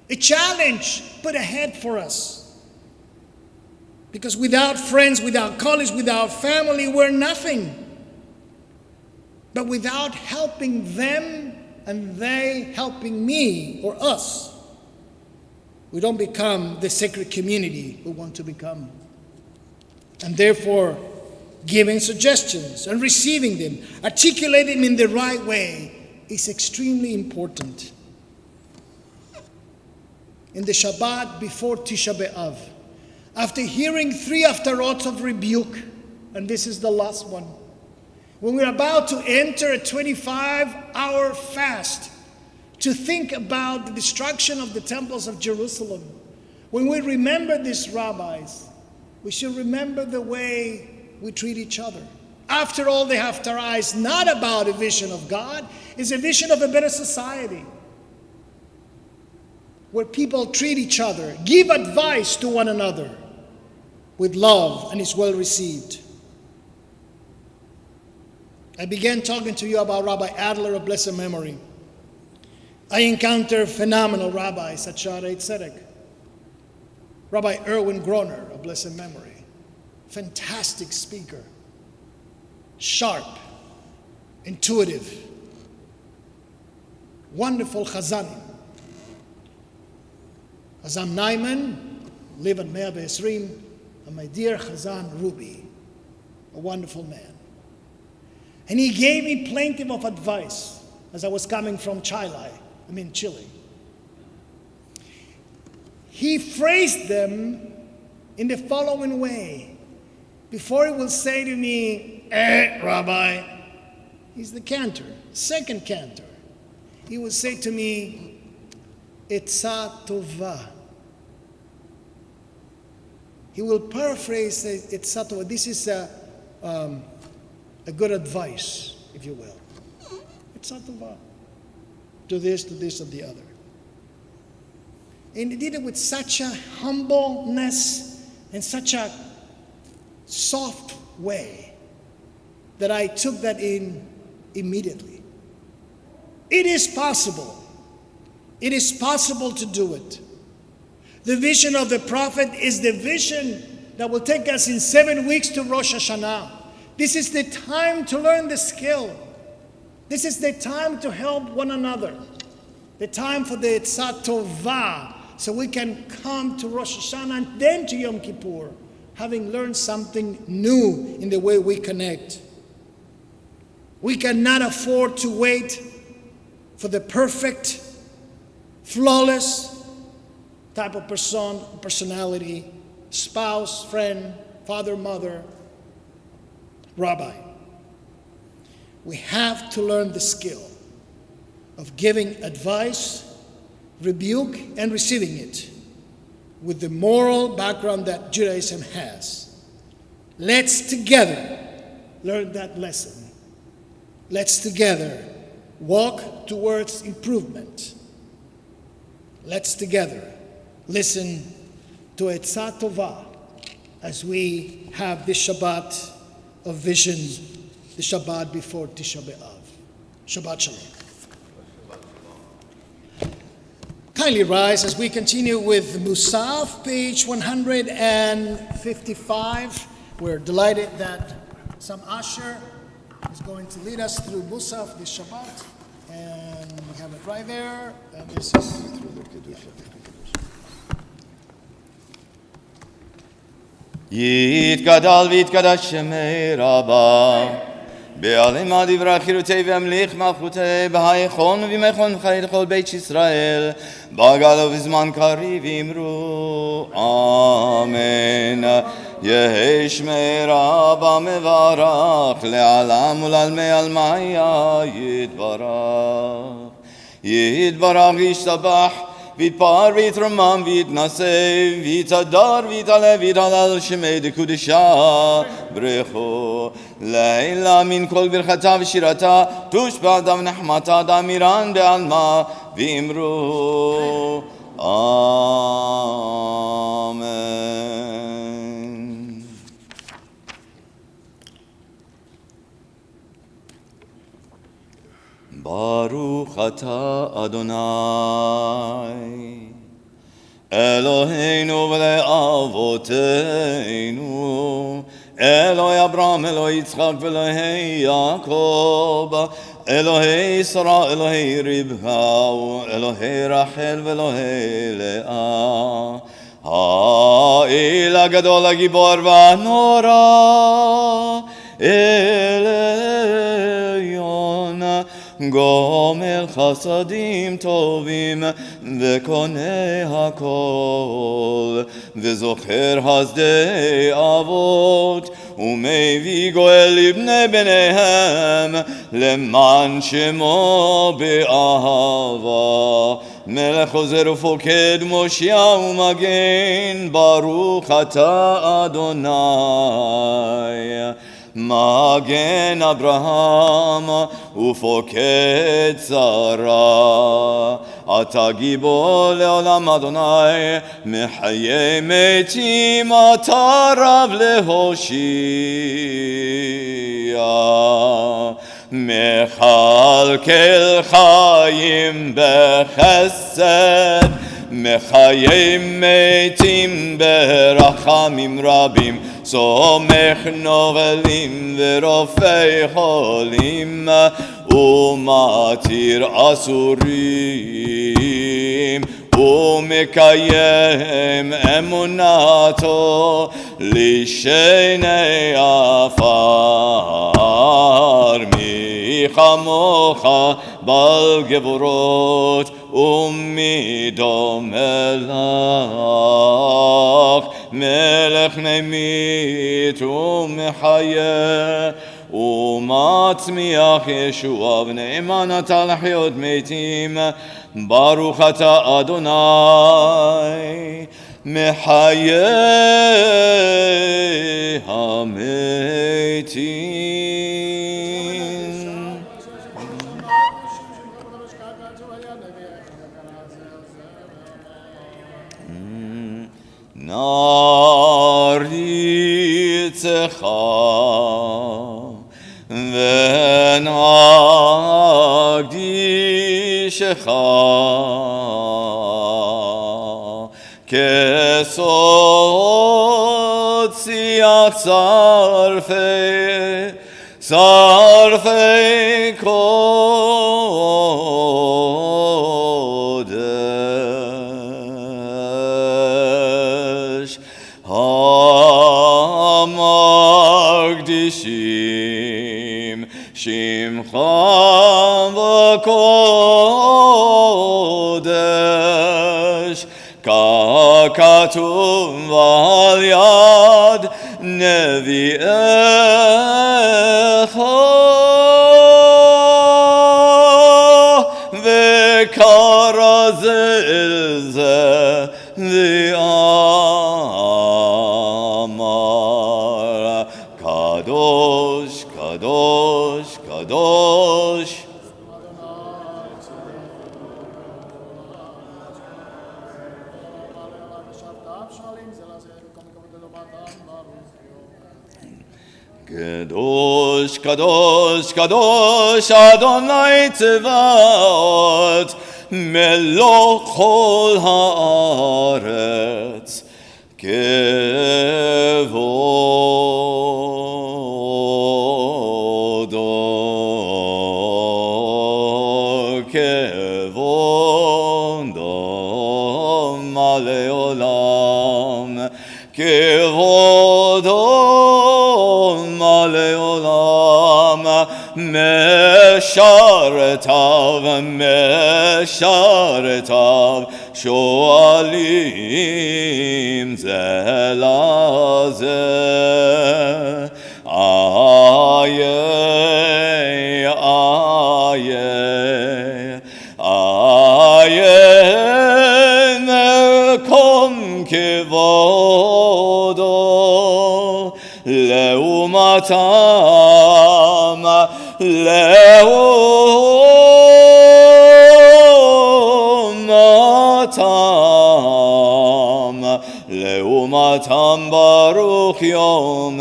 a challenge put ahead for us. Because without friends, without colleagues, without family, we're nothing. But without helping them and they helping me or us, we don't become the sacred community we want to become. And therefore, giving suggestions and receiving them, articulating them in the right way is extremely important. In the Shabbat before Tisha B'Av, after hearing 3 haftarot of rebuke, and this is the last one, when we're about to enter a 25-hour fast to think about the destruction of the temples of Jerusalem, when we remember these rabbis, we should remember the way we treat each other. After all, the haftarah is not about a vision of God, it's a vision of a better society, where people treat each other, give advice to one another with love, and is well received. I began talking to you about Rabbi Adler of blessed memory. I encountered phenomenal rabbis at Shaarei Tzedek. Rabbi Erwin Groner of blessed memory, fantastic speaker, sharp, intuitive, wonderful chazanim. Chazam Naiman, live at 120, and my dear Chazan Ruby, a wonderful man. And he gave me plenty of advice as I was coming from Chile. He phrased them in the following way. Before he will say to me, Rabbi, he's the cantor, second cantor. He will say to me, Etzah Tova. He will paraphrase Etzah Tova. This is a good advice, if you will. Etzah Tova. Do this, and the other. And he did it with such a humbleness and such a soft way that I took that in immediately. It is possible. It is possible to do it. The vision of the prophet is the vision that will take us in 7 weeks to Rosh Hashanah. This is the time to learn the skill. This is the time to help one another. The time for the Etzah Tovah, so we can come to Rosh Hashanah and then to Yom Kippur, having learned something new in the way we connect. We cannot afford to wait for the perfect, flawless type of personality, spouse, friend, father, mother, rabbi. We have to learn the skill of giving advice, rebuke, and receiving it with the moral background that Judaism has. Let's together learn that lesson. Let's together walk towards improvement. Let's together listen to Etzah Tovah as we have this Shabbat of vision, the Shabbat before Tisha B'Av. Shabbat Shalom. Kindly rise as we continue with Musaf, page 155. We're delighted that some usher is going to lead us through Musaf this Shabbat, and we have it right there, and this is through the Kedusha. יתגדל ויתקדש שמי רבה בעלמא דברי חירותי והמליך מלכותי בהיכון ובמכון חיי לכל בית ישראל בגל ובזמן קריב אמרו אמן יהי שמי רבה מברך לעלם ולעלמי עלמיה יתברך וישתבח ויתפאר ויתרומם ויתנשא ויתהדר ויתעלה ויתהלל שמי דקודשה ברכו לעילה מן כל ברכתה ושירתה תושבע דם נחמתה דאמירן בעלמה ואמרו אמן. ברוך אתה אדוני אלוהינו ולאבותינו אלוהי אברהם אלוהי יצחק ואלוהי יעקב אלוהי שרה אלוהי רבקה אלוהי רחל ואלוהי לאה האל הגדול הגיבור והנורא עליון גומל חסדים טובים וקונה הכל וזוכר חסדי אבות ומביא גואל לבני בניהם למען שמו באהבה מלך עוזר ופוקד מושיע ומגן ברוך אתה אדוני מגן אברהם ופוקד שרה אתה גיבור לעולם אדוני מחיי מתים אתה רב להושיע מכלכל חיים בחסד מחיי מתים ברחמים רבים סומך נובלים ורופא חולים ומתיר אסורים ומקיים אמונתו לשני עפר מי כמוך בעל גבורות ומי דומה לך מלך ממית ומחיה ומצמיח ישוע ונאמן אתה לחיות מתים ברוך אתה אדוני מחיי המתים נריצך ונקדישך כסוד שיח שרפי קודש המקדישים שמך בקודש ככתוב על יד נביאך וכרזה אל זה ואמר קדוש קדוש קדוש קדוש קדוש קדוש אדוני צבאות מלוא כל הארץ כבוד כבודו מלא עולם, משרתיו שואלים זה לזה. מקום כבודו לעומתם ברוך יאמרו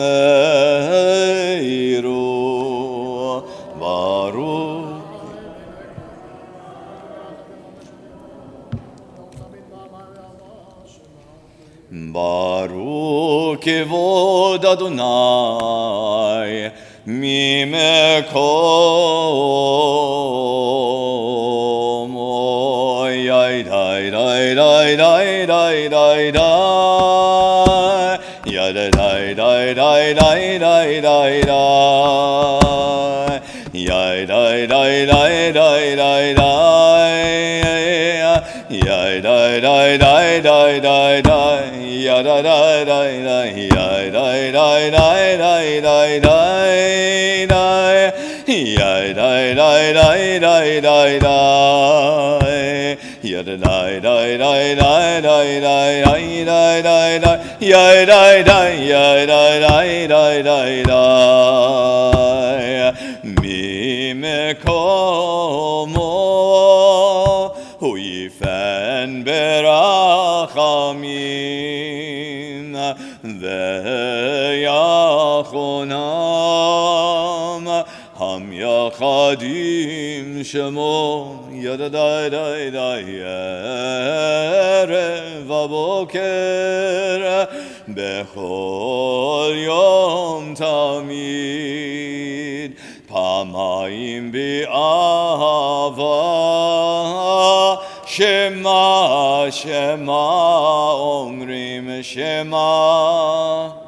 ברוך. ברוך כבוד אדוני ממקומו. יאי די די די די די די די יאי די די די די די די די די יאי די די די די די די yai dai dai dai dai dai dai ya dai dai dai dai yai dai dai dai dai dai dai dai yai dai dai dai dai dai dai ya dai dai dai dai dai dai dai dai dai dai yai dai dai yai dai dai dai dai dai mi mekomo hu yifen berachamim ve'yachonam ham yachadim shemo yadadai dai dai erev v'boker bechol yom tamid pamayim bi'ahava Shema, Shema, Omrim Shema.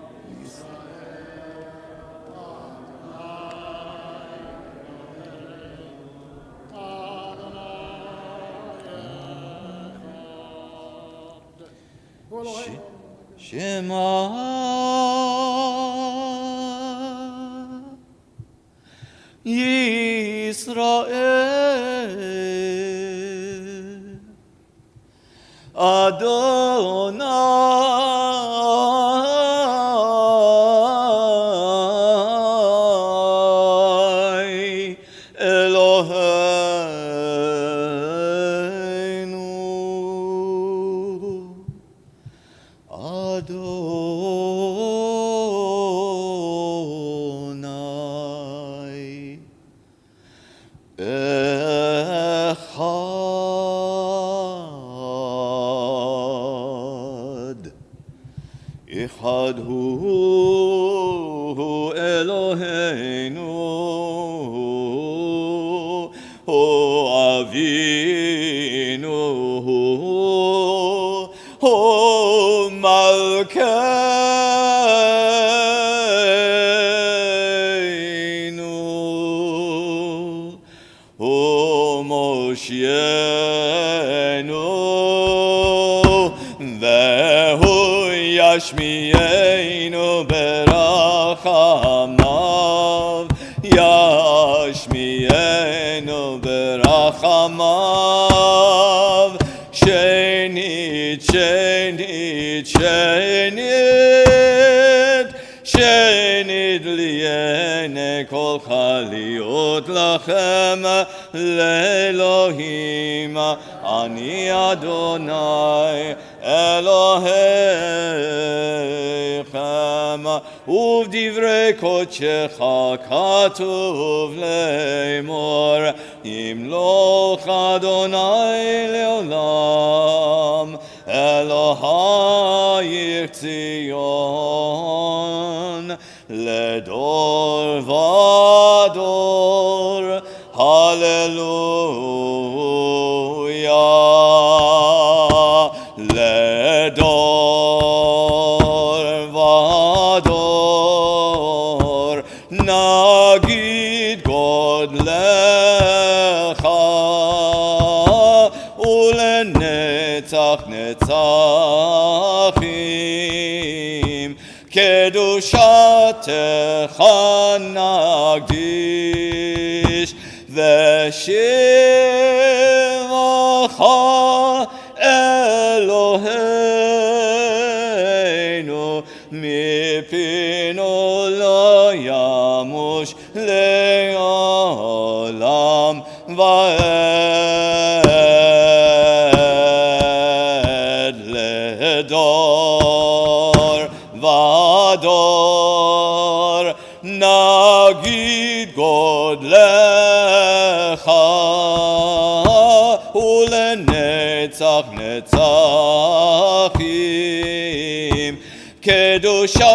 Shema. Yisrael. Adonai Eloheinu Adonai Echad hu Eloheinu hu Avinu hu Malkeinu hu Moshienu Yashmi'enu berachamav Yashmi'enu berachamav Shenit, Shenit, Shenit Shenit li'ene kol chaliot lachem le'Elohim Ani Adonai Elohechem ובדברי קודשך כתוב לאמור ימלוך אדוני לעולם אלוהי ציון לדור ודור הללויה לדור לנצחים, קדושתך נקדיש, ושבחך אלוהינו, מפינו לא ימוש לעולם ועד, לדור ודור נגיד גודלך, ולנצח נצחים, קדושתך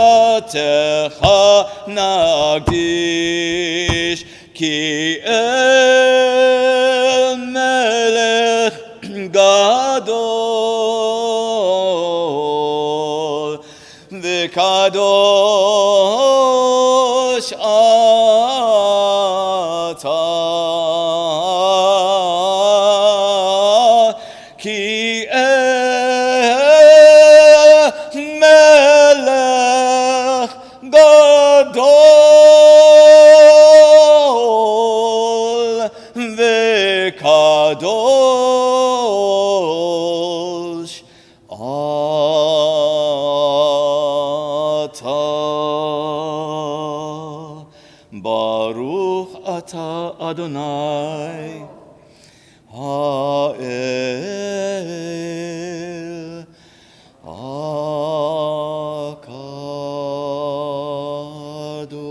נקדיש, כי אל מלך גדול וקדוש אתה, כי מלך גדול וקדוש אתה. ברוך אתה אדוני האל הקדוש.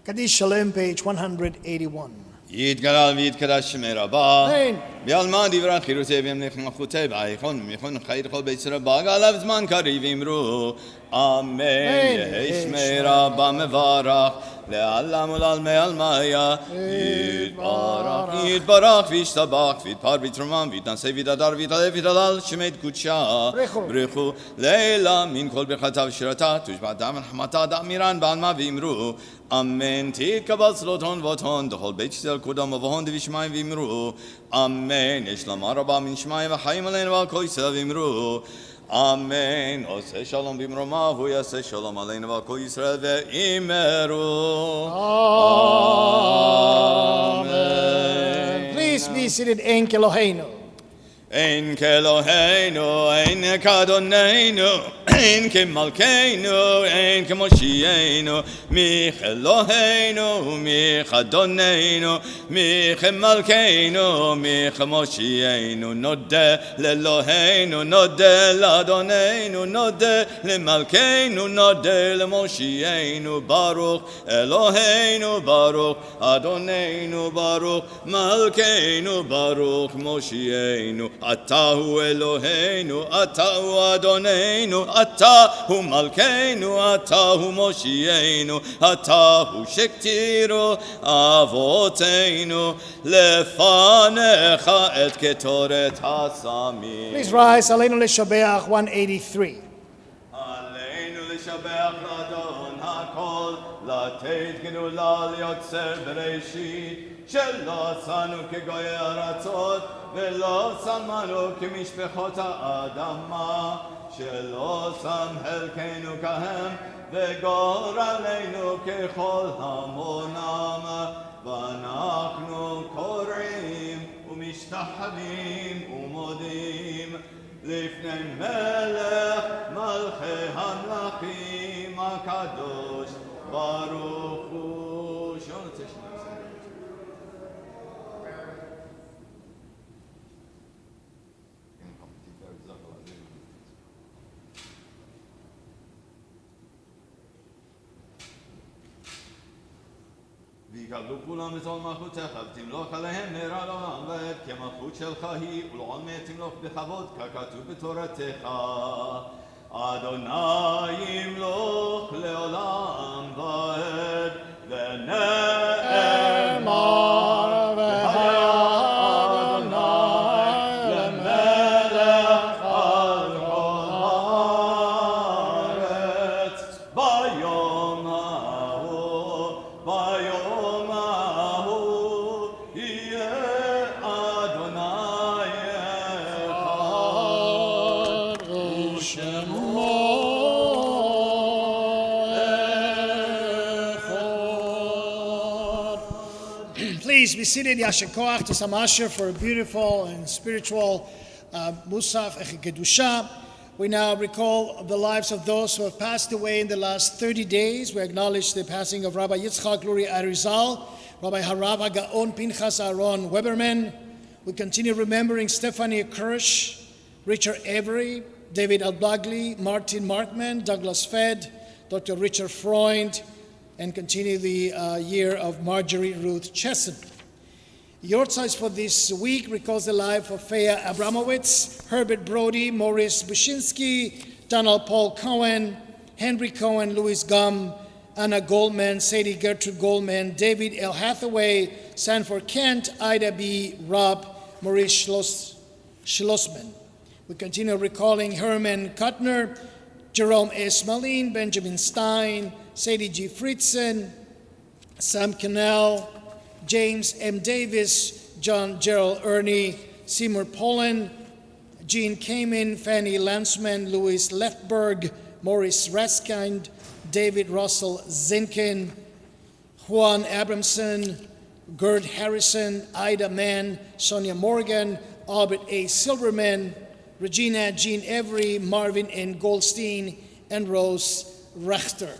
Kaddish Shalem, page 181. יתגלל ויתקדש שמי רבה, אמן. בעלמא דברי חירותי וימלך מלכותי ויכון ומיכון חיי לכל בית רבה, גאליו זמן קריב אמרו, אמן. יהי שמי רבה מברך, לעלם ולעלמי עלמיה, יתברך, יתברך וישתבח, ויתפאר ויתרומם, ויתנשא ויתהדר ויתעלה ויתהלל, שמי קודשה, ברכו, לילה מן כל ברכתה ושירתה, תושבע דם ונחמתה דאמירן בעלמא ואמרו, אמן. תתקבל צלות הון והון, דכל בית ישראל קודם ובהון דבי שמיים ואמרו, אמן. יש לומר רבה מן שמיים וחיים עלינו ועל כל ישראל ואמרו, אמן. עושה שלום במרומה, הוא יעשה שלום עלינו ועל כל ישראל ואמרו, אמן. Please be seated. En Keloheinu. אין כאלוהינו, אין כאדוננו, אין כמלכנו, אין כמושיענו, מי כאלוהינו, מי כאדוננו, מי כמלכנו, מי כמושיענו. נודה לאלוהינו, נודה לאדוננו, נודה למלכנו, נודה למושיענו. ברוך אלוהינו, ברוך אדוננו, ברוך מלכנו, ברוך מושיענו. אתה הוא אלוהינו, אתה הוא אדוננו, אתה הוא מלכנו, אתה הוא מושיענו, אתה הוא שכתירו אבותינו, לפניך את קטורת הסמים. Please rise. Aleinu Leshabeach 183. עלינו לשבח לאדון הכל, לתת גדולה ליוצר בראשית, שלא צאנו כגויי ארצות, ולא שמנו כמשפחות האדמה, שלא שם חלקנו כהם, וגורלנו ככל המונם, ואנחנו קוראים ומשתחווים ומודים לפני מלך מלכי המלכים הקדוש ברוך הוא. שלא נצא שניים. ויקבלו כולם בזול מלכותך, ותמלוך עליהם נראה לעולם ועד, כי המלכות שלך היא, ולעולמי תמלוך בכבוד, ככתוב בתורתך. אדוני ימלוך לעולם ועד, ונאמר והיה אדוני למלך על כל הארץ. ביום ההוא יהיה אדוני אחד, ושמו Please be seated. Yasher Koach to Samasher for a beautiful and spiritual Musaf Kedusha. We now recall the lives of those who have passed away in the last 30 days. We acknowledge the passing of Rabbi Yitzchak Luri Arizal, Rabbi Harav HaGaon Pinchas Aaron Weberman. We continue remembering Stephanie Kirsch, Richard Avery, David Alblagli, Martin Markman, Douglas Fed, Dr. Richard Freund, and continue the year of Marjorie Ruth Chesson. Yortzeit for this week recalls the life of Faya Abramowitz, Herbert Brody, Maurice Bushinsky, Donald Paul Cohen, Henry Cohen, Louis Gum, Anna Goldman, Sadie Gertrude Goldman, David L. Hathaway, Sanford Kent, Ida B. Robb, Maurice Schlossman. We continue recalling Herman Kuttner, Jerome S. Malin, Benjamin Stein, Sadie G. Fritzen, Sam Cannell, James M. Davis, John Gerald Ernie, Seymour Pollan, Jean Kamen, Fanny Landsman, Louis Lefberg, Maurice Raskind, David Russell Zinkin, Juan Abramson, Gerd Harrison, Ida Mann, Sonia Morgan, Albert A. Silverman, Regina Jean Every, Marvin N. Goldstein, and Rose Rechter.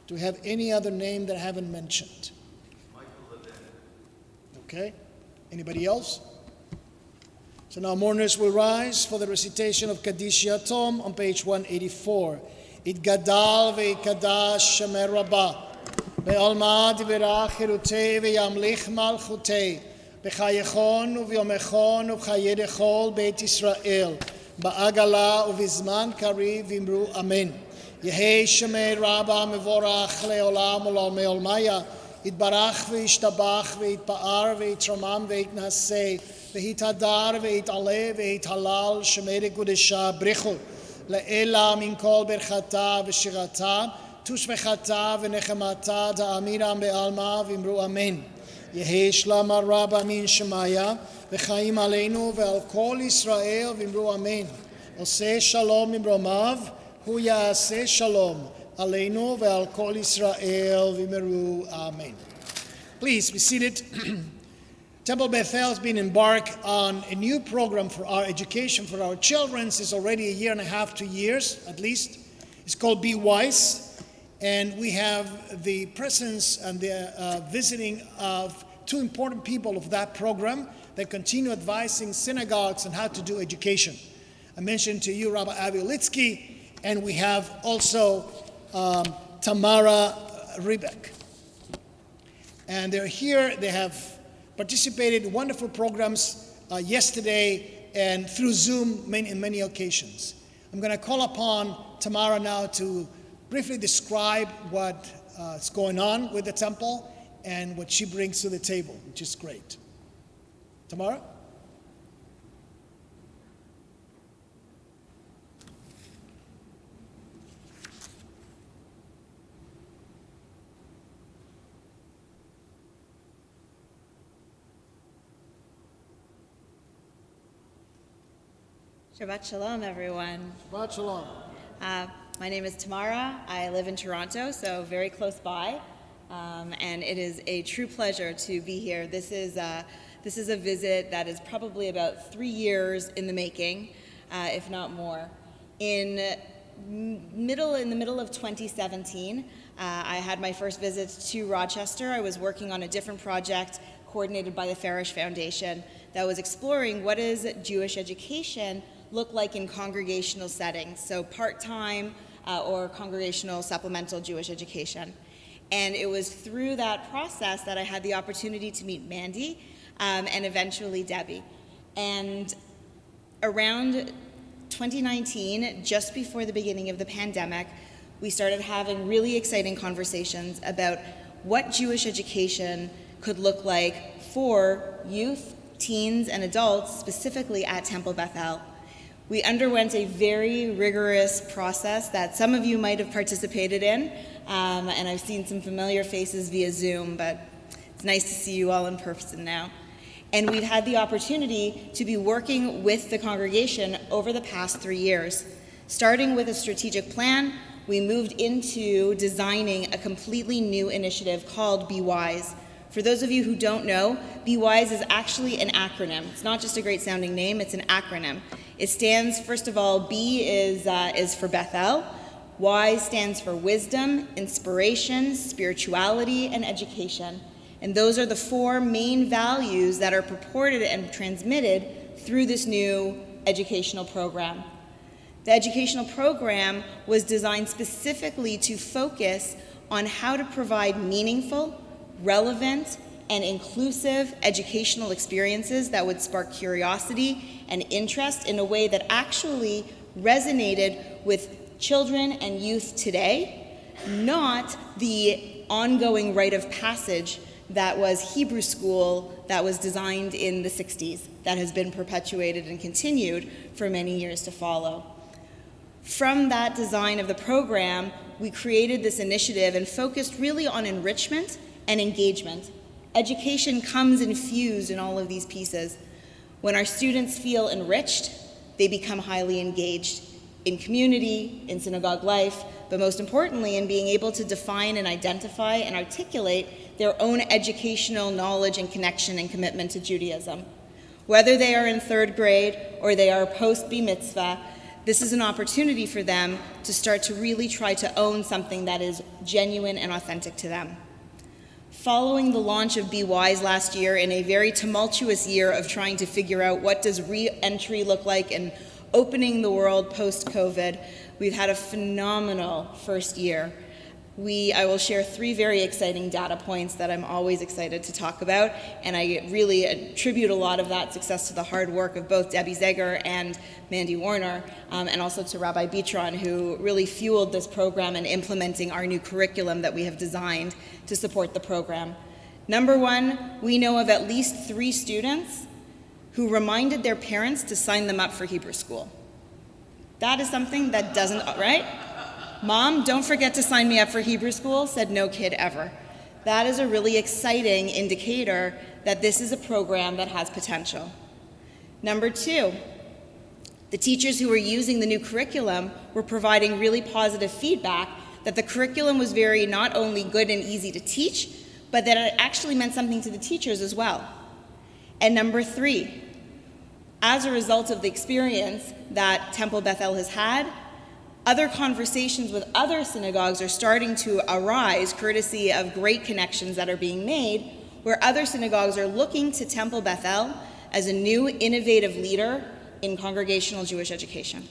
Do we have any other name that I haven't mentioned? Okay. Anybody else? So now mourners will rise for the recitation of Kaddish Yatom on page 184. It gadal ve'ikadash shemer rabah be'alma divrach hirutei ve'yamlich malchutei b'chayechon u'v'yomechon u'b'chayei dechol beit Yisrael ba'agala u'v'zman kariv v'imru amen. Yehei shemer rabah mevorach le'olam u'l'olmei olmaya יתברך וישתבח ויתפאר ויתרומם ויתנשא ויתהדר ויתעלה ויתהלל שמי קודשה בריחו לאלה מן כל ברכתה ושירתה תושבחתה ונחמתה תאמירם בעלמא ואמרו אמן. יהי שלום רב מן שמיה וחיים עלינו ועל כל ישראל ואמרו אמן. עושה שלום ממרומיו הוא יעשה שלום Aleinu ve'al kol Yisrael v'meru amen. Please be seated. Temple Bethel has been embarked on a new program for our education for our children since already 1.5 years, 2 years at least. It's called Be Wise, and we have the presence and the visiting of 2 important people of that program that continue advising synagogues on how to do education. I mentioned to you Rabbi Avi Litsky, and we have also Tamara Ribek. And they're here. They have participated in wonderful programs yesterday and through Zoom in many occasions. I'm going to call upon Tamara now to briefly describe what is going on with the temple and what she brings to the table, which is great. Tamara? Shabbat Shalom, everyone. Shabbat Shalom. My name is Tamara. I live in Toronto, so very close by, and it is a true pleasure to be here. This is a visit that is probably about 3 years in the making, if not more. In the middle of 2017, I had my first visit to Rochester. I was working on a different project coordinated by the Farish Foundation that was exploring what does Jewish education look like in congregational settings, so part-time or congregational supplemental Jewish education. And it was through that process that I had the opportunity to meet Mandy and eventually Debbie. And around 2019, just before the beginning of the pandemic, we started having really exciting conversations about what Jewish education could look like for youth, teens, and adults, specifically at Temple Bethel. We underwent a very rigorous process that some of you might have participated in, and I've seen some familiar faces via Zoom, but it's nice to see you all in person now. And we've had the opportunity to be working with the congregation over the past 3 years. Starting with a strategic plan, we moved into designing a completely new initiative called Be Wise. For those of you who don't know, Be Wise is actually an acronym. It's not just a great sounding name, it's an acronym. It stands, first of all, B is for Bethel. Y stands for wisdom, inspiration, spirituality, and education. And those are the 4 main values that are purported and transmitted through this new educational program. The educational program was designed specifically to focus on how to provide meaningful, relevant, and inclusive educational experiences that would spark curiosity and interest in a way that actually resonated with children and youth today, not the ongoing rite of passage that was Hebrew school that was designed in the 60s, that has been perpetuated and continued for many years to follow. From that design of the program, we created this initiative and focused really on enrichment and engagement. Education comes infused in all of these pieces. When our students feel enriched, they become highly engaged in community, in synagogue life, but most importantly, in being able to define and identify and articulate their own educational knowledge and connection and commitment to Judaism. Whether they are in 3rd grade or they are post-Bar Mitzvah, this is an opportunity for them to start to really try to own something that is genuine and authentic to them. Following the launch of Be Wise last year, in a very tumultuous year of trying to figure out what does re-entry look like and opening the world post-COVID, we've had a phenomenal first year. I will share 3 very exciting data points that I'm always excited to talk about, and I really attribute a lot of that success to the hard work of both Debbie Zeger and Mandy Warner, and also to Rabbi Bitron, who really fueled this program and implementing our new curriculum that we have designed to support the program. Number 1, we know of at least 3 students who reminded their parents to sign them up for Hebrew school. That is something that doesn't, right? Mom, don't forget to sign me up for Hebrew school, said no kid ever. That is a really exciting indicator that this is a program that has potential. Number 2, the teachers who were using the new curriculum were providing really positive feedback that the curriculum was very not only good and easy to teach, but that it actually meant something to the teachers as well. And number 3, as a result of the experience that Temple Bethel has had, other conversations with other synagogues are starting to arise, courtesy of great connections that are being made, where other synagogues are looking to Temple Bethel as a new innovative leader in congregational Jewish education.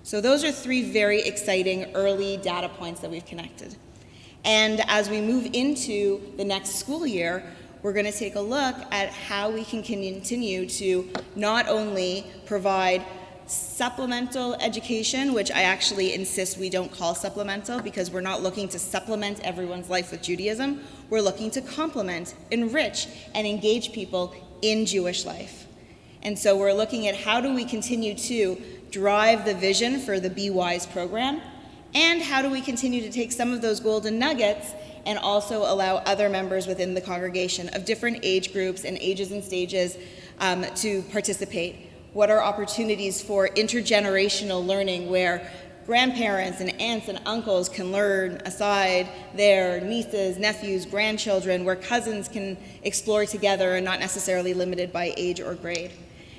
So those are 3 very exciting early data points that we've connected. And as we move into the next school year, we're going to take a look at how we can continue to not only provide supplemental education, which I actually insist we don't call supplemental because we're not looking to supplement everyone's life with Judaism. We're looking to complement, enrich, and engage people in Jewish life. And so we're looking at how do we continue to drive the vision for the Be Wise program, and how do we continue to take some of those golden nuggets and also allow other members within the congregation of different age groups and ages and stages to participate. what are opportunities for intergenerational learning where grandparents and aunts and uncles can learn aside their nieces, nephews, grandchildren, where cousins can explore together and not necessarily limited by age or grade.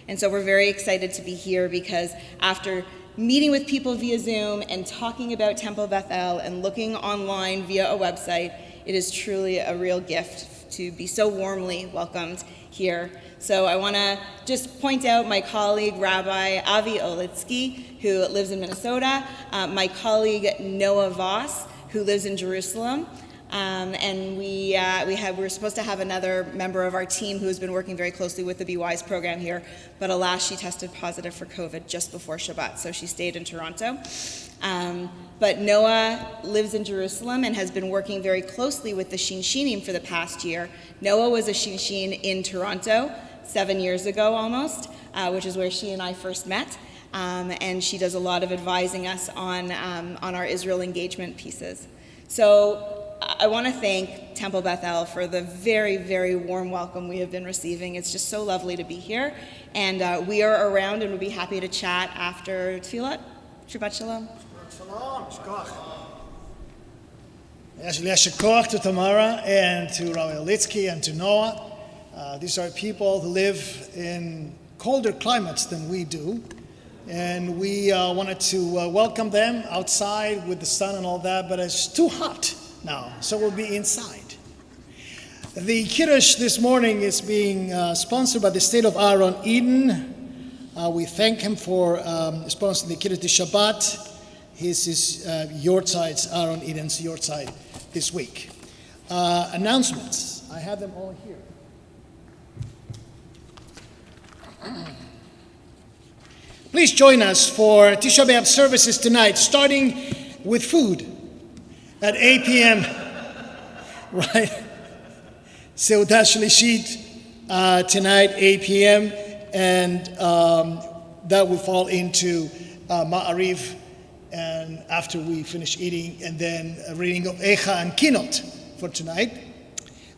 And so we're very excited to be here because after meeting with people via Zoom and talking about Temple Beth El and looking online via a website, it is truly a real gift to be so warmly welcomed here. So I want to just point out my colleague, Rabbi Avi Olitsky, who lives in Minnesota, my colleague, Noah Voss, who lives in Jerusalem, and we're supposed to have another member of our team who has been working very closely with the Be Wise program here, but alas, she tested positive for COVID just before Shabbat, so she stayed in Toronto. But Noah lives in Jerusalem and has been working very closely with the Shinshinim for the past year. Noah was a Shinshin in Toronto 7 years ago almost, which is where she and I first met. And she does a lot of advising us on our Israel engagement pieces. So I want to thank Temple Beth El for the very, very warm welcome we have been receiving. It's just so lovely to be here. And we are around and would be happy to chat after Tefillah. Shabbat Shalom. Shkoch to Tamara and to Rabbi Olitsky and to Noah. These are people who live in colder climates than we do. And we wanted to welcome them outside with the sun and all that, but it's too hot now, so we'll be inside. The Kiddush this morning is being sponsored by the state of Aaron Eden. We thank him for sponsoring the Kiddush this Shabbat. His is Yortzide's, Aaron Eden's Yortzide this week. Announcements. I have them all here. Please join us for Tisha B'Av services tonight, starting with food at 8 p.m. Right? Seudah Shlishit tonight, 8 p.m. And that will fall into Ma'ariv, and after we finish eating, and then a reading of Echa and Kinot for tonight.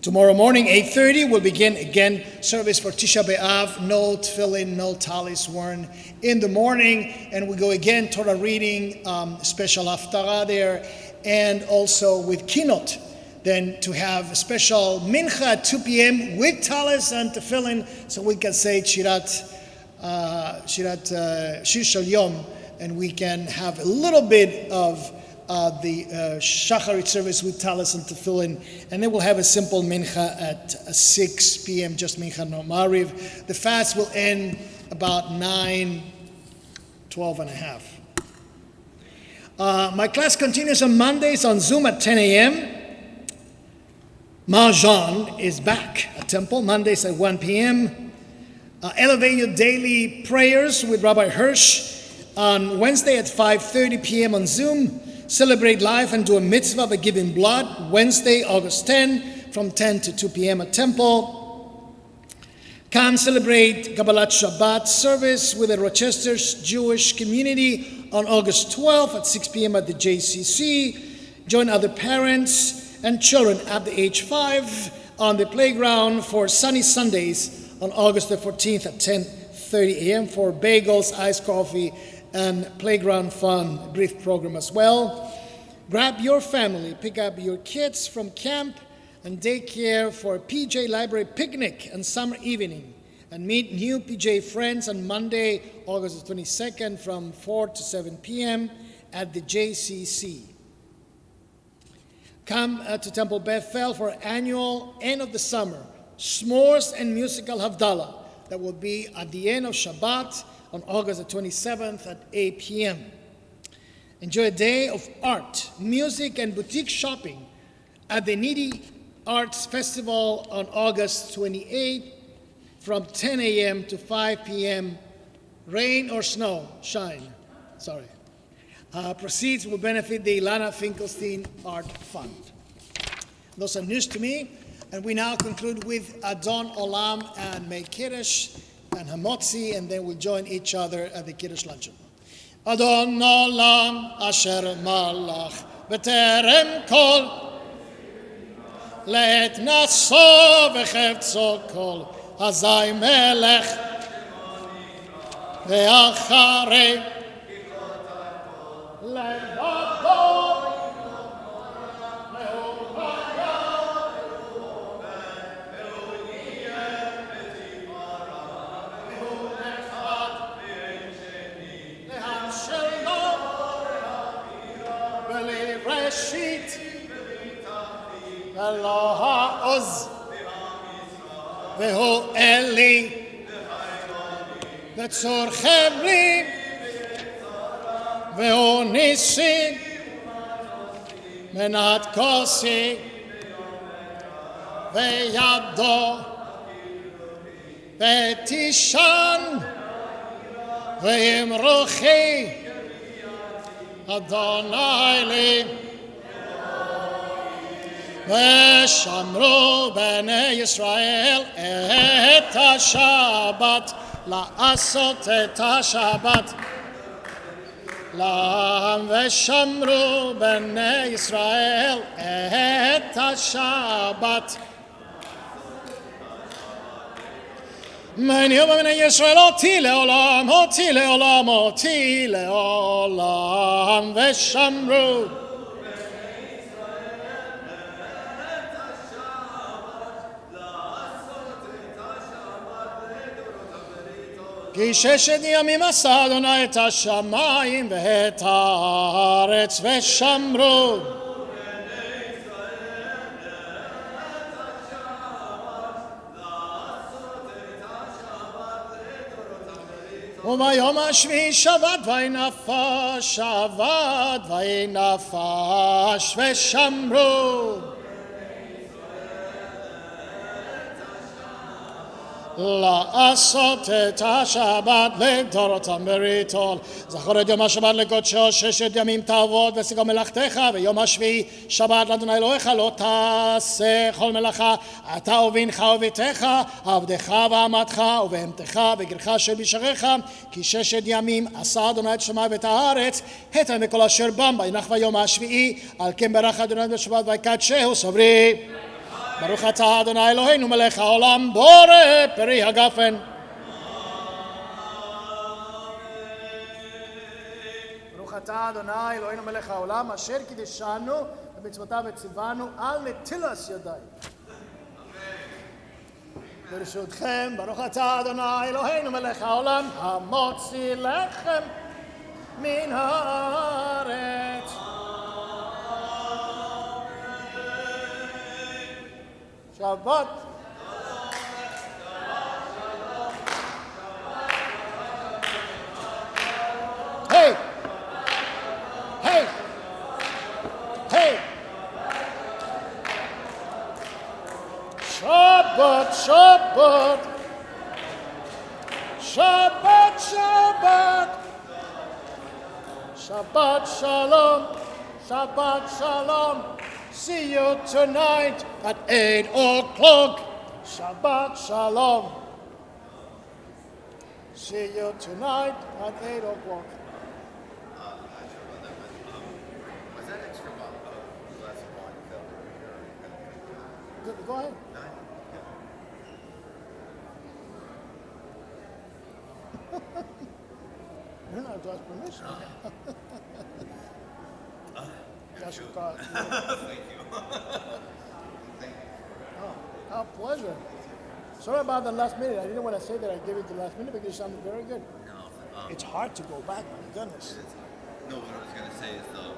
Tomorrow morning, 8:30, we'll begin again service for Tisha B'Av. No tefillin, no talis worn in the morning, and we go again Torah reading, special haftarah there, and also with Kinot. Then to have a special mincha at 2 p.m. with talis and tefillin, so we can say Shir Shel Yom, and we can have a little bit of the Shacharit service with talis and tefillin, and then we'll have a simple mincha at 6 p.m., just mincha no mariv. The fast will end about 12 and a half. My class continues on Mondays on Zoom at 10 a.m. Mahjong is back at Temple, Mondays at 1 p.m. Elevate your daily prayers with Rabbi Hirsch on Wednesday at 5:30 p.m. on Zoom. Celebrate life and do a mitzvah by giving blood, Wednesday, August 10, from 10 to 2 p.m. at Temple. Come celebrate Kabbalat Shabbat service with the Rochester's Jewish community on August 12 at 6 p.m. at the JCC. Join other parents and children at the age 5 on the playground for Sunny Sundays on August the 14th at 10:30 a.m. for bagels, iced coffee, and playground fun, brief program as well. Grab your family, pick up your kids from camp and daycare for a PJ Library picnic and summer evening, and meet new PJ friends on Monday, August 22nd from 4 to 7 p.m. at the JCC. Come to Temple Beth El for annual end of the summer s'mores and musical Havdalah that will be at the end of Shabbat on August the 27th at 8 p.m. Enjoy a day of art, music, and boutique shopping at the Needy Arts Festival on August 28th from 10 a.m. to 5 p.m. Rain or snow, shine. Sorry. Proceeds will benefit the Ilana Finkelstein Art Fund. Those are news to me. And we now conclude with Adon Olam and May Kiddush and Hamotzi, and then we'll join each other at the Kiddush luncheon. Adon Olam Asher Malach B'terem Kol Let Naso V'chevtzo Kol Hazai Melech ואחרי לבדו ראשית ולא העוז והוא אלי וצורכם לי והוא ניסי מנת כוסי וידו ותישן וימרוכי אדוני לי ושמרו בני ישראל את השבת לעשות את השבת לעם ושמרו בני ישראל את השבת מניו בני ישראל אותי לעולם אותי לעולם אותי לעולם ושמרו כי ששת ימים עשה אדוני את השמיים ואת הארץ ושמרו וביום השביעי שבת וינפש שבת וינפש ושמרו לעשות את השבת לדורותם בריתול זכור את יום השבת לקודשו ששת ימים תעבוד ושגה מלאכתך ויום השביעי שבת לאדוני אלוהיך לא תעשה כל מלאכה אתה ובנך וביתך עבדך ואמתך ובהמתך וגרך אשר בשעריך כי ששת ימים עשה אדוני את שמיים ואת הארץ התם וכל אשר בם וינח ביום השביעי על כן ברך אדוני בשבת ויקדשהו סברי ברוך אתה אדוני אלוהינו מלך העולם בורא פרי הגפן ברוך אתה אדוני אלוהינו מלך העולם אשר קידשנו במצוותיו וציוונו על נטילת ידיים ברשותכם ברוך אתה אדוני אלוהינו מלך העולם המוציא לחם מן הארץ Shabbat. Hey! Hey! Hey! Shabbat, Shabbat. Shabbat, Shabbat. Shabbat, Shalom. Shabbat, Shalom. See you tonight at 8 o'clock. Shabbat Shalom. See you tonight at 8 o'clock. Was that extra glass of wine filled? Go ahead. You don't have to ask permission. That's God. Thank you. Oh, our pleasure. Sorry about the last minute. I didn't want to say that I gave it the last minute because it sounded very good. No. It's hard to go back, my goodness. No, what I was going to say is though,